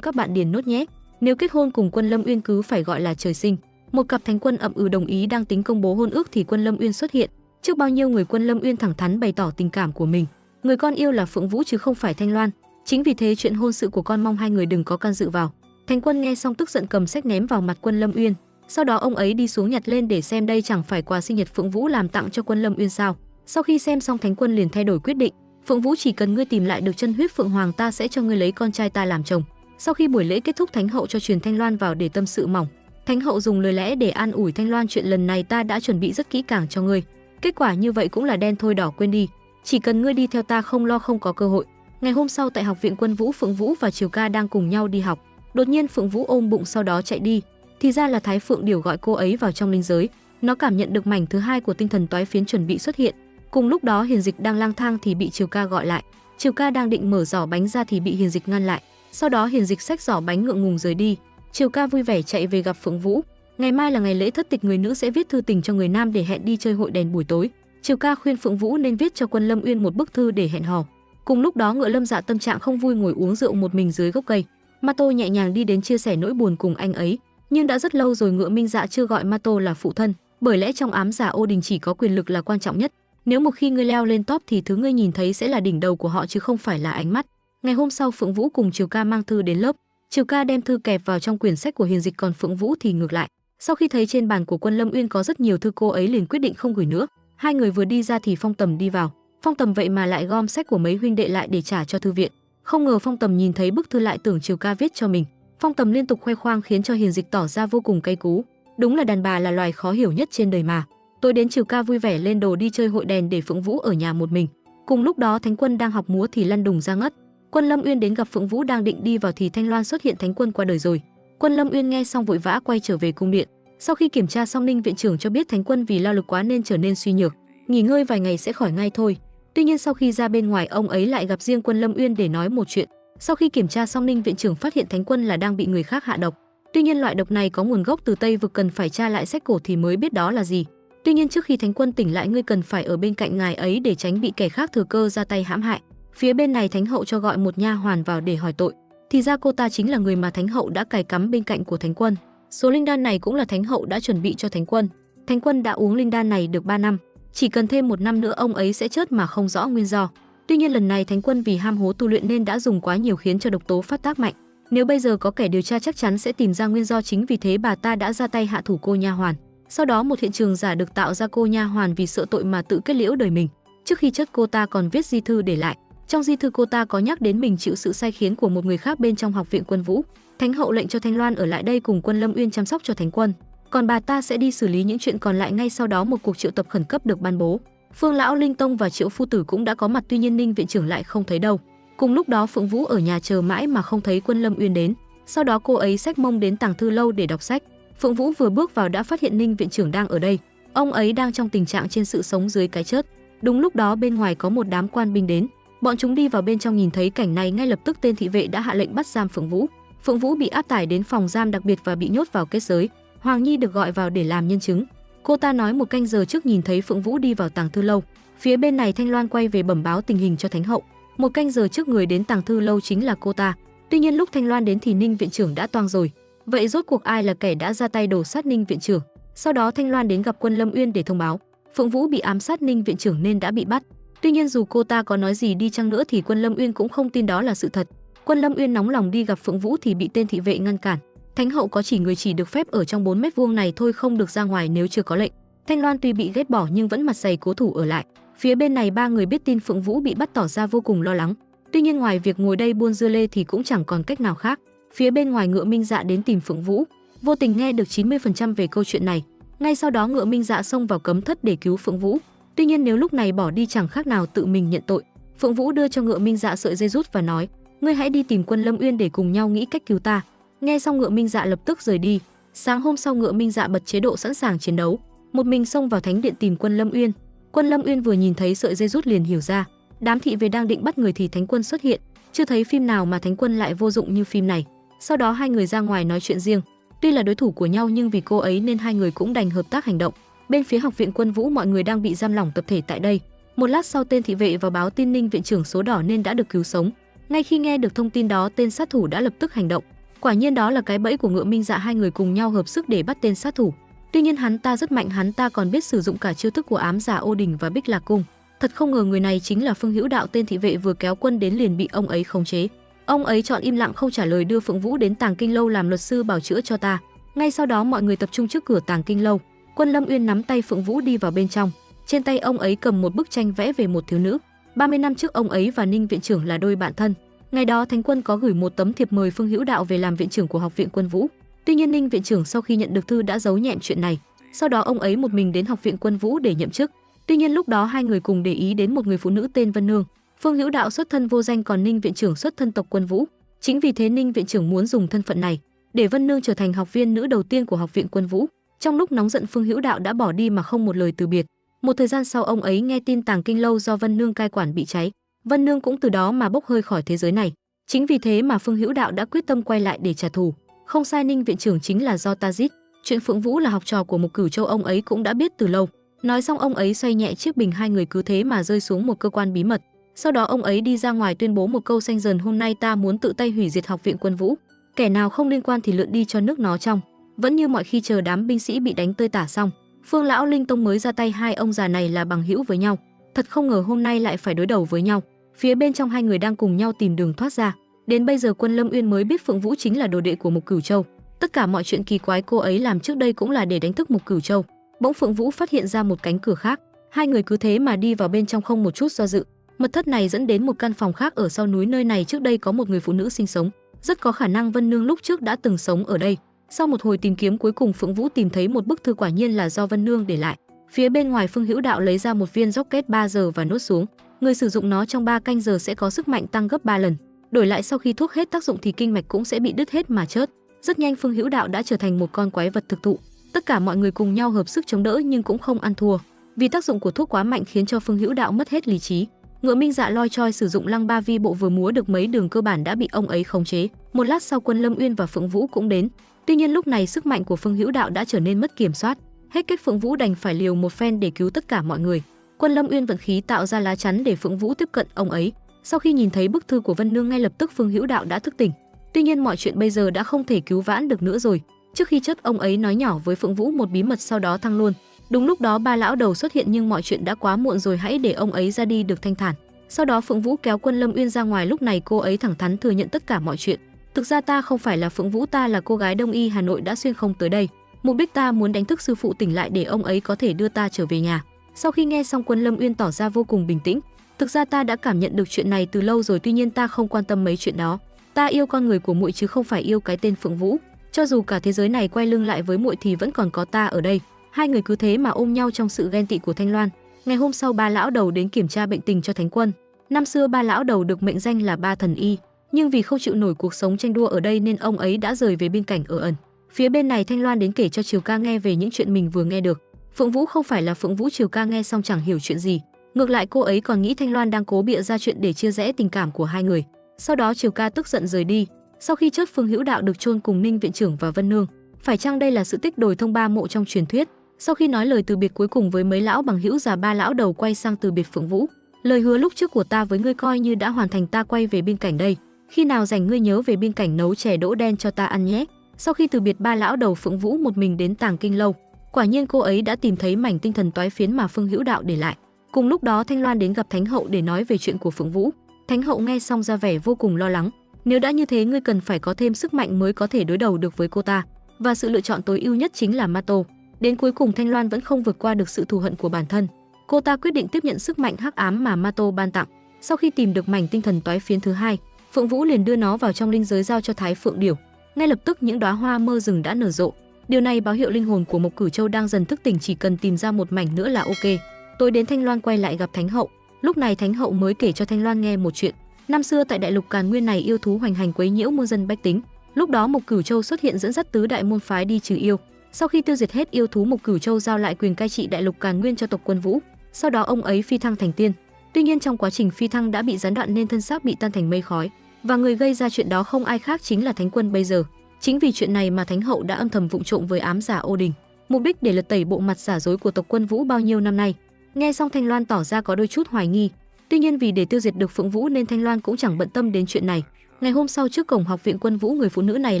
các bạn điền nốt nhé. Nếu kết hôn cùng Quân Lâm Uyên cứ phải gọi là trời sinh. Một cặp Thánh Quân ậm ừ đồng ý. Đang tính công bố hôn ước thì Quân Lâm Uyên xuất hiện. Trước bao nhiêu người Quân Lâm Uyên thẳng thắn bày tỏ tình cảm của mình. Người con yêu là Phượng Vũ chứ không phải Thanh Loan. Chính vì thế chuyện hôn sự của con mong hai người đừng có can dự vào. Thánh Quân nghe xong tức giận cầm sách ném vào mặt Quân Lâm Uyên. Sau đó ông ấy đi xuống nhặt lên để xem đây chẳng phải quà sinh nhật Phượng Vũ làm tặng cho Quân Lâm Uyên sao? Sau khi xem xong Thánh Quân liền thay đổi quyết định, Phượng Vũ chỉ cần ngươi tìm lại được chân huyết Phượng Hoàng ta sẽ cho ngươi lấy con trai ta làm chồng. Sau khi buổi lễ kết thúc Thánh hậu cho truyền Thanh Loan vào để tâm sự mỏng. Thánh hậu dùng lời lẽ để an ủi Thanh Loan chuyện lần này ta đã chuẩn bị rất kỹ càng cho ngươi. Kết quả như vậy cũng là đen thôi đỏ quên đi, chỉ cần ngươi đi theo ta không lo không có cơ hội. Ngày hôm sau tại học viện Quân Vũ, Phượng Vũ và Triều Ca đang cùng nhau đi học. Đột nhiên Phượng Vũ ôm bụng sau đó chạy đi. Thì ra là Thái Phượng Điểu gọi cô ấy vào trong linh giới. Nó cảm nhận được mảnh thứ hai của tinh thần toái phiến chuẩn bị xuất hiện. Cùng lúc đó Hiền Dịch đang lang thang thì bị Triều Ca gọi lại. Triều Ca đang định mở giỏ bánh ra thì bị Hiền Dịch ngăn lại. Sau đó Hiền Dịch xách giỏ bánh ngượng ngùng rời đi. Triều Ca vui vẻ chạy về gặp Phượng Vũ. Ngày mai là ngày lễ thất tịch, người nữ sẽ viết thư tình cho người nam để hẹn đi chơi hội đèn buổi tối. Triều Ca khuyên Phượng Vũ nên viết cho Quân Lâm Uyên một bức thư để hẹn hò. Cùng lúc đó Ngựa Lâm Dạ tâm trạng không vui ngồi uống rượu một mình dưới gốc cây. Mato nhẹ nhàng đi đến chia sẻ nỗi buồn cùng anh ấy, nhưng đã rất lâu rồi Ngựa Minh Dạ chưa gọi Mato là phụ thân, bởi lẽ trong ám giả Ô Đình chỉ có quyền lực là quan trọng nhất. Nếu một khi ngươi leo lên top thì thứ ngươi nhìn thấy sẽ là đỉnh đầu của họ chứ không phải là ánh mắt. Ngày hôm sau Phượng Vũ cùng Triều Ca mang thư đến lớp. Triều Ca đem thư kẹp vào trong quyển sách của Hiền Dịch, còn Phượng Vũ thì ngược lại. Sau khi thấy trên bàn của Quân Lâm Uyên có rất nhiều thư, cô ấy liền quyết định không gửi nữa. Hai người vừa đi ra thì Phong Tầm đi vào. Phong Tầm vậy mà lại gom sách của mấy huynh đệ lại để trả cho thư viện. Không ngờ Phong Tầm nhìn thấy bức thư lại tưởng Triều Ca viết cho mình. Phong Tầm liên tục khoe khoang khiến cho Hiền Dịch tỏ ra vô cùng cay cú. Đúng là đàn bà là loài khó hiểu nhất trên đời mà. Tối đến Triều Ca vui vẻ lên đồ đi chơi hội đèn để Phượng Vũ ở nhà một mình. Cùng lúc đó Thánh Quân đang học múa thì lăn đùng ra ngất. Quân Lâm Uyên đến gặp Phượng Vũ đang định đi vào thì Thanh Loan xuất hiện, Thánh Quân qua đời rồi. Quân Lâm Uyên nghe xong vội vã quay trở về cung điện. Sau khi kiểm tra xong Ninh viện trưởng cho biết Thánh Quân vì lao lực quá nên trở nên suy nhược, nghỉ ngơi vài ngày sẽ khỏi ngay thôi. Tuy nhiên sau khi ra bên ngoài ông ấy lại gặp riêng Quân Lâm Uyên để nói một chuyện. Sau khi kiểm tra xong Ninh viện trưởng phát hiện Thánh Quân là đang bị người khác hạ độc. Tuy nhiên loại độc này có nguồn gốc từ Tây vực, cần phải tra lại sách cổ thì mới biết đó là gì. Tuy nhiên trước khi Thánh Quân tỉnh lại ngươi cần phải ở bên cạnh ngài ấy để tránh bị kẻ khác thừa cơ ra tay hãm hại. Phía bên này Thánh hậu cho gọi một nha hoàn vào để hỏi tội. Thì ra cô ta chính là người mà Thánh hậu đã cài cắm bên cạnh của Thánh Quân. Số linh đan này cũng là Thánh hậu đã chuẩn bị cho Thánh Quân. Thánh Quân đã uống linh đan này được 3 năm, chỉ cần thêm 1 năm nữa ông ấy sẽ chết mà không rõ nguyên do. Tuy nhiên lần này Thánh Quân vì ham hố tu luyện nên đã dùng quá nhiều khiến cho độc tố phát tác mạnh. Nếu bây giờ có kẻ điều tra chắc chắn sẽ tìm ra nguyên do, chính vì thế bà ta đã ra tay hạ thủ cô nha hoàn. Sau đó một hiện trường giả được tạo ra, cô nha hoàn vì sợ tội mà tự kết liễu đời mình. Trước khi chết cô ta còn viết di thư để lại. Trong di thư cô ta có nhắc đến mình chịu sự sai khiến của một người khác bên trong học viện Quân Vũ. Thánh hậu lệnh cho Thanh Loan ở lại đây cùng Quân Lâm Uyên chăm sóc cho Thánh Quân, còn bà ta sẽ đi xử lý những chuyện còn lại. Ngay sau đó một cuộc triệu tập khẩn cấp được ban bố. Phương lão, Linh Tông và Triệu phu tử cũng đã có mặt, tuy nhiên Ninh viện trưởng lại không thấy đâu. Cùng lúc đó Phượng Vũ ở nhà chờ mãi mà không thấy Quân Lâm Uyên đến. Sau đó cô ấy xách mông đến tàng thư lâu để đọc sách. Phượng Vũ vừa bước vào đã phát hiện Ninh viện trưởng đang ở đây. Ông ấy đang trong tình trạng trên sự sống dưới cái chết. Đúng lúc đó bên ngoài có một đám quan binh đến. Bọn chúng đi vào bên trong nhìn thấy cảnh này ngay lập tức tên thị vệ đã hạ lệnh bắt giam Phượng Vũ. Phượng Vũ bị áp tải đến phòng giam đặc biệt và bị nhốt vào kết giới. Hoàng Nhi được gọi vào để làm nhân chứng. Cô ta nói 1 canh giờ trước nhìn thấy Phượng Vũ đi vào tàng thư lâu. Phía bên này Thanh Loan quay về bẩm báo tình hình cho Thánh hậu. 1 canh giờ trước người đến tàng thư lâu chính là cô ta. Tuy nhiên lúc Thanh Loan đến thì Ninh viện trưởng đã toang rồi. Vậy rốt cuộc ai là kẻ đã ra tay đổ sát Ninh viện trưởng? Sau đó Thanh Loan đến gặp Quân Lâm Uyên để thông báo Phượng Vũ bị ám sát Ninh viện trưởng nên đã bị bắt. Tuy nhiên dù cô ta có nói gì đi chăng nữa thì Quân Lâm Uyên cũng không tin đó là sự thật. Quân Lâm Uyên nóng lòng đi gặp Phượng Vũ thì bị tên thị vệ ngăn cản. Thánh hậu có chỉ người chỉ được phép ở trong 4 mét vuông này thôi, không được ra ngoài nếu chưa có lệnh. Thanh Loan tuy bị ghét bỏ nhưng vẫn mặt dày cố thủ ở lại. Phía bên này 3 người biết tin Phượng Vũ bị bắt tỏ ra vô cùng lo lắng. Tuy nhiên ngoài việc ngồi đây buôn dưa lê thì cũng chẳng còn cách nào khác. Phía bên ngoài Ngựa Minh Dạ đến tìm Phượng Vũ, vô tình nghe được 90% về câu chuyện này. Ngay sau đó Ngựa Minh Dạ xông vào cấm thất để cứu Phượng Vũ. Tuy nhiên nếu lúc này bỏ đi chẳng khác nào tự mình nhận tội. Phượng Vũ đưa cho Ngựa Minh Dạ sợi dây rút và nói: "Ngươi hãy đi tìm Quân Lâm Uyên để cùng nhau nghĩ cách cứu ta." Nghe xong Ngựa Minh Dạ lập tức rời đi. Sáng hôm sau Ngựa Minh Dạ bật chế độ sẵn sàng chiến đấu, một mình xông vào thánh điện tìm Quân Lâm Uyên. Quân Lâm Uyên vừa nhìn thấy sợi dây rút liền hiểu ra, đám thị vệ đang định bắt người thì Thánh Quân xuất hiện. Chưa thấy phim nào mà Thánh Quân lại vô dụng như phim này. Sau đó hai người ra ngoài nói chuyện riêng. Tuy là đối thủ của nhau nhưng vì cô ấy nên hai người cũng đành hợp tác hành động. Bên phía học viện Quân Vũ mọi người đang bị giam lỏng tập thể tại đây. Một lát sau tên thị vệ vào báo tin Ninh viện trưởng số đỏ nên đã được cứu sống. Ngay khi nghe được thông tin đó, tên sát thủ đã lập tức hành động. Quả nhiên đó là cái bẫy của Ngựa Minh Dạ, hai người cùng nhau hợp sức để bắt tên sát thủ. Tuy nhiên hắn ta rất mạnh, hắn ta còn biết sử dụng cả chiêu thức của ám giả Ô Đình và Bích Lạc Cung. Thật không ngờ người này chính là Phương Hữu Đạo, tên thị vệ vừa kéo quân đến liền bị ông ấy khống chế. Ông ấy chọn im lặng không trả lời, đưa Phượng Vũ đến Tàng Kinh lâu làm luật sư bảo chữa cho ta. Ngay sau đó mọi người tập trung trước cửa Tàng Kinh lâu. Quân Lâm Uyên nắm tay Phượng Vũ đi vào bên trong. Trên tay ông ấy cầm một bức tranh vẽ về một thiếu nữ. 30 năm trước ông ấy và Ninh viện trưởng là đôi bạn thân. Ngày đó Thánh Quân có gửi một tấm thiệp mời Phương Hữu Đạo về làm viện trưởng của Học viện Quân Vũ. Tuy nhiên Ninh viện trưởng sau khi nhận được thư đã giấu nhẹm chuyện này. Sau đó ông ấy một mình đến Học viện Quân Vũ để nhậm chức. Tuy nhiên lúc đó hai người cùng để ý đến một người phụ nữ tên Vân Nương. Phương Hữu Đạo xuất thân vô danh, còn Ninh viện trưởng xuất thân tộc Quân Vũ. Chính vì thế Ninh viện trưởng muốn dùng thân phận này để Vân Nương trở thành học viên nữ đầu tiên của Học viện Quân Vũ. Trong lúc nóng giận, Phương Hữu Đạo đã bỏ đi mà không một lời từ biệt. Một thời gian sau, ông ấy nghe tin Tàng Kinh lâu do Vân Nương cai quản bị cháy. Vân Nương cũng từ đó mà bốc hơi khỏi thế giới này. Chính vì thế mà Phương Hữu Đạo đã quyết tâm quay lại để trả thù. Không sai, Ninh viện trưởng chính là do ta giết. Chuyện Phượng Vũ là học trò của Mục Cửu Châu ông ấy cũng đã biết từ lâu. Nói xong ông ấy xoay nhẹ chiếc bình, hai người cứ thế mà rơi xuống một cơ quan bí mật. Sau đó ông ấy đi ra ngoài tuyên bố một câu xanh dần: hôm nay ta muốn tự tay hủy diệt Học viện Quân Vũ. Kẻ nào không liên quan thì lượn đi cho nước nó trong. Vẫn như mọi khi, chờ đám binh sĩ bị đánh tơi tả xong, Phương lão Linh Tông mới ra tay. Hai ông già này là bằng hữu với nhau. Thật không ngờ hôm nay lại phải đối đầu với nhau. Phía bên trong hai người đang cùng nhau tìm đường thoát ra. Đến bây giờ Quân Lâm Uyên mới biết Phượng Vũ chính là đồ đệ của Mục Cửu Châu. Tất cả mọi chuyện kỳ quái cô ấy làm trước đây cũng là để đánh thức Mục Cửu Châu. Bỗng Phượng Vũ phát hiện ra một cánh cửa khác. Hai người cứ thế mà đi vào bên trong không một chút do dự. Mật thất này dẫn đến một căn phòng khác ở sau núi. Nơi này trước đây có một người phụ nữ sinh sống. Rất có khả năng Vân Nương lúc trước đã từng sống ở đây. Sau một hồi tìm kiếm, cuối cùng Phượng Vũ tìm thấy một bức thư, quả nhiên là do Vân Nương để lại. Phía bên ngoài Phương Hữu Đạo lấy ra một viên rocket 3 giờ và nuốt xuống. Người sử dụng nó trong 3 canh giờ sẽ có sức mạnh tăng gấp 3 lần. Đổi lại sau khi thuốc hết tác dụng thì kinh mạch cũng sẽ bị đứt hết mà chết. Rất nhanh Phương Hữu Đạo đã trở thành một con quái vật thực thụ. Tất cả mọi người cùng nhau hợp sức chống đỡ nhưng cũng không ăn thua. Vì tác dụng của thuốc quá mạnh khiến cho Phương Hữu Đạo mất hết lý trí. Ngựa Minh Dạ loi choi sử dụng Lăng Ba Vi bộ vừa múa được mấy đường cơ bản đã bị ông ấy khống chế. Một lát sau Quân Lâm Uyên và Phượng Vũ cũng đến. Tuy nhiên lúc này sức mạnh của Phương Hữu Đạo đã trở nên mất kiểm soát. Hết cách, Phượng Vũ đành phải liều một phen để cứu tất cả mọi người. Quân Lâm Uyên vận khí tạo ra lá chắn để Phượng Vũ tiếp cận ông ấy. Sau khi nhìn thấy bức thư của Vân Nương, ngay lập tức Phương Hữu Đạo đã thức tỉnh. Tuy nhiên mọi chuyện bây giờ đã không thể cứu vãn được nữa rồi. Trước khi chết ông ấy nói nhỏ với Phượng Vũ một bí mật, sau đó thăng luôn. Đúng lúc đó ba lão đầu xuất hiện nhưng mọi chuyện đã quá muộn rồi, hãy để ông ấy ra đi được thanh thản. Sau đó Phượng Vũ kéo Quân Lâm Uyên ra ngoài. Lúc này cô ấy thẳng thắn thừa nhận tất cả mọi chuyện. Thực ra ta không phải là Phượng Vũ, ta là cô gái Đông Y Hà Nội đã xuyên không tới đây. Mục đích ta muốn đánh thức sư phụ tỉnh lại để ông ấy có thể đưa ta trở về nhà. Sau khi nghe xong, Quân Lâm Uyên tỏ ra vô cùng bình tĩnh. Thực ra ta đã cảm nhận được chuyện này từ lâu rồi, tuy nhiên ta không quan tâm mấy chuyện đó. Ta yêu con người của muội chứ không phải yêu cái tên Phượng Vũ. Cho dù cả thế giới này quay lưng lại với muội thì vẫn còn có ta ở đây. Hai người cứ thế mà ôm nhau trong sự ghen tị của Thanh Loan. Ngày hôm sau ba lão đầu đến kiểm tra bệnh tình cho Thánh Quân. Năm xưa ba lão đầu được mệnh danh là ba thần y, nhưng vì không chịu nổi cuộc sống tranh đua ở đây nên ông ấy đã rời về biên cảnh ở ẩn. Phía bên này Thanh Loan đến kể cho Triều Ca nghe về những chuyện mình vừa nghe được. Phượng Vũ không phải là Phượng Vũ. Triều Ca nghe xong chẳng hiểu chuyện gì. Ngược lại cô ấy còn nghĩ Thanh Loan đang cố bịa ra chuyện để chia rẽ tình cảm của hai người. Sau đó Triều Ca tức giận rời đi. Sau khi chết, Phương Hữu Đạo được chôn cùng Ninh viện trưởng và Vân Nương. Phải chăng đây là sự tích đồi thông ba mộ trong truyền thuyết? Sau khi nói lời từ biệt cuối cùng với mấy lão bằng hữu già, ba lão đầu quay sang từ biệt Phượng Vũ. Lời hứa lúc trước của ta với ngươi coi như đã hoàn thành, ta quay về biên cảnh đây. Khi nào rảnh ngươi nhớ về biên cảnh nấu chè đỗ đen cho ta ăn nhé. Sau khi từ biệt ba lão đầu, Phượng Vũ một mình đến Tàng Kinh lâu. Quả nhiên cô ấy đã tìm thấy mảnh tinh thần toái phiến mà Phương Hữu Đạo để lại. Cùng lúc đó Thanh Loan đến gặp Thánh hậu để nói về chuyện của Phượng Vũ. Thánh hậu nghe xong ra vẻ vô cùng lo lắng. Nếu đã như thế, ngươi cần phải có thêm sức mạnh mới có thể đối đầu được với cô ta. Và sự lựa chọn tối ưu nhất chính là Ma Tô. Đến cuối cùng Thanh Loan vẫn không vượt qua được sự thù hận của bản thân. Cô ta quyết định tiếp nhận sức mạnh hắc ám mà Ma Tô ban tặng. Sau khi tìm được mảnh tinh thần toái phiến thứ hai, Phượng Vũ liền đưa nó vào trong linh giới giao cho Thái Phượng Điểu. Ngay lập tức những đóa hoa mơ rừng đã nở rộ. Điều này báo hiệu linh hồn của Mộc Cửu Châu đang dần thức tỉnh, chỉ cần tìm ra một mảnh nữa là ok. Tối đến Thanh Loan quay lại gặp Thánh hậu. Lúc này Thánh hậu mới kể cho Thanh Loan nghe một chuyện. Năm xưa tại đại lục Càn Nguyên này, yêu thú hoành hành quấy nhiễu muôn dân bách tính. Lúc đó Mộc Cửu Châu xuất hiện dẫn dắt tứ đại môn phái đi trừ yêu. Sau khi tiêu diệt hết yêu thú, Mộc Cửu Châu giao lại quyền cai trị đại lục Càn Nguyên cho tộc Quân Vũ. Sau đó ông ấy phi thăng thành tiên. Tuy nhiên trong quá trình phi thăng đã bị gián đoạn nên thân xác bị tan thành mây khói. Và người gây ra chuyện đó không ai khác chính là Thánh Quân bây giờ. Chính vì chuyện này mà Thánh hậu đã âm thầm vụng trộm với ám giả Ô Đình, mục đích để lật tẩy bộ mặt giả dối của tộc Quân Vũ bao nhiêu năm nay. Nghe xong Thanh Loan tỏ ra có đôi chút hoài nghi. Tuy nhiên vì để tiêu diệt được Phượng Vũ nên Thanh Loan cũng chẳng bận tâm đến chuyện này. Ngày hôm sau trước cổng học viện Quân Vũ, người phụ nữ này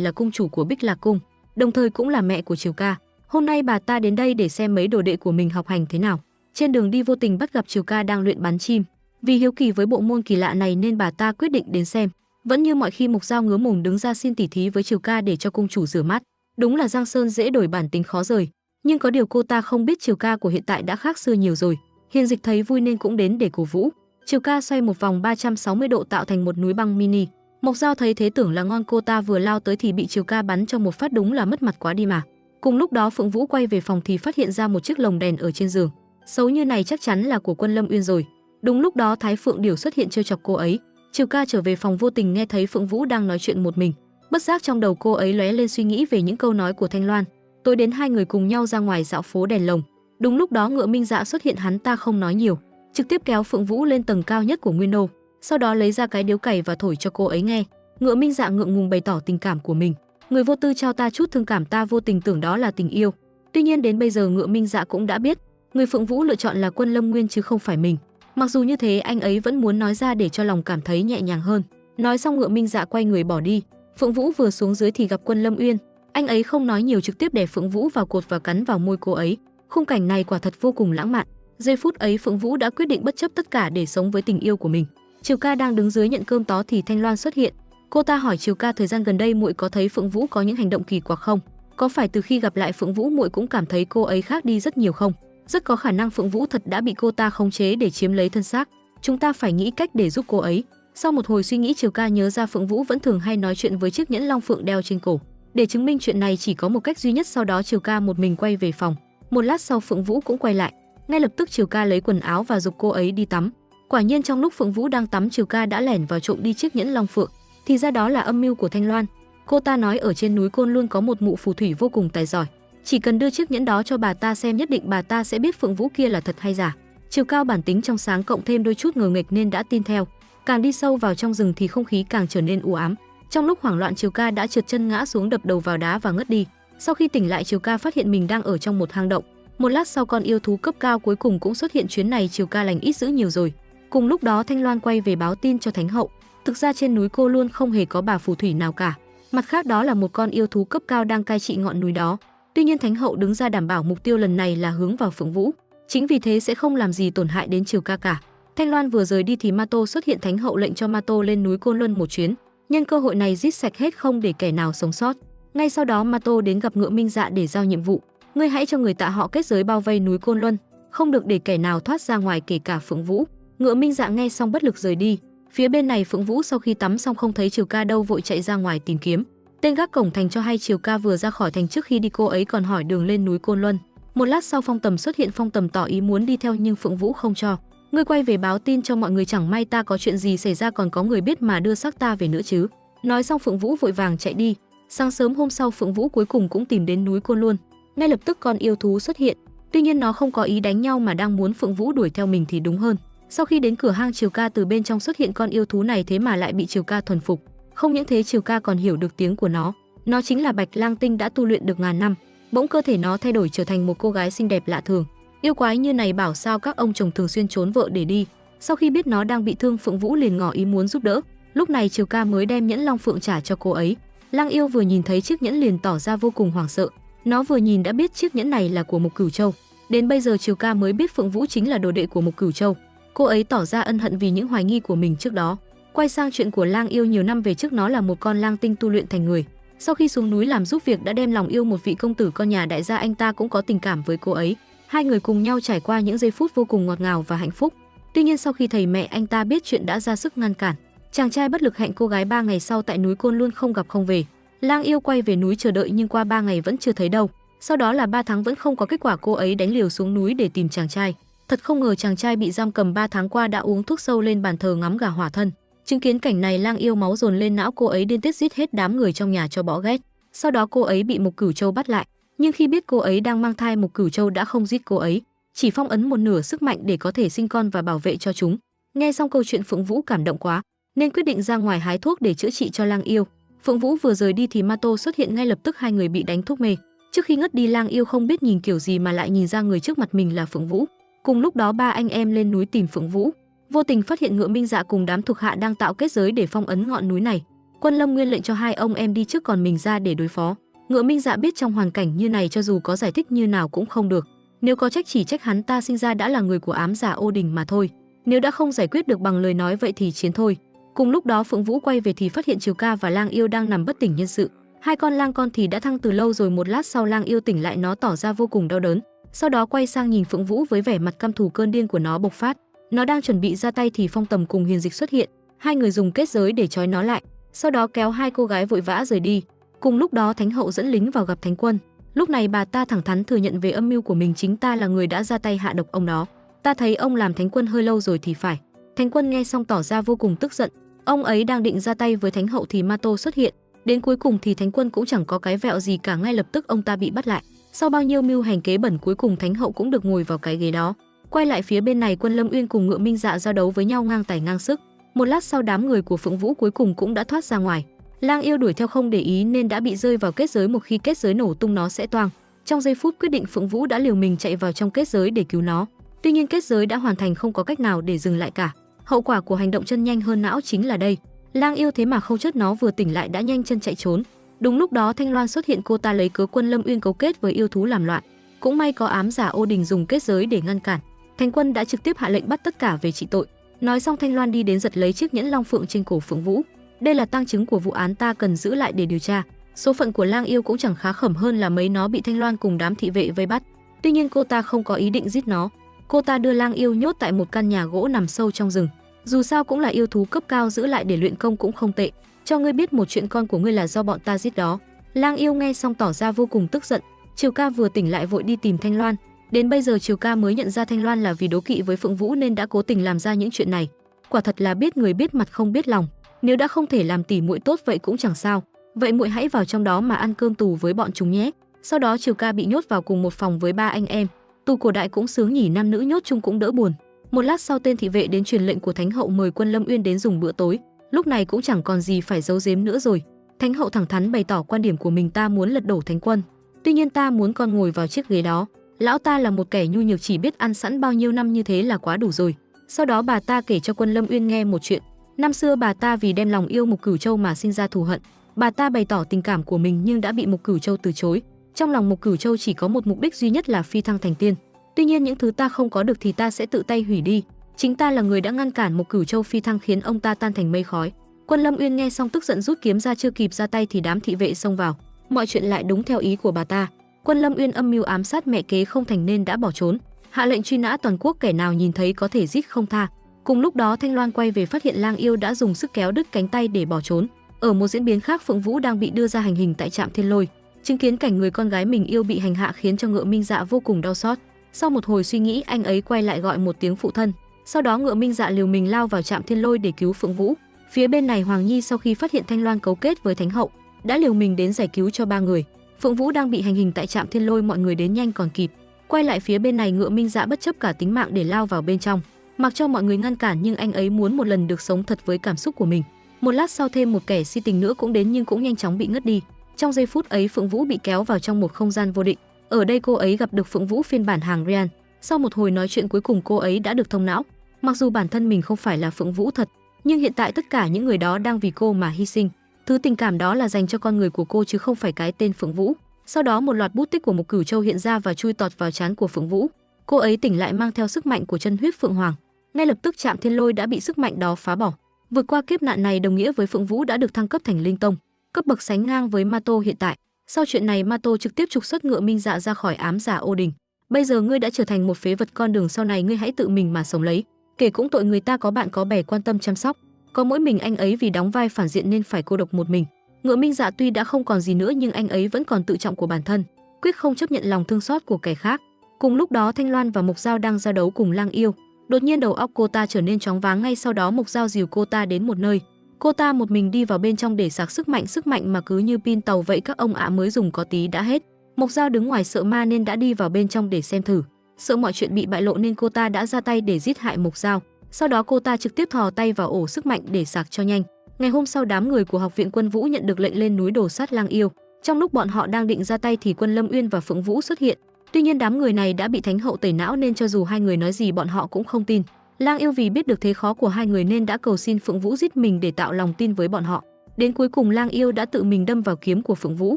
là cung chủ của Bích Lạc Cung, đồng thời cũng là mẹ của Triều Ca. Hôm nay bà ta đến đây để xem mấy đồ đệ của mình học hành thế nào. Trên đường đi vô tình bắt gặp Triều Ca đang luyện bắn chim. Vì hiếu kỳ với bộ môn kỳ lạ này nên bà ta quyết định đến xem. Vẫn như mọi khi Mục Dao ngứa mồm đứng ra xin tỉ thí với Triều Ca để cho cung chủ rửa mắt. Đúng là Giang Sơn dễ đổi bản tính khó rời, nhưng có điều cô ta không biết Triều Ca của hiện tại đã khác xưa nhiều rồi. Hiền Dịch thấy vui nên cũng đến để cổ vũ. Triều Ca xoay một vòng 360 độ tạo thành một núi băng mini. Mộc Dao thấy thế tưởng là ngon, cô ta vừa lao tới thì bị Triều Ca bắn cho một phát, đúng là mất mặt quá đi mà. Cùng lúc đó Phượng Vũ quay về phòng thì phát hiện ra một chiếc lồng đèn ở trên giường. Xấu như này chắc chắn là của Quân Lâm Uyên rồi. Đúng lúc đó Thái Phượng Điểu xuất hiện trêu chọc cô ấy. Triều Ca trở về phòng vô tình nghe thấy Phượng Vũ đang nói chuyện một mình. Bất giác trong đầu cô ấy lóe lên suy nghĩ về những câu nói của Thanh Loan. Tối đến hai người cùng nhau ra ngoài dạo phố đèn lồng. Đúng lúc đó Ngựa Minh Dạ xuất hiện, hắn ta không nói nhiều, trực tiếp kéo Phượng Vũ lên tầng cao nhất của Nguyên Đô, sau đó lấy ra cái điếu cày và thổi cho cô ấy nghe. Ngựa Minh Dạ ngượng ngùng bày tỏ tình cảm của mình. Người vô tư trao ta chút thương cảm, ta vô tình tưởng đó là tình yêu. Tuy nhiên đến bây giờ Ngựa Minh Dạ cũng đã biết, người Phượng Vũ lựa chọn là Quân Lâm Nguyên chứ không phải mình. Mặc dù như thế anh ấy vẫn muốn nói ra để cho lòng cảm thấy nhẹ nhàng hơn. Nói xong Ngựa Minh Dạ quay người bỏ đi. Phượng Vũ vừa xuống dưới thì gặp Quân Lâm Uyên. Anh ấy không nói nhiều, trực tiếp đè Phượng Vũ vào cột và cắn vào môi cô ấy. Khung cảnh này quả thật vô cùng lãng mạn. Giây phút ấy Phượng Vũ đã quyết định bất chấp tất cả để sống với tình yêu của mình. Triều Ca đang đứng dưới nhận cơm tó thì Thanh Loan xuất hiện. Cô ta hỏi Triều Ca thời gian gần đây muội có thấy Phượng Vũ có những hành động kỳ quặc không? Có phải từ khi gặp lại Phượng Vũ muội cũng cảm thấy cô ấy khác đi rất nhiều không? Rất có khả năng Phượng Vũ thật đã bị cô ta khống chế để chiếm lấy thân xác. Chúng ta phải nghĩ cách để giúp cô ấy. Sau một hồi suy nghĩ Triều Ca nhớ ra Phượng Vũ vẫn thường hay nói chuyện với chiếc nhẫn long phượng đeo trên cổ. Để chứng minh chuyện này chỉ có một cách duy nhất, sau đó Triều Ca một mình quay về phòng. Một lát sau Phượng Vũ cũng quay lại. Ngay lập tức Triều Ca lấy quần áo và giục cô ấy đi tắm. Quả nhiên trong lúc Phượng Vũ đang tắm, Triều Ca đã lẻn vào trộm đi chiếc nhẫn long phượng. Thì ra đó là âm mưu của Thanh Loan. Cô ta nói ở trên núi Côn Luân có một mụ phù thủy vô cùng tài giỏi, chỉ cần đưa chiếc nhẫn đó cho bà ta xem, nhất định bà ta sẽ biết Phượng Vũ kia là thật hay giả. Triều Ca bản tính trong sáng cộng thêm đôi chút ngờ nghệch nên đã tin theo. Càng đi sâu vào trong rừng thì không khí càng trở nên u ám. Trong lúc hoảng loạn Triều Ca đã trượt chân ngã xuống, đập đầu vào đá và ngất đi. Sau khi tỉnh lại Triều Ca phát hiện mình đang ở trong một hang động. Một lát sau con yêu thú cấp cao cuối cùng cũng xuất hiện, chuyến này Triều Ca lành ít dữ nhiều rồi. Cùng lúc đó Thanh Loan quay về báo tin cho Thánh hậu. Thực ra trên núi Cô Luân không hề có bà phù thủy nào cả. Mặt khác đó là một con yêu thú cấp cao đang cai trị ngọn núi đó. Tuy nhiên Thánh hậu đứng ra đảm bảo mục tiêu lần này là hướng vào Phượng Vũ. Chính vì thế sẽ không làm gì tổn hại đến Triều Ca cả. Thanh Loan vừa rời đi thì Ma Tô xuất hiện, Thánh hậu lệnh cho Ma Tô lên núi Côn Luân một chuyến. Nhân cơ hội này giết sạch hết không để kẻ nào sống sót. Ngay sau đó Ma Tô đến gặp Ngựa Minh Dạ để giao nhiệm vụ. Ngươi hãy cho người Tạ họ kết giới bao vây núi Côn Luân, không được để kẻ nào thoát ra ngoài, kể cả Phượng Vũ. Ngựa Minh Dạ nghe xong bất lực rời đi. Phía bên này Phượng Vũ sau khi tắm xong không thấy Triều Ca đâu, vội chạy ra ngoài tìm kiếm. Tên gác cổng thành cho hay Triều Ca vừa ra khỏi thành, trước khi đi cô ấy còn hỏi đường lên núi Côn Luân. Một lát sau Phong Tầm xuất hiện, Phong Tầm tỏ ý muốn đi theo nhưng Phượng Vũ không cho. Ngươi quay về báo tin cho mọi người, chẳng may ta có chuyện gì xảy ra còn có người biết mà đưa xác ta về nữa chứ. Nói xong Phượng Vũ vội vàng chạy đi. Sáng sớm hôm sau Phượng Vũ cuối cùng cũng tìm đến núi Côn Luân. Ngay lập tức con yêu thú xuất hiện. Tuy nhiên nó không có ý đánh nhau mà đang muốn Phượng Vũ đuổi theo mình thì đúng hơn. Sau khi đến cửa hang Triều Ca từ bên trong xuất hiện con yêu thú này, thế mà lại bị Triều Ca thuần phục. Không những thế Triều Ca còn hiểu được tiếng của nó. Nó chính là Bạch Lang Tinh đã tu luyện được ngàn năm. Bỗng cơ thể nó thay đổi trở thành một cô gái xinh đẹp lạ thường. Yêu quái như này bảo sao các ông chồng thường xuyên trốn vợ để đi. Sau khi biết nó đang bị thương, Phượng Vũ liền ngỏ ý muốn giúp đỡ. Lúc này Triều Ca mới đem nhẫn long phượng trả cho cô ấy. Lang yêu vừa nhìn thấy chiếc nhẫn liền tỏ ra vô cùng hoảng sợ. Nó vừa nhìn đã biết chiếc nhẫn này là của Mục Cửu Châu. Đến bây giờ Triều Ca mới biết Phượng Vũ chính là đồ đệ của Mục Cửu Châu. Cô ấy tỏ ra ân hận vì những hoài nghi của mình trước đó. Quay sang chuyện của Lang yêu, nhiều năm về trước nó là một con lang tinh tu luyện thành người. Sau khi xuống núi làm giúp việc đã đem lòng yêu một vị công tử con nhà đại gia, anh ta cũng có tình cảm với cô ấy. Hai người cùng nhau trải qua những giây phút vô cùng ngọt ngào và hạnh phúc. Tuy nhiên sau khi thầy mẹ anh ta biết chuyện đã ra sức ngăn cản. Chàng trai bất lực hẹn cô gái 3 ngày sau tại núi Côn Luân không gặp không về. Lang yêu quay về núi chờ đợi nhưng qua 3 ngày vẫn chưa thấy đâu. Sau đó là 3 tháng vẫn không có kết quả, cô ấy đánh liều xuống núi để tìm chàng trai. Thật không ngờ chàng trai bị giam cầm 3 tháng qua đã uống thuốc sâu lên bàn thờ ngắm gà hỏa thân. Chứng kiến cảnh này Lang yêu máu dồn lên não, cô ấy điên tiết giết hết đám người trong nhà cho bỏ ghét. Sau đó cô ấy bị Mục Cửu Châu bắt lại, nhưng khi biết cô ấy đang mang thai, Mục Cửu Châu đã không giết cô ấy, chỉ phong ấn một nửa sức mạnh để có thể sinh con và bảo vệ cho chúng. Nghe xong câu chuyện Phượng Vũ cảm động quá nên quyết định ra ngoài hái thuốc để chữa trị cho Lang yêu. Phượng Vũ vừa rời đi thì Ma Tô xuất hiện, ngay lập tức hai người bị đánh thuốc mê. Trước khi ngất đi Lang yêu không biết nhìn kiểu gì mà lại nhìn ra người trước mặt mình là Phượng Vũ. Cùng lúc đó ba anh em lên núi tìm Phượng Vũ, vô tình phát hiện Ngựa Minh Dạ cùng đám thuộc hạ đang tạo kết giới để phong ấn ngọn núi này. Quân Lâm Nguyên lệnh cho hai ông em đi trước còn mình ra để đối phó. Ngựa Minh Dạ biết trong hoàn cảnh như này cho dù có giải thích như nào cũng không được. Nếu có trách chỉ trách hắn ta sinh ra đã là người của ám giả Ô Đình mà thôi. Nếu đã không giải quyết được bằng lời nói vậy thì chiến thôi. Cùng lúc đó Phượng Vũ quay về thì phát hiện Triều Ca và Lang Yêu đang nằm bất tỉnh nhân sự. Hai con lang con thì đã thăng từ lâu rồi. Một lát sau Lang Yêu tỉnh lại, nó tỏ ra vô cùng đau đớn, sau đó quay sang nhìn Phượng Vũ với vẻ mặt căm thù. Cơn điên của nó bộc phát, nó đang chuẩn bị ra tay thì Phong Tầm cùng Hiền Dịch xuất hiện. Hai người dùng kết giới để trói nó lại, sau đó kéo hai cô gái vội vã rời đi. Cùng lúc đó Thánh hậu dẫn lính vào gặp Thánh Quân. Lúc này bà ta thẳng thắn thừa nhận về âm mưu của mình, chính ta là người đã ra tay hạ độc ông đó. Ta thấy ông làm Thánh Quân hơi lâu rồi thì phải. Thánh Quân nghe xong tỏ ra vô cùng tức giận. Ông ấy đang định ra tay với Thánh hậu thì Ma Tô xuất hiện. Đến cuối cùng thì Thánh Quân cũng chẳng có cái vẹo gì cả, ngay lập tức ông ta bị bắt lại. Sau bao nhiêu mưu hành kế bẩn, cuối cùng Thánh hậu cũng được ngồi vào cái ghế đó. Quay lại phía bên này, Quân Lâm Uyên cùng Ngựa Minh Dạ giao đấu với nhau ngang tài ngang sức. Một lát sau đám người của Phượng Vũ cuối cùng cũng đã thoát ra ngoài. Lang Yêu đuổi theo không để ý nên đã bị rơi vào kết giới, một khi kết giới nổ tung nó sẽ toang. Trong giây phút quyết định, Phượng Vũ đã liều mình chạy vào trong kết giới để cứu nó. Tuy nhiên kết giới đã hoàn thành, không có cách nào để dừng lại cả. Hậu quả của hành động chân nhanh hơn não chính là đây. Lang Yêu thế mà không chết, nó vừa tỉnh lại đã nhanh chân chạy trốn. Đúng lúc đó Thanh Loan xuất hiện, cô ta lấy cớ Quân Lâm Uyên cấu kết với yêu thú làm loạn. Cũng may có ám giả Ô Đình dùng kết giới để ngăn cản. Thánh Quân đã trực tiếp hạ lệnh bắt tất cả về trị tội. Nói xong Thanh Loan đi đến giật lấy chiếc nhẫn long phượng trên cổ Phượng Vũ. Đây là tang chứng của vụ án, ta cần giữ lại để điều tra. Số phận của Lang Yêu cũng chẳng khá khẩm hơn là mấy, nó bị Thanh Loan cùng đám thị vệ vây bắt. Tuy nhiên cô ta không có ý định giết nó. Cô ta đưa Lang Yêu nhốt tại một căn nhà gỗ nằm sâu trong rừng. Dù sao cũng là yêu thú cấp cao, giữ lại để luyện công cũng không tệ. Cho ngươi biết một chuyện, con của ngươi là do bọn ta giết đó. Lang Yêu nghe xong tỏ ra vô cùng tức giận. Triều Ca vừa tỉnh lại vội đi tìm Thanh Loan. Đến bây giờ Triều Ca mới nhận ra Thanh Loan là vì đố kỵ với Phượng Vũ nên đã cố tình làm ra những chuyện này. Quả thật là biết người biết mặt không biết lòng. Nếu đã không thể làm tỉ muội tốt vậy cũng chẳng sao. Vậy muội hãy vào trong đó mà ăn cơm tù với bọn chúng nhé. Sau đó Triều Ca bị nhốt vào cùng một phòng với ba anh em. Tù cổ đại cũng sướng nhỉ, nam nữ nhốt chung cũng đỡ buồn. Một lát sau tên thị vệ đến truyền lệnh của Thánh hậu mời Quân Lâm Uyên đến dùng bữa tối. Lúc này cũng chẳng còn gì phải giấu giếm nữa rồi. Thánh hậu thẳng thắn bày tỏ quan điểm của mình, ta muốn lật đổ Thánh Quân. Tuy nhiên ta muốn con ngồi vào chiếc ghế đó. Lão ta là một kẻ nhu nhược, chỉ biết ăn sẵn bao nhiêu năm như thế là quá đủ rồi. Sau đó bà ta kể cho Quân Lâm Uyên nghe một chuyện. Năm xưa bà ta vì đem lòng yêu Mục Cửu Châu mà sinh ra thù hận. Bà ta bày tỏ tình cảm của mình nhưng đã bị Mục Cửu Châu từ chối. Trong lòng Mục Cửu Châu chỉ có một mục đích duy nhất là phi thăng thành tiên. Tuy nhiên những thứ ta không có được thì ta sẽ tự tay hủy đi. Chính ta là người đã ngăn cản Mục Cửu Châu phi thăng, khiến ông ta tan thành mây khói. Quân Lâm Uyên nghe xong tức giận rút kiếm ra, chưa kịp ra tay thì đám thị vệ xông vào. Mọi chuyện lại đúng theo ý của bà ta. Quân Lâm Uyên âm mưu ám sát mẹ kế không thành nên đã bỏ trốn, hạ lệnh truy nã toàn quốc, kẻ nào nhìn thấy có thể giết không tha. Cùng lúc đó Thanh Loan quay về phát hiện Lang Yêu đã dùng sức kéo đứt cánh tay để bỏ trốn. Ở một diễn biến khác, Phượng Vũ đang bị đưa ra hành hình tại trạm Thiên Lôi. Chứng kiến cảnh người con gái mình yêu bị hành hạ khiến cho Ngựa Minh Dạ vô cùng đau xót. Sau một hồi suy nghĩ, anh ấy quay lại gọi một tiếng phụ thân. Sau đó Ngựa Minh Dạ liều mình lao vào trạm Thiên Lôi để cứu Phượng Vũ. Phía bên này Hoàng Nhi sau khi phát hiện Thanh Loan cấu kết với Thánh hậu đã liều mình đến giải cứu cho ba người. Phượng Vũ đang bị hành hình tại trạm Thiên Lôi, mọi người đến nhanh còn kịp. Quay lại phía bên này, Ngựa Minh Dạ bất chấp cả tính mạng để lao vào bên trong, mặc cho mọi người ngăn cản, nhưng anh ấy muốn một lần được sống thật với cảm xúc của mình. Một lát sau thêm một kẻ si tình nữa cũng đến nhưng cũng nhanh chóng bị ngất đi. Trong giây phút ấy Phượng Vũ bị kéo vào trong một không gian vô định. Ở đây cô ấy gặp được Phượng Vũ phiên bản hàng Ryan. Sau một hồi nói chuyện cuối cùng cô ấy đã được thông não. Mặc dù bản thân mình không phải là Phượng Vũ thật, nhưng hiện tại tất cả những người đó đang vì cô mà hy sinh. Thứ tình cảm đó là dành cho con người của cô chứ không phải cái tên Phượng Vũ. Sau đó một loạt bút tích của Mục Cửu Châu hiện ra và chui tọt vào trán của Phượng Vũ. Cô ấy tỉnh lại mang theo sức mạnh của chân huyết Phượng Hoàng. Ngay lập tức trạm Thiên Lôi đã bị sức mạnh đó phá bỏ. Vượt qua kiếp nạn này đồng nghĩa với Phượng Vũ đã được thăng cấp thành Linh Tông, cấp bậc sánh ngang với Ma Tô hiện tại. Sau chuyện này Ma Tô trực tiếp trục xuất Ngựa Minh Dạ ra khỏi ám giả Ô Đình. Bây giờ ngươi đã trở thành một phế vật, con đường sau này ngươi hãy tự mình mà sống lấy. Kể cũng tội người ta có bạn có bè quan tâm chăm sóc, có mỗi mình anh ấy vì đóng vai phản diện nên phải cô độc một mình. Ngựa Minh Dạ tuy đã không còn gì nữa nhưng anh ấy vẫn còn tự trọng của bản thân, quyết không chấp nhận lòng thương xót của kẻ khác. Cùng lúc đó Thanh Loan và Mộc Dao đang giao đấu cùng Lang Yêu. Đột nhiên đầu óc cô ta trở nên choáng váng, ngay sau đó Mộc Dao dìu cô ta đến một nơi. Cô ta một mình đi vào bên trong để sạc sức mạnh mà cứ như pin tàu vậy, các ông ạ mới dùng có tí đã hết. Mộc Dao đứng ngoài sợ ma nên đã đi vào bên trong để xem thử. Sợ mọi chuyện bị bại lộ nên cô ta đã ra tay để giết hại Mộc Dao. Sau đó cô ta trực tiếp thò tay vào ổ sức mạnh để sạc cho nhanh. Ngày hôm sau đám người của Học viện Quân Vũ nhận được lệnh lên núi đổ sát Lang Yêu. Trong lúc bọn họ đang định ra tay thì Quân Lâm Uyên và Phượng Vũ xuất hiện. Tuy nhiên đám người này đã bị Thánh hậu tẩy não nên cho dù hai người nói gì bọn họ cũng không tin. Lang Yêu vì biết được thế khó của hai người nên đã cầu xin Phượng Vũ giết mình để tạo lòng tin với bọn họ. Đến cuối cùng Lang Yêu đã tự mình đâm vào kiếm của Phượng Vũ,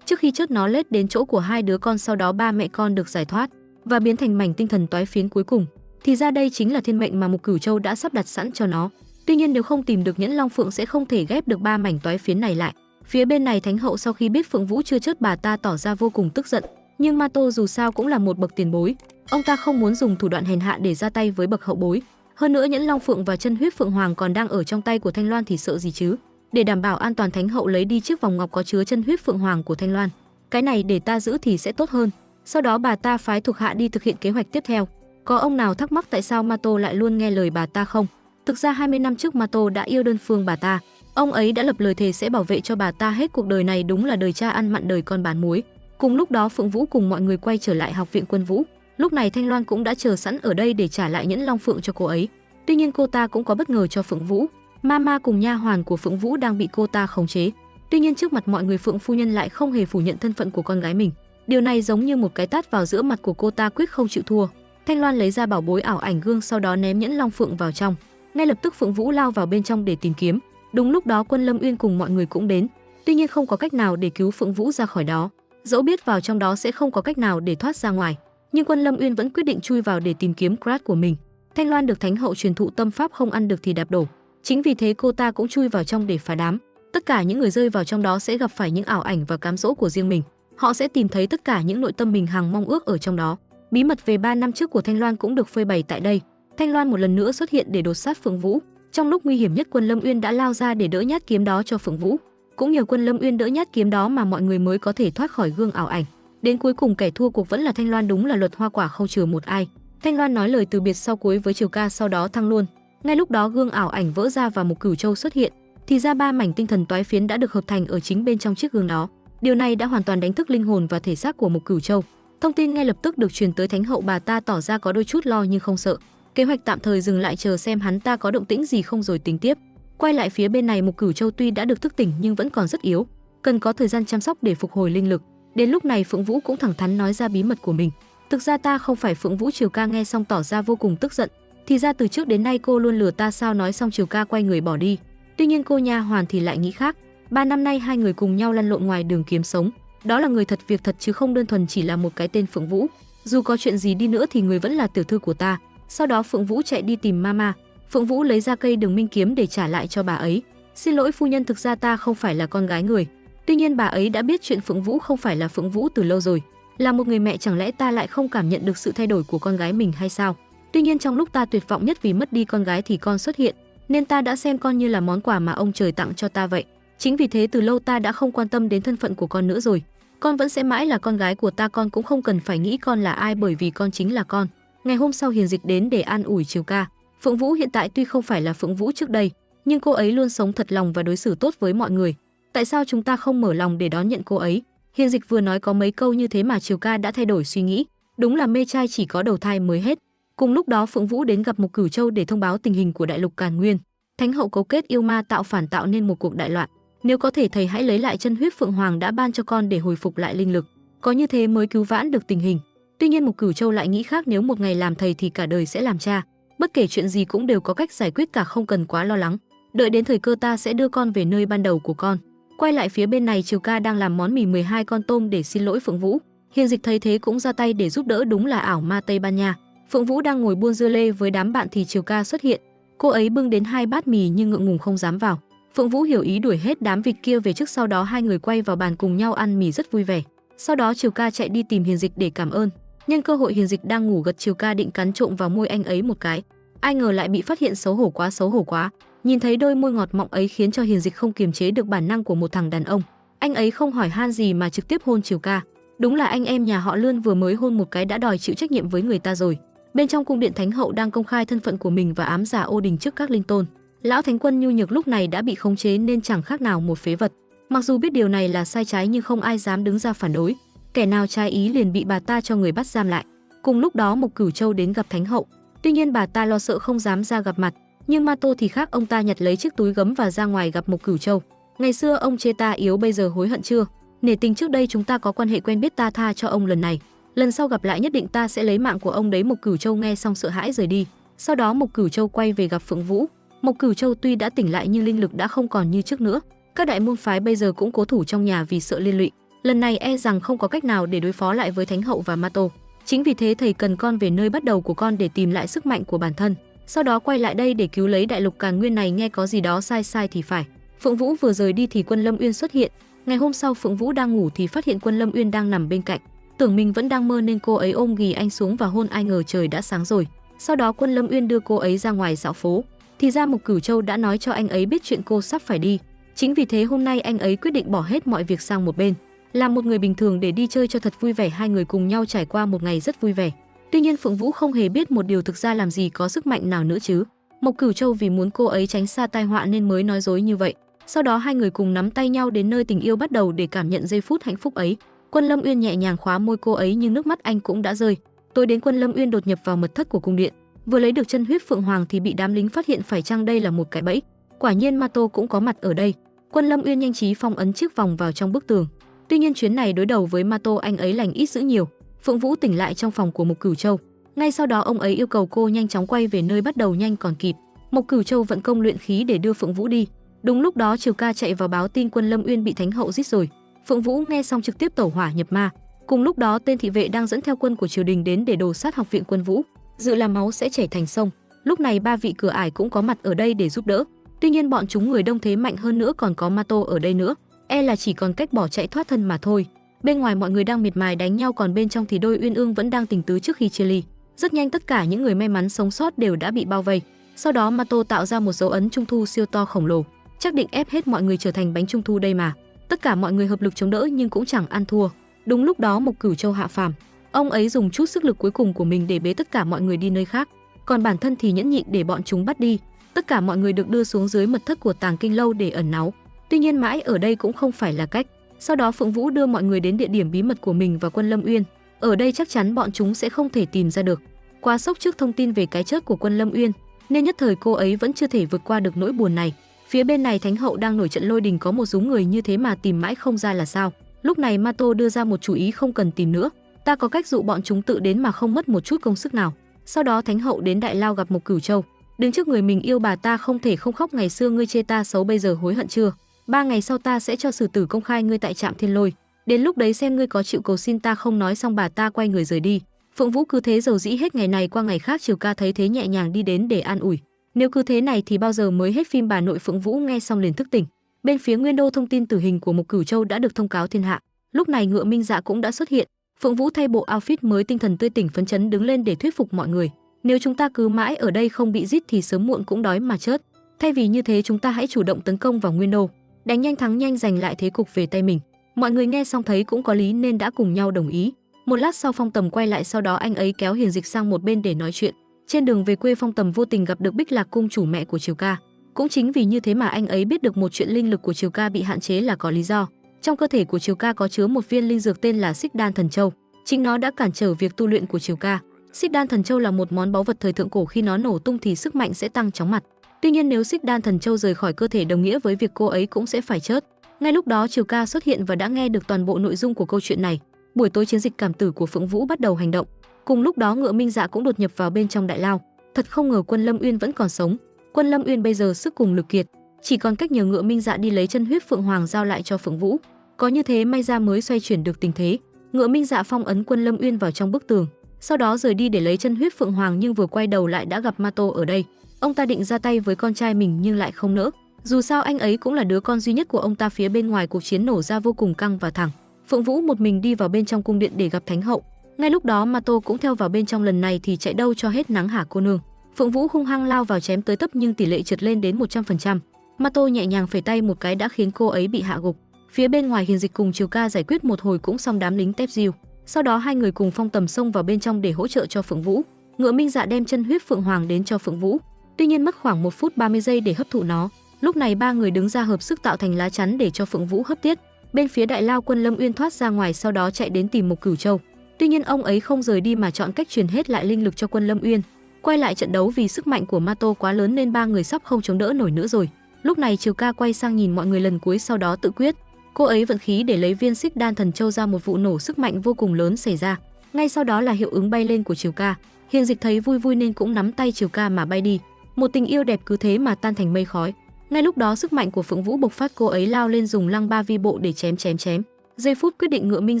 trước khi chớt nó lết đến chỗ của hai đứa con. Sau đó ba mẹ con được giải thoát và biến thành mảnh tinh thần toái phiến cuối cùng. Thì ra đây chính là thiên mệnh mà Mục Cửu Châu đã sắp đặt sẵn cho nó. Tuy Tuy nhiên nếu không tìm được Nhẫn Long Phượng sẽ không thể ghép được 3 mảnh toái phiến này lại. Phía bên này Thánh hậu sau khi biết Phượng Vũ chưa chớt bà ta tỏ ra vô cùng tức giận, nhưng Mato dù sao cũng là một bậc tiền bối, ông ta không muốn dùng thủ đoạn hèn hạ để ra tay với bậc hậu bối. Hơn nữa Nhẫn Long Phượng và chân huyết Phượng Hoàng còn đang ở trong tay của Thanh Loan thì sợ gì chứ. Để đảm bảo an toàn, Thánh hậu lấy đi chiếc vòng ngọc có chứa chân huyết Phượng Hoàng của Thanh Loan. Cái này để ta giữ thì sẽ tốt hơn. Sau đó bà ta phái thuộc hạ đi thực hiện kế hoạch tiếp theo. Có ông nào thắc mắc tại sao Mato lại luôn nghe lời bà ta không? Thực ra 20 năm trước Mato đã yêu đơn phương bà ta. Ông ấy đã lập lời thề sẽ bảo vệ cho bà ta hết cuộc đời này, đúng là đời cha ăn mặn đời con bán muối. Cùng lúc đó Phượng Vũ cùng mọi người quay trở lại học viện Quân Vũ. Lúc này Thanh Loan cũng đã chờ sẵn ở đây để trả lại Nhẫn Long Phượng cho cô ấy. Tuy nhiên cô ta cũng có bất ngờ cho Phượng Vũ. Mama cùng nha hoàn của Phượng Vũ đang bị cô ta khống chế. Tuy nhiên trước mặt mọi người Phượng phu nhân lại không hề phủ nhận thân phận của con gái mình. Điều này giống như một cái tát vào giữa mặt của cô ta, quyết không chịu thua. Thanh Loan lấy ra bảo bối ảo ảnh gương, sau đó ném Nhẫn Long Phượng vào trong. Ngay lập tức Phượng Vũ lao vào bên trong để tìm kiếm. Đúng lúc đó Quân Lâm Uyên cùng mọi người cũng đến. Tuy nhiên không có cách nào để cứu Phượng Vũ ra khỏi đó. Dẫu biết vào trong đó sẽ không có cách nào để thoát ra ngoài, nhưng Quân Lâm Uyên vẫn quyết định chui vào để tìm kiếm crush của mình. Thanh Loan được Thánh hậu truyền thụ tâm pháp không ăn được thì đạp đổ. Chính vì thế cô ta cũng chui vào trong để phá đám. Tất cả những người rơi vào trong đó sẽ gặp phải những ảo ảnh và cám dỗ của riêng mình. Họ sẽ tìm thấy tất cả những nội tâm mình hằng mong ước ở trong đó. Bí mật về 3 năm trước của Thanh Loan cũng được phơi bày tại đây. Thanh Loan một lần nữa xuất hiện để đột sát Phượng Vũ. Trong lúc nguy hiểm nhất, Quân Lâm Uyên đã lao ra để đỡ nhát kiếm đó cho Phượng Vũ. Cũng nhờ Quân Lâm Uyên đỡ nhát kiếm đó mà mọi người mới có thể thoát khỏi gương ảo ảnh. Đến cuối cùng kẻ thua cuộc vẫn là Thanh Loan, đúng là luật hoa quả không chừa một ai. Thanh Loan nói lời từ biệt sau cuối với Triều Ca, sau đó thăng luôn. Ngay lúc đó gương ảo ảnh vỡ ra và một cửu châu xuất hiện. Thì ra 3 mảnh tinh thần toái phiến đã được hợp thành ở chính bên trong chiếc gương đó. Điều này đã hoàn toàn đánh thức linh hồn và thể xác của một cửu châu. Thông tin ngay lập tức được truyền tới Thánh hậu, bà ta tỏ ra có đôi chút lo nhưng không sợ. Kế hoạch tạm thời dừng lại chờ xem hắn ta có động tĩnh gì không rồi tính tiếp. Quay lại phía bên này, một cửu châu tuy đã được thức tỉnh nhưng vẫn còn rất yếu, cần có thời gian chăm sóc để phục hồi linh lực. Đến lúc này Phượng Vũ cũng thẳng thắn nói ra bí mật của mình. Thực ra ta không phải Phượng Vũ. Triều Ca nghe xong tỏ ra vô cùng tức giận. Thì ra từ trước đến nay cô luôn lừa ta sao? Nói xong Triều Ca quay người bỏ đi. Tuy nhiên cô nha hoàn thì lại nghĩ khác. 3 năm nay hai người cùng nhau lăn lộn ngoài đường kiếm sống. Đó là người thật việc thật chứ không đơn thuần chỉ là một cái tên Phượng Vũ. Dù có chuyện gì đi nữa thì người vẫn là tiểu thư của ta. Sau đó Phượng Vũ chạy đi tìm mama. Phượng Vũ lấy ra cây Đường Minh kiếm để trả lại cho bà ấy. Xin lỗi phu nhân, thực ra ta không phải là con gái người. Tuy nhiên bà ấy đã biết chuyện Phượng Vũ không phải là Phượng Vũ từ lâu rồi. Là một người mẹ chẳng lẽ ta lại không cảm nhận được sự thay đổi của con gái mình hay sao? Tuy nhiên trong lúc ta tuyệt vọng nhất vì mất đi con gái thì con xuất hiện, nên ta đã xem con như là món quà mà ông trời tặng cho ta vậy. Chính vì thế từ lâu ta đã không quan tâm đến thân phận của con nữa rồi. Con vẫn sẽ mãi là con gái của ta, con cũng không cần phải nghĩ con là ai bởi vì con chính là con. Ngày hôm sau Hiền Dịch đến để an ủi Triều Ca. Phượng Vũ hiện tại tuy không phải là Phượng Vũ trước đây, nhưng cô ấy luôn sống thật lòng và đối xử tốt với mọi người. Tại sao chúng ta không mở lòng để đón nhận cô ấy? Hiền Dịch vừa nói có mấy câu như thế mà Triều Ca đã thay đổi suy nghĩ. Đúng là mê trai chỉ có đầu thai mới hết. Cùng lúc đó Phượng Vũ đến gặp Mộc Cửu Châu để thông báo tình hình của đại lục Càn Nguyên. Thánh hậu cấu kết yêu ma tạo phản, tạo nên một cuộc đại loạn. Nếu có thể thầy hãy lấy lại chân huyết Phượng Hoàng đã ban cho con để hồi phục lại linh lực. Có như thế mới cứu vãn được tình hình. Tuy nhiên Mộc Cửu Châu lại nghĩ khác, nếu một ngày làm thầy thì cả đời sẽ làm cha. Bất kể chuyện gì cũng đều có cách giải quyết cả, không cần quá lo lắng. Đợi đến thời cơ ta sẽ đưa con về nơi ban đầu của con. Quay lại phía bên này, Triều Ca đang làm món mì 12 con tôm để xin lỗi Phượng Vũ. Hiền Dịch thấy thế cũng ra tay để giúp đỡ, đúng là ảo ma Tây Ban Nha. Phượng Vũ đang ngồi buôn dưa lê với đám bạn thì Triều Ca xuất hiện. Cô ấy bưng đến 2 bát mì nhưng ngượng ngùng không dám vào. Phượng Vũ hiểu ý đuổi hết đám vịt kia về trước, sau đó hai người quay vào bàn cùng nhau ăn mì rất vui vẻ. Sau đó Triều Ca chạy đi tìm Hiền Dịch để cảm ơn. Nhân cơ hội Hiền Dịch đang ngủ gật, Triều Ca định cắn trộm vào môi anh ấy một cái. Ai ngờ lại bị phát hiện, xấu hổ quá, xấu hổ quá. Nhìn thấy đôi môi ngọt mọng ấy khiến cho Hiền Dịch không kiềm chế được bản năng của một thằng đàn ông. Anh ấy không hỏi han gì mà trực tiếp hôn Triều Ca. Đúng là anh em nhà họ Lươn, vừa mới hôn một cái đã đòi chịu trách nhiệm với người ta rồi. Bên trong cung điện, Thánh hậu đang công khai thân phận của mình và ám giả Ô Đình trước các linh tôn. Lão Thánh Quân nhu nhược lúc này đã bị khống chế nên chẳng khác nào một phế vật. Mặc dù biết điều này là sai trái nhưng không ai dám đứng ra phản đối. Kẻ nào trái ý liền bị bà ta cho người bắt giam lại. Cùng lúc đó Mộc Cửu Châu đến gặp Thánh hậu. Tuy nhiên bà ta lo sợ không dám ra gặp mặt. Nhưng Mato thì khác, ông ta nhặt lấy chiếc túi gấm và ra ngoài gặp Mộc Cửu Châu. Ngày xưa ông chê ta yếu, bây giờ hối hận chưa? Nể tình trước đây chúng ta có quan hệ quen biết, ta tha cho ông lần này. Lần sau gặp lại nhất định ta sẽ lấy mạng của ông đấy. Mộc Cửu Châu nghe xong sợ hãi rời đi. Sau đó Mộc Cửu Châu quay về gặp Phượng Vũ. Mộc Cửu Châu tuy đã tỉnh lại nhưng linh lực đã không còn như trước nữa. Các đại môn phái bây giờ cũng cố thủ trong nhà vì sợ liên lụy. Lần này e rằng không có cách nào để đối phó lại với Thánh hậu và Mato. Chính vì thế thầy cần con về nơi bắt đầu của con để tìm lại sức mạnh của bản thân. sau đó quay lại đây để cứu lấy đại lục Càn Nguyên này, nghe có gì đó sai sai thì phải. Phượng Vũ vừa rời đi thì Quân Lâm Uyên xuất hiện. Ngày hôm sau Phượng Vũ đang ngủ thì phát hiện Quân Lâm Uyên đang nằm bên cạnh. Tưởng mình vẫn đang mơ nên cô ấy ôm ghì anh xuống và hôn, ai ngờ trời đã sáng rồi. Sau đó Quân Lâm Uyên đưa cô ấy ra ngoài dạo phố. Thì ra Mộc Cửu Châu đã nói cho anh ấy biết chuyện cô sắp phải đi. Chính vì thế hôm nay anh ấy quyết định bỏ hết mọi việc sang một bên, làm một người bình thường để đi chơi cho thật vui vẻ. Hai người cùng nhau trải qua một ngày rất vui vẻ. Tuy nhiên Phượng Vũ không hề biết một điều, thực ra làm gì có sức mạnh nào nữa chứ. Mộc Cửu Châu vì muốn cô ấy tránh xa tai họa nên mới nói dối như vậy. Sau đó hai người cùng nắm tay nhau đến nơi tình yêu bắt đầu để cảm nhận giây phút hạnh phúc ấy. Quân Lâm Uyên nhẹ nhàng khóa môi cô ấy nhưng nước mắt anh cũng đã rơi. Tối đến Quân Lâm Uyên đột nhập vào mật thất của cung điện, vừa lấy được chân huyết Phượng Hoàng thì bị đám lính phát hiện, phải chăng đây là một cái bẫy. Quả nhiên Ma Tô cũng có mặt ở đây. Quân Lâm Uyên nhanh trí phong ấn chiếc vòng vào trong bức tường. Tuy nhiên chuyến này đối đầu với Ma Tô anh ấy lành ít dữ nhiều. Phượng Vũ tỉnh lại trong phòng của Mộc Cửu Châu. Ngay sau đó ông ấy yêu cầu cô nhanh chóng quay về nơi bắt đầu nhanh còn kịp. Mộc Cửu Châu vận công luyện khí để đưa Phượng Vũ đi. Đúng lúc đó Triều Ca chạy vào báo tin Quân Lâm Uyên bị Thánh hậu giết rồi. Phượng Vũ nghe xong trực tiếp tẩu hỏa nhập ma. Cùng lúc đó tên thị vệ đang dẫn theo quân của triều đình đến để đổ sát học viện Quân Vũ, dự là máu sẽ chảy thành sông. Lúc này ba vị cửa ải cũng có mặt ở đây để giúp đỡ. Tuy nhiên bọn chúng người đông thế mạnh hơn nữa, còn có Ma Tô ở đây nữa, e là chỉ còn cách bỏ chạy thoát thân mà thôi. Bên ngoài mọi người đang miệt mài đánh nhau, còn bên trong thì đôi Uyên Ương vẫn đang tỉnh tứ trước khi chia ly. Rất nhanh tất cả những người may mắn sống sót đều đã bị bao vây. Sau đó Ma Tô tạo ra một dấu ấn trung thu siêu to khổng lồ, chắc định ép hết mọi người trở thành bánh trung thu đây mà. Tất cả mọi người hợp lực chống đỡ nhưng cũng chẳng ăn thua. Đúng lúc đó Mộc Cửu Châu hạ phàm, ông ấy dùng chút sức lực cuối cùng của mình để bế tất cả mọi người đi nơi khác, còn bản thân thì nhẫn nhịn để bọn chúng bắt đi. Tất cả mọi người được đưa xuống dưới mật thất của Tàng Kinh lâu để ẩn náu. Tuy nhiên mãi ở đây cũng không phải là cách. Sau đó Phượng Vũ đưa mọi người đến địa điểm bí mật của mình và Quân Lâm Uyên. Ở đây chắc chắn bọn chúng sẽ không thể tìm ra được. Quá sốc trước thông tin về cái chết của Quân Lâm Uyên nên nhất thời cô ấy vẫn chưa thể vượt qua được nỗi buồn này. Phía bên này Thánh hậu đang nổi trận lôi đình, có một số người như thế mà tìm mãi không ra là sao. Lúc này Ma Tô đưa ra một chủ ý, không cần tìm nữa, ta có cách dụ bọn chúng tự đến mà không mất một chút công sức nào. Sau đó Thánh hậu đến đại lao gặp Mộc Cửu Châu. Đứng trước người mình yêu bà ta không thể không khóc, ngày xưa ngươi chê ta xấu, bây giờ hối hận chưa? 3 ngày sau ta sẽ cho xử tử công khai ngươi tại trạm Thiên Lôi. Đến lúc đấy xem ngươi có chịu cầu xin ta không. Nói xong bà ta quay người rời đi. Phượng Vũ cứ thế dầu dĩ hết ngày này qua ngày khác. Triều Ca thấy thế nhẹ nhàng đi đến để an ủi. Nếu cứ thế này thì bao giờ mới hết phim. Bà nội Phượng Vũ nghe xong liền thức tỉnh. Bên phía Nguyên Đô thông tin tử hình của Mộc Cửu Châu đã được thông cáo thiên hạ. Lúc này Ngựa Minh Dạ cũng đã xuất hiện. Phượng Vũ thay bộ outfit mới, tinh thần tươi tỉnh phấn chấn đứng lên để thuyết phục mọi người. Nếu chúng ta cứ mãi ở đây không bị giết thì sớm muộn cũng đói mà chết. Thay vì như thế chúng ta hãy chủ động tấn công vào Nguyên Đô, đánh nhanh thắng nhanh, giành lại thế cục về tay mình. Mọi người nghe xong thấy cũng có lý nên đã cùng nhau đồng ý. Một lát sau Phong Tầm quay lại, sau đó anh ấy kéo Hiền Dịch sang một bên để nói chuyện. Trên đường về quê Phong Tầm vô tình gặp được Bích Lạc cung chủ, mẹ của Triều Ca. Cũng chính vì như thế mà anh ấy biết được một chuyện, linh lực của Triều Ca bị hạn chế là có lý do. Trong cơ thể của Triều Ca có chứa một viên linh dược tên là Xích Đan Thần Châu. Chính nó đã cản trở việc tu luyện của Triều Ca. Xích Đan Thần Châu là một món báu vật thời thượng cổ, khi nó nổ tung thì sức mạnh sẽ tăng chóng mặt. Tuy nhiên nếu Xích Đan Thần Châu rời khỏi cơ thể đồng nghĩa với việc cô ấy cũng sẽ phải chết. Ngay lúc đó Triều Ca xuất hiện và đã nghe được toàn bộ nội dung của câu chuyện này. Buổi tối chiến dịch cảm tử của Phượng Vũ bắt đầu hành động. Cùng lúc đó Ngựa Minh Dạ cũng đột nhập vào bên trong đại lao. Thật không ngờ Quân Lâm Uyên vẫn còn sống. Quân Lâm Uyên bây giờ sức cùng lực kiệt, chỉ còn cách nhờ Ngựa Minh Dạ đi lấy chân huyết Phượng Hoàng giao lại cho Phượng Vũ. Có như thế may ra mới xoay chuyển được tình thế. Ngựa Minh Dạ phong ấn Quân Lâm Uyên vào trong bức tường, sau đó rời đi để lấy chân huyết Phượng Hoàng, nhưng vừa quay đầu lại đã gặp Ma Tô ở đây. Ông ta định ra tay với con trai mình nhưng lại không nỡ. Dù sao anh ấy cũng là đứa con duy nhất của ông ta. Phía bên ngoài cuộc chiến nổ ra vô cùng căng và thẳng. Phượng Vũ một mình đi vào bên trong cung điện để gặp Thánh hậu. Ngay lúc đó Ma Tô cũng theo vào bên trong, lần này thì chạy đâu cho hết nắng hả cô nương. Phượng Vũ hung hăng lao vào chém tới tấp nhưng tỷ lệ trượt lên đến 100%. Ma Tô nhẹ nhàng phẩy tay một cái đã khiến cô ấy bị hạ gục. Phía bên ngoài Hiền Dịch cùng Triều Ca giải quyết một hồi cũng xong đám lính tép diêu. Sau đó hai người cùng Phong Tầm xông vào bên trong để hỗ trợ cho Phượng Vũ. Ngựa Minh Dạ đem chân huyết Phượng Hoàng đến cho Phượng Vũ. Tuy nhiên mất khoảng 1 phút 30 giây để hấp thụ nó. Lúc này ba người đứng ra hợp sức tạo thành lá chắn để cho Phượng Vũ hấp tiết. Bên phía đại lao Quân Lâm Uyên thoát ra ngoài, sau đó chạy đến tìm Mộc Cửu Châu. Tuy nhiên ông ấy không rời đi mà chọn cách truyền hết lại linh lực cho Quân Lâm Uyên. Quay lại trận đấu vì sức mạnh của Ma Tô quá lớn nên ba người sắp không chống đỡ nổi nữa rồi. Lúc này Triều Ca quay sang nhìn mọi người lần cuối, sau đó tự quyết. Cô ấy vận khí để lấy viên Xích Đan Thần Châu ra, một vụ nổ sức mạnh vô cùng lớn xảy ra. Ngay sau đó là hiệu ứng bay lên của Triều Ca. Hiền Dịch thấy vui vui nên cũng nắm tay Triều Ca mà bay đi. Một tình yêu đẹp cứ thế mà tan thành mây khói. Ngay lúc đó sức mạnh của Phượng Vũ bộc phát, cô ấy lao lên dùng lăng ba vi bộ để chém. Giây phút quyết định Ngựa Minh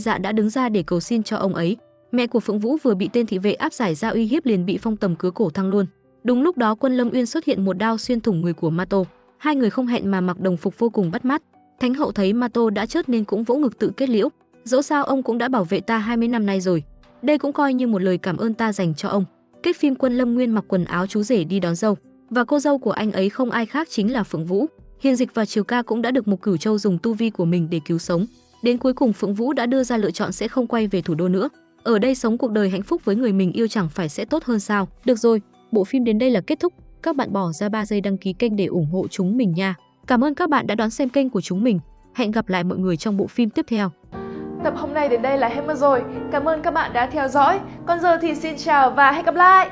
Dạ đã đứng ra để cầu xin cho ông ấy. Mẹ của Phượng Vũ vừa bị tên thị vệ áp giải ra uy hiếp liền bị Phong Tầm cứa cổ thăng luôn. Đúng lúc đó Quân Lâm Uyên xuất hiện một đao xuyên thủng người của Mato. Hai người không hẹn mà mặc đồng phục vô cùng bắt mắt. Thánh hậu thấy Mato đã chết nên cũng vỗ ngực tự kết liễu. Dẫu sao ông cũng đã bảo vệ ta 20 năm nay rồi. Đây cũng coi như một lời cảm ơn ta dành cho ông. Kết phim Quân Lâm Nguyên mặc quần áo chú rể đi đón dâu. Và cô dâu của anh ấy không ai khác chính là Phượng Vũ. Hiền Dịch và Triều Ca cũng đã được Mục Cửu Châu dùng tu vi của mình để cứu sống. Đến cuối cùng Phượng Vũ đã đưa ra lựa chọn sẽ không quay về thủ đô nữa. Ở đây sống cuộc đời hạnh phúc với người mình yêu chẳng phải sẽ tốt hơn sao? Được rồi, bộ phim đến đây là kết thúc. Các bạn bỏ ra 3 giây đăng ký kênh để ủng hộ chúng mình nha. Cảm ơn các bạn đã đón xem kênh của chúng mình. Hẹn gặp lại mọi người trong bộ phim tiếp theo. Tập hôm nay đến đây là hết mất rồi. Cảm ơn các bạn đã theo dõi. Còn giờ thì xin chào và hẹn gặp lại.